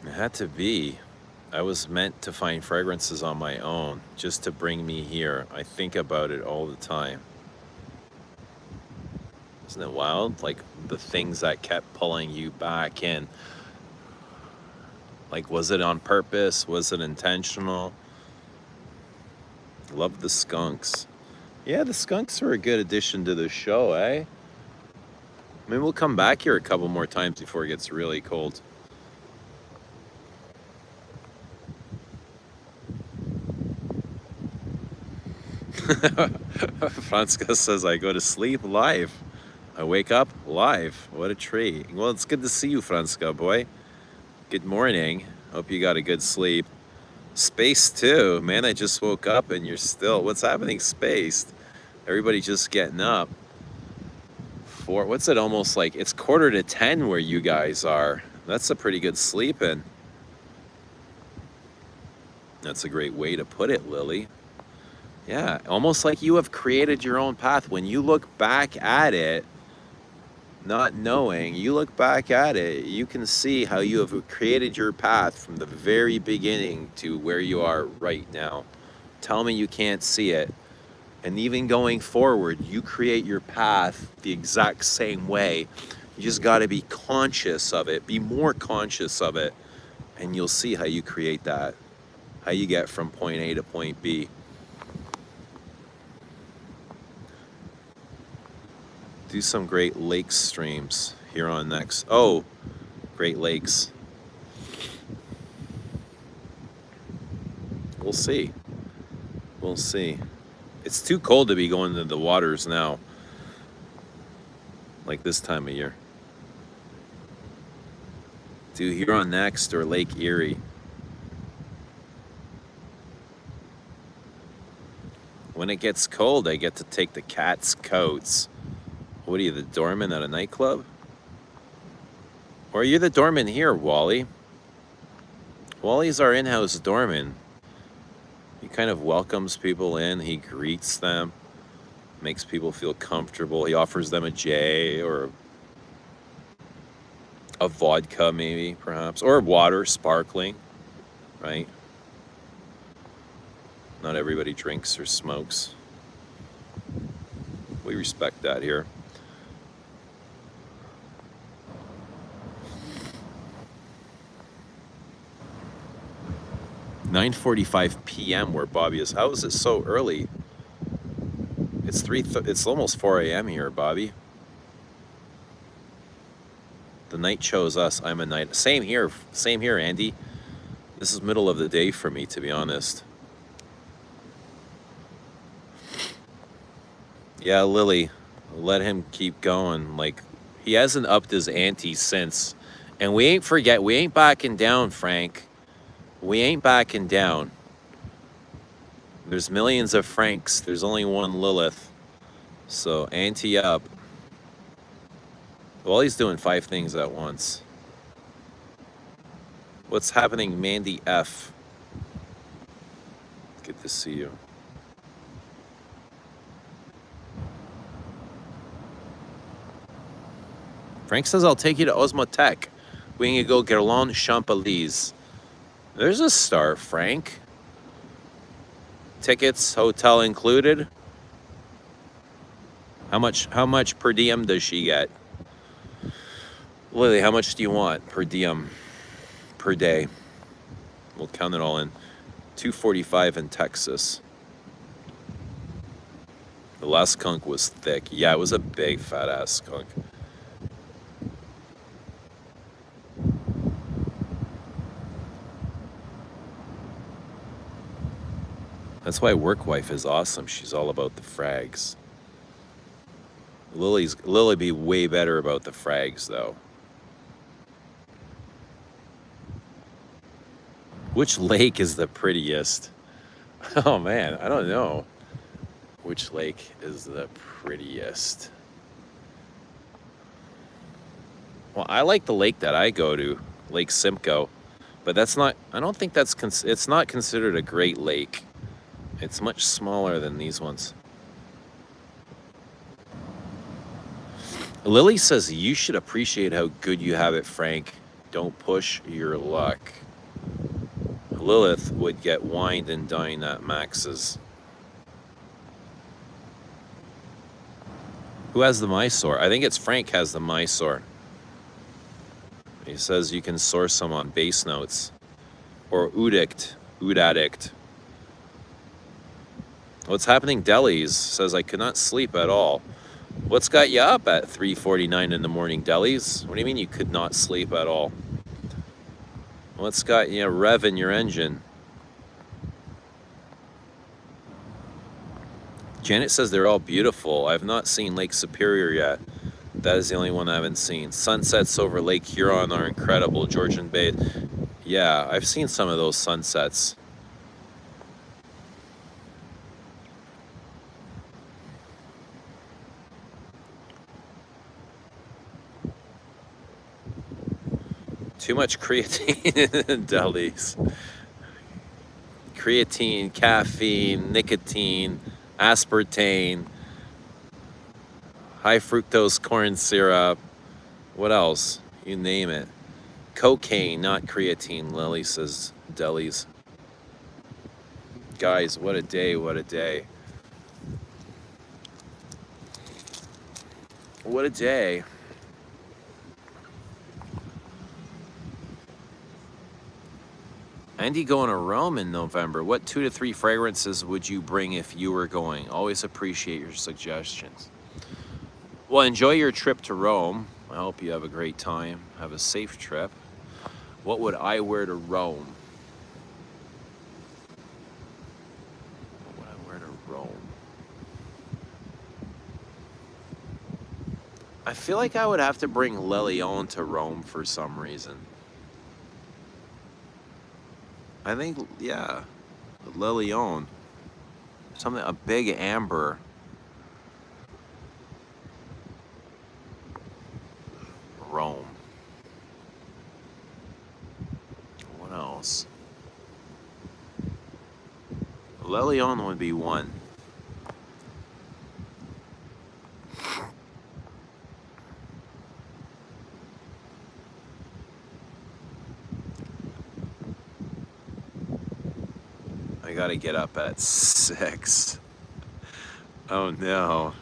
It had to be. I was meant to find fragrances on my own, just to bring me here. I think about it all the time. Isn't it wild? Like the things that kept pulling you back in. Like, was it on purpose? Was it intentional? Love the skunks. Yeah, the skunks are a good addition to the show, eh? Maybe we'll come back here a couple more times before it gets really cold. Franska says, I go to sleep live. I wake up live. What a treat. Well, it's good to see you, Franska, boy. Good morning. Hope you got a good sleep. Spaced too. Man, I just woke up and you're still... What's happening spaced? Everybody just getting up. What's it almost like? It's 9:45 where you guys are. That's a pretty good sleeping. That's a great way to put it, Lily. Yeah, almost like you have created your own path. When you look back at it, not knowing, you look back at it, you can see how you have created your path from the very beginning to where you are right now. Tell me you can't see it. And even going forward, you create your path the exact same way. You just got to be conscious of it, be more conscious of it, and you'll see how you create that, how you get from point A to point B. Do some Great Lakes streams here on next. Oh, Great Lakes. We'll see. We'll see. It's too cold to be going to the waters now, like this time of year. Do Huron next or Lake Erie? When it gets cold, I get to take the cats' coats. What are you, the doorman at a nightclub? Or are you the doorman here, Wally? Wally's our in-house doorman. He kind of welcomes people in. He greets them, makes people feel comfortable. He offers them a J or a vodka maybe, perhaps, or water, sparkling, right? Not everybody drinks or smokes. We respect that here. (9:45 p.m. where Bobby is. How is it so early? It's almost 4 a.m. here, Bobby. The night chose us. I'm a night. Same here, Andy. This is middle of the day for me, to be honest. Yeah, Lily, let him keep going. Like, he hasn't upped his ante since. And we ain't backing down, Frank. We ain't backing down. There's millions of Franks. There's only one Lilith. So, ante up. Well, he's doing 5 things at once. What's happening, Mandy F? Good to see you. Frank says, I'll take you to Osmotech. We can go Guerlain Champs-Élysées. There's a star, Frank. Tickets, hotel included. How much per diem does she get? Lily, how much do you want per diem per day? We'll count it all in. $245 in Texas. The last skunk was thick. Yeah, it was a big fat ass skunk. That's why Work Wife is awesome. She's all about the frags. Lily be way better about the frags, though. Which lake is the prettiest? Oh, man, I don't know. Which lake is the prettiest? Well, I like the lake that I go to, Lake Simcoe. But that's not, I don't think that's, it's not considered a great lake. It's much smaller than these ones. Lily says, you should appreciate how good you have it, Frank. Don't push your luck. Lilith would get wined and dined at Max's. Who has the Mysore? I think it's Frank has the Mysore. He says you can source them on bass notes. Or Oud Addict. What's happening, Delis says, I could not sleep at all. What's got you up at 3:49 in the morning, Delis? What do you mean you could not sleep at all? What's got you revving your engine? Janet says they're all beautiful. I've not seen Lake Superior yet. That is the only one I haven't seen. Sunsets over Lake Huron are incredible. Georgian Bay. Yeah, I've seen some of those sunsets. Too much creatine in delis. Creatine, caffeine, nicotine, aspartame, high fructose corn syrup. What else? You name it. Cocaine, not creatine, Lily says delis. Guys, what a day, what a day. What a day. Andy going to Rome in November. What 2 to 3 fragrances would you bring if you were going? Always appreciate your suggestions. Well, enjoy your trip to Rome. I hope you have a great time. Have a safe trip. What would I wear to Rome? What would I wear to Rome? I feel like I would have to bring Le Lion to Rome for some reason. I think, yeah, Le Lion. Something, a big amber. Rome. What else? Le Lion would be one. I gotta get up at 6. Oh no.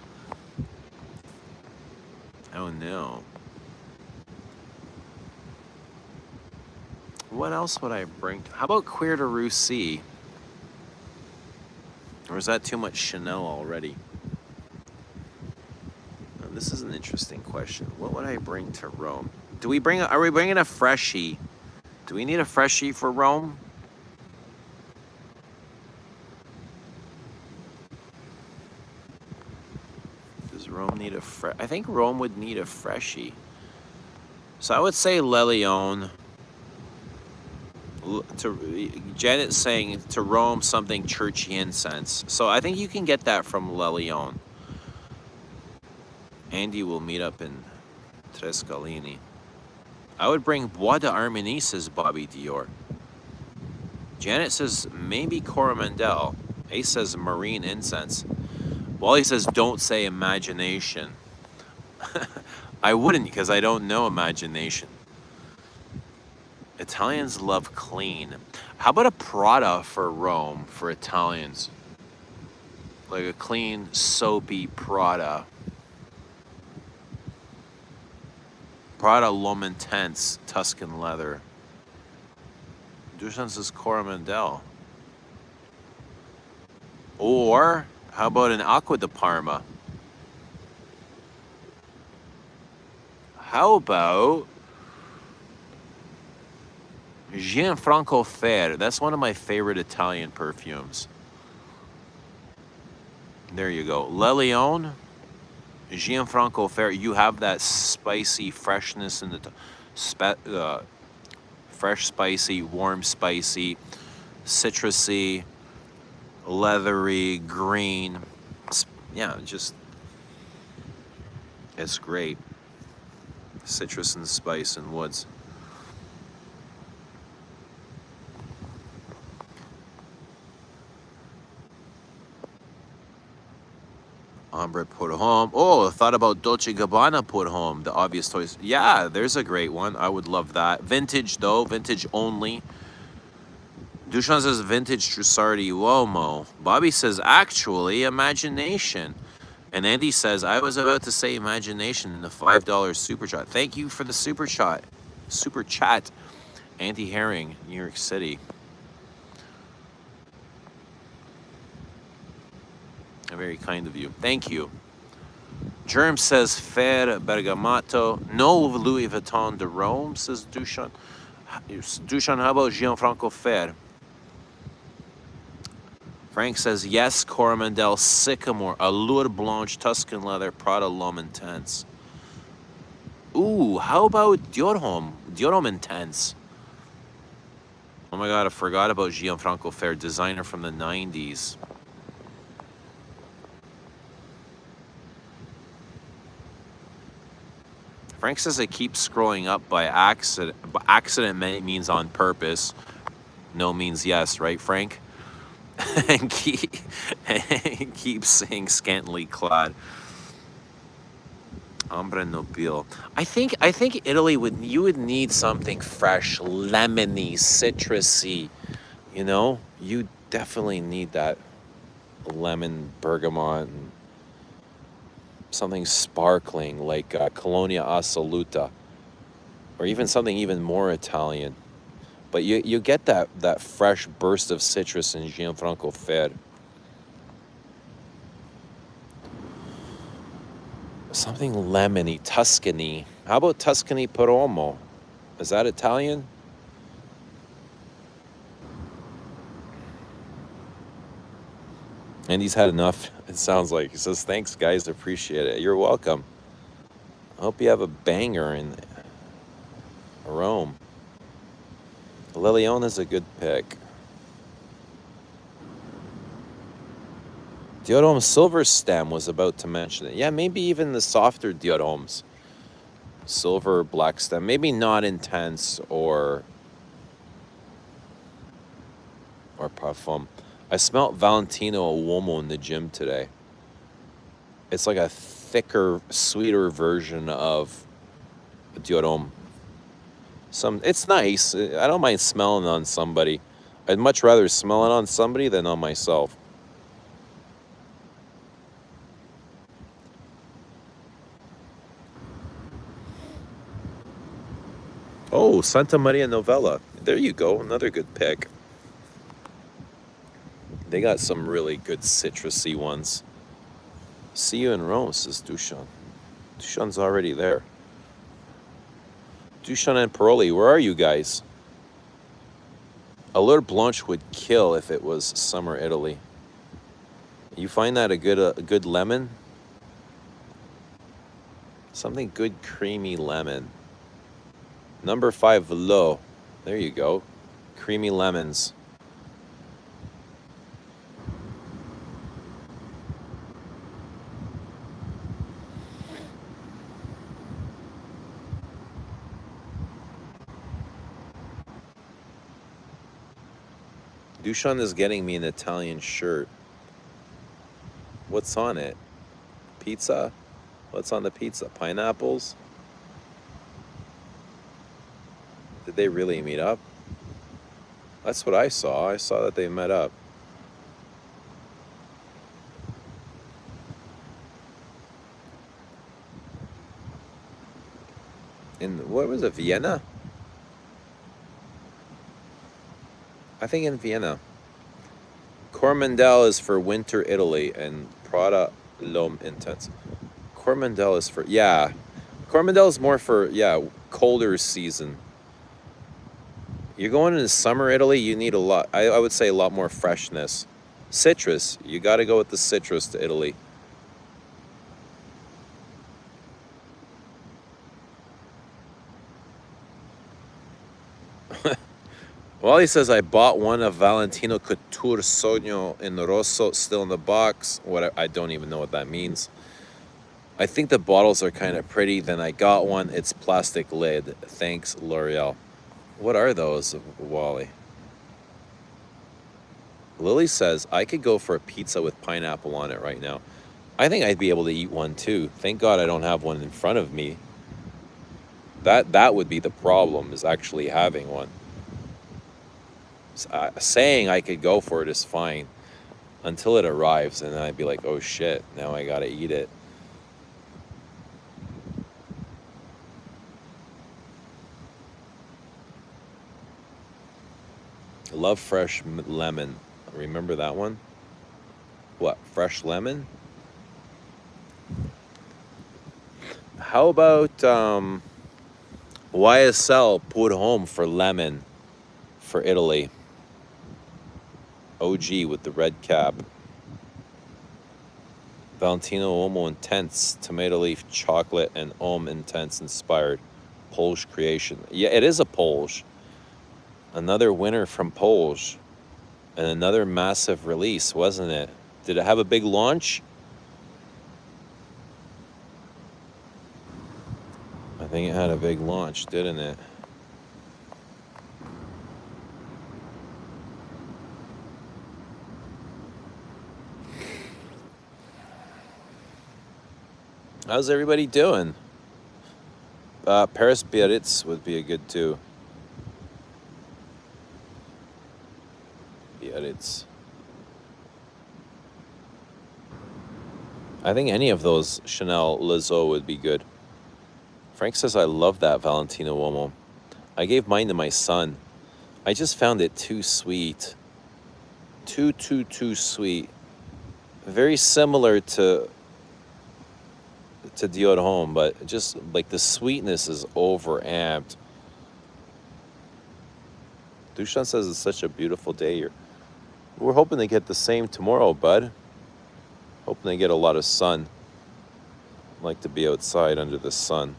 Oh no. What else would I bring? How about Queer to Russie? Or is that too much Chanel already? Now, this is an interesting question. What would I bring to Rome? Are we bringing a freshie? Do we need a freshie for Rome? Does Rome need a I think Rome would need a freshie. So I would say Le Lion. Janet's saying to Rome something churchy incense. So I think you can get that from Le Lion. Andy will meet up in Trescalini. I would bring Bois d'Armenie, says Bobby Dior. Janet says maybe Coromandel. Ace says marine incense. Wally says don't say imagination. I wouldn't because I don't know imagination. Italians love clean. How about a Prada for Rome for Italians? Like a clean, soapy Prada. Prada L'Homme Intense, Tuscan leather. Duchamp says Coromandel. Or how about an Acqua di Parma? How about Gianfranco Ferre? That's one of my favorite Italian perfumes. There you go. Le Lion, Gianfranco Ferre. You have that spicy freshness in the fresh, spicy, warm, spicy, citrusy, leathery, green. Yeah, just it's great. Citrus and spice and woods. Ombre put home. Oh, I thought about Dolce Gabbana put home. The obvious choice. Yeah, there's a great one. I would love that. Vintage though, vintage only. Duchamp says vintage Trussardi Uomo. Bobby says actually imagination. And Andy says I was about to say imagination in the $5 super chat. Thank you for the super chat. Super chat. Andy Herring, New York City. Very kind of you. Thank you. Germ says Fer Bergamatto. No Louis Vuitton de Rome, says Dushan. Dushan, how about Gianfranco Fer? Frank says yes, Coromandel Sycamore, Allure Blanche, Tuscan Leather, Prada L'Homme Intense. Ooh, how about Dior Homme Intense? Oh my god, I forgot about Gianfranco Fer, designer from the 90s. Frank says it keeps scrolling up by accident. Accident means on purpose. No means yes, right, Frank? and keep saying scantily clad. Ombre Nobile. I think Italy would need something fresh, lemony, citrusy. You know, you definitely need that lemon bergamot and something sparkling like Colonia Assoluta, or even something even more Italian. But you get that fresh burst of citrus in Gianfranco Fer. Something lemony, Tuscany. How about Tuscany Paromo? Is that Italian? And he's had enough, it sounds like. He says, thanks, guys. Appreciate it. You're welcome. I hope you have a banger in Rome. Lilione is a good pick. Diodome Silver Stem was about to mention it. Yeah, maybe even the softer Diodomes. Silver, black stem. Maybe not intense or Parfum. I smelt Valentino Uomo in the gym today. It's like a thicker, sweeter version of Diodome. It's nice. I don't mind smelling on somebody. I'd much rather smell it on somebody than on myself. Oh, Santa Maria Novella. There you go. Another good pick. They got some really good citrusy ones. See you in Rome, says Dushan. Dushan's already there. Dushan and Paroli, where are you guys? Allure Blanche would kill if it was summer Italy. You find that a good lemon? Something good creamy lemon. Number 5, Velo. There you go. Creamy lemons. Dushan is getting me an Italian shirt. What's on it? Pizza? What's on the pizza? Pineapples? Did they really meet up? That's what I saw. I saw that they met up. In, what was it, Vienna? I think in Vienna. Coromandel is for winter Italy and Prada L'Homme Intense. Coromandel is for, yeah. Coromandel is more for, yeah, colder season. You're going into summer Italy, you need a lot, I would say a lot more freshness. Citrus, you got to go with the citrus to Italy. Wally says, I bought one of Valentino Couture Sogno in Rosso, still in the box. I don't even know what that means. I think the bottles are kind of pretty. Then I got one. It's plastic lid. Thanks, L'Oreal. What are those, Wally? Lily says, I could go for a pizza with pineapple on it right now. I think I'd be able to eat one too. Thank God I don't have one in front of me. That would be the problem, is actually having one. Saying I could go for it is fine until it arrives, and then I'd be like, oh shit, now I gotta eat it. Love fresh lemon. Remember that one? What, fresh lemon? How about YSL Put Home for Lemon for Italy? OG with the red cap. Valentino Uomo Intense Tomato Leaf Chocolate and Homme Intense Inspired Polish creation. Yeah, it is a Polish. Another winner from Polish. And another massive release, wasn't it? Did it have a big launch? I think it had a big launch, didn't it? How's everybody doing? Paris Biarritz would be a good too. Biarritz. I think any of those Chanel Lizo would be good. Frank says, I love that Valentino Uomo. I gave mine to my son. I just found it too sweet. Too sweet. Very similar to Dior Homme, but just like the sweetness is overamped. Dushan says it's such a beautiful day here. We're hoping to get the same tomorrow, bud. Hoping to get a lot of sun. Like to be outside under the sun.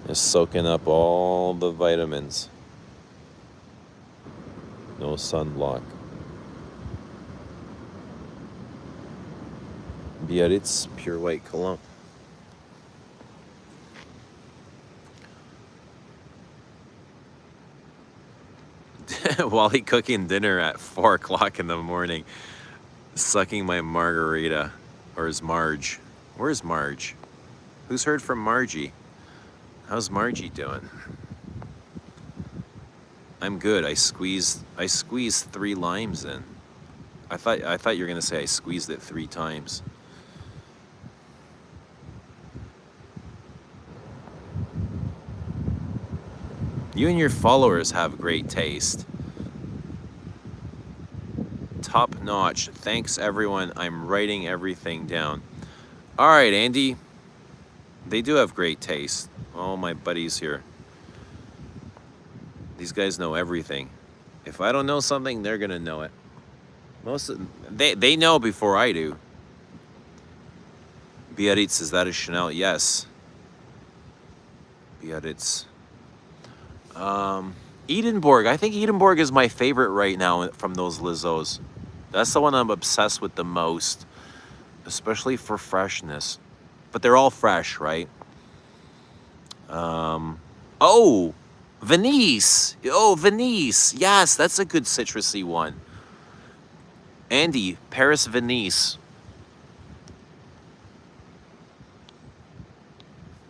Just soaking up all the vitamins. No sunblock. Biarritz Pure White Cologne. Wally cooking dinner at 4 o'clock in the morning, sucking my margarita. Or is Marge? Where's Marge? Who's heard from Margie? How's Margie doing? I'm good. I squeezed 3 limes in. I thought you were gonna say I squeezed it 3 times. You and your followers have great taste. Top notch. Thanks, everyone. I'm writing everything down. All right, Andy. They do have great taste. All my buddies here. These guys know everything. If I don't know something, they're gonna know it. They know before I do. Biarritz, is that a Chanel? Yes. Biarritz. Edinburgh. I think Edinburgh is my favorite right now from those Lizos. That's the one I'm obsessed with the most, especially for freshness. But they're all fresh, right? Oh, Venice. Oh, Venice. Yes, that's a good citrusy one. Andy, Paris Venice.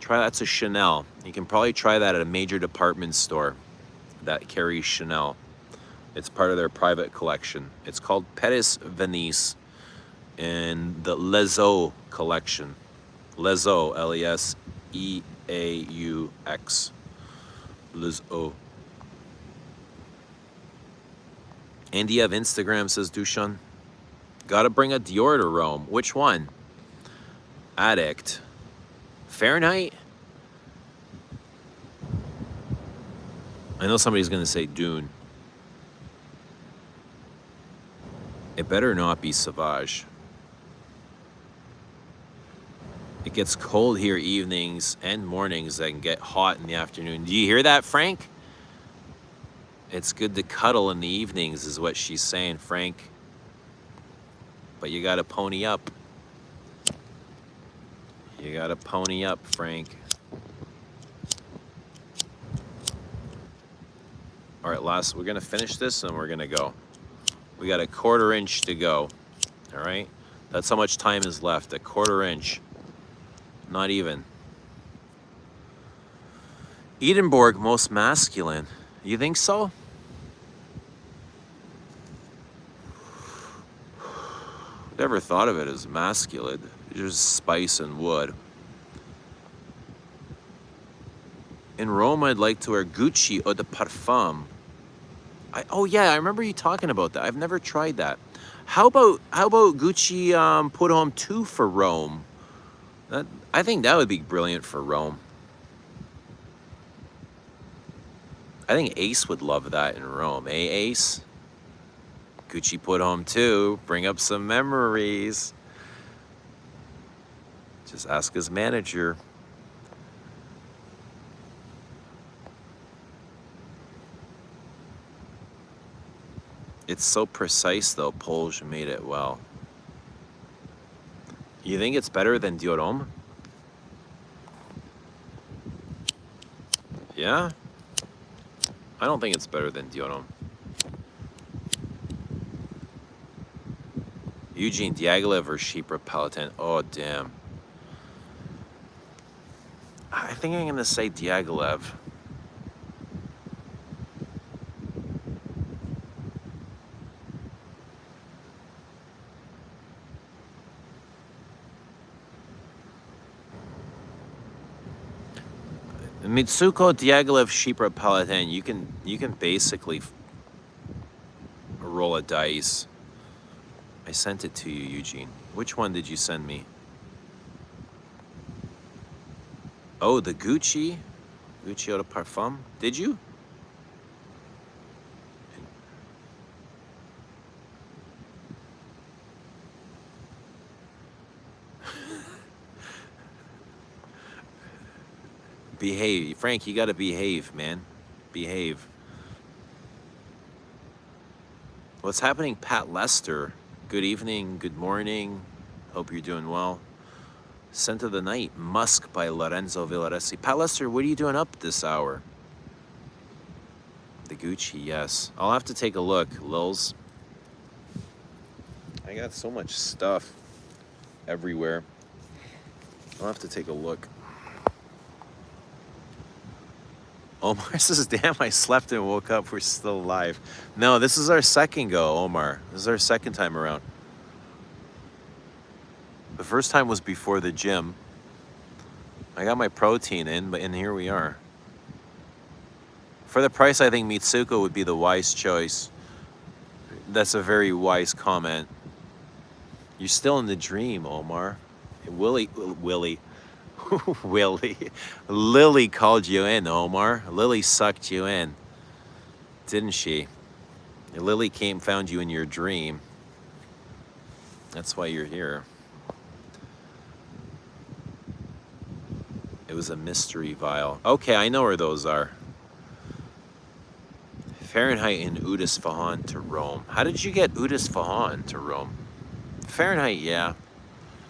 That's a Chanel. You can probably try that at a major department store that carries Chanel. It's part of their private collection. It's called Paris Venice in the Lezeaux collection. Lezeaux, L-E-S-E-A-U-X. Lezeaux. And do you have Instagram, says Dushan? Gotta bring a Dior to Rome. Which one? Addict. Fahrenheit? I know somebody's gonna say Dune. It better not be Sauvage. It gets cold here evenings and mornings that can get hot in the afternoon. Do you hear that, Frank? It's good to cuddle in the evenings is what she's saying, Frank. But you gotta pony up. You gotta pony up, Frank. All right, we're gonna finish this and we're gonna go. We got a 1/4 inch to go, all right? That's how much time is left, a 1/4 inch. Not even. Edinburgh, most masculine. You think so? Never thought of it as masculine. Just spice and wood. In Rome, I'd like to wear Gucci eau de parfum. Oh yeah, I remember you talking about that. I've never tried that. How about Gucci Put Home 2 for Rome? I think that would be brilliant for Rome. I think Ace would love that in Rome. Eh, Ace? Gucci put home too. Bring up some memories. Just ask his manager. It's so precise though. Polge made it well. You think it's better than Dior? Yeah? I don't think it's better than Dior. Eugene Diaghilev or Chypre Palatin? Oh, damn. I think I'm going to say Diaghilev. Mitsuko, Diaghilev, Chypre Palatin. You can basically roll a dice. I sent it to you, Eugene. Which one did you send me? Oh, the Gucci Eau de Parfum. Did you? Behave. Frank, you gotta behave, man. Behave. What's happening, Pat Lester? Good evening, good morning. Hope you're doing well. Scent of the Night, Musk by Lorenzo Villaresi. Pat Lester, what are you doing up this hour? The Gucci, yes. I'll have to take a look, Lils. I got so much stuff everywhere. I'll have to take a look. Omar says, damn, I slept and woke up. We're still alive. No, this is our second go, Omar. This is our second time around. The first time was before the gym. I got my protein in, and here we are. For the price, I think Mitsuko would be the wise choice. That's a very wise comment. You're still in the dream, Omar. Willie. Lily called you in, Omar. Lily sucked you in, didn't she? Lily found you in your dream. That's why you're here. It was a mystery vial. Okay, I know where those are. Fahrenheit and Eau d'Isfahan to Rome. How did you get Eau d'Isfahan to Rome? Fahrenheit, yeah.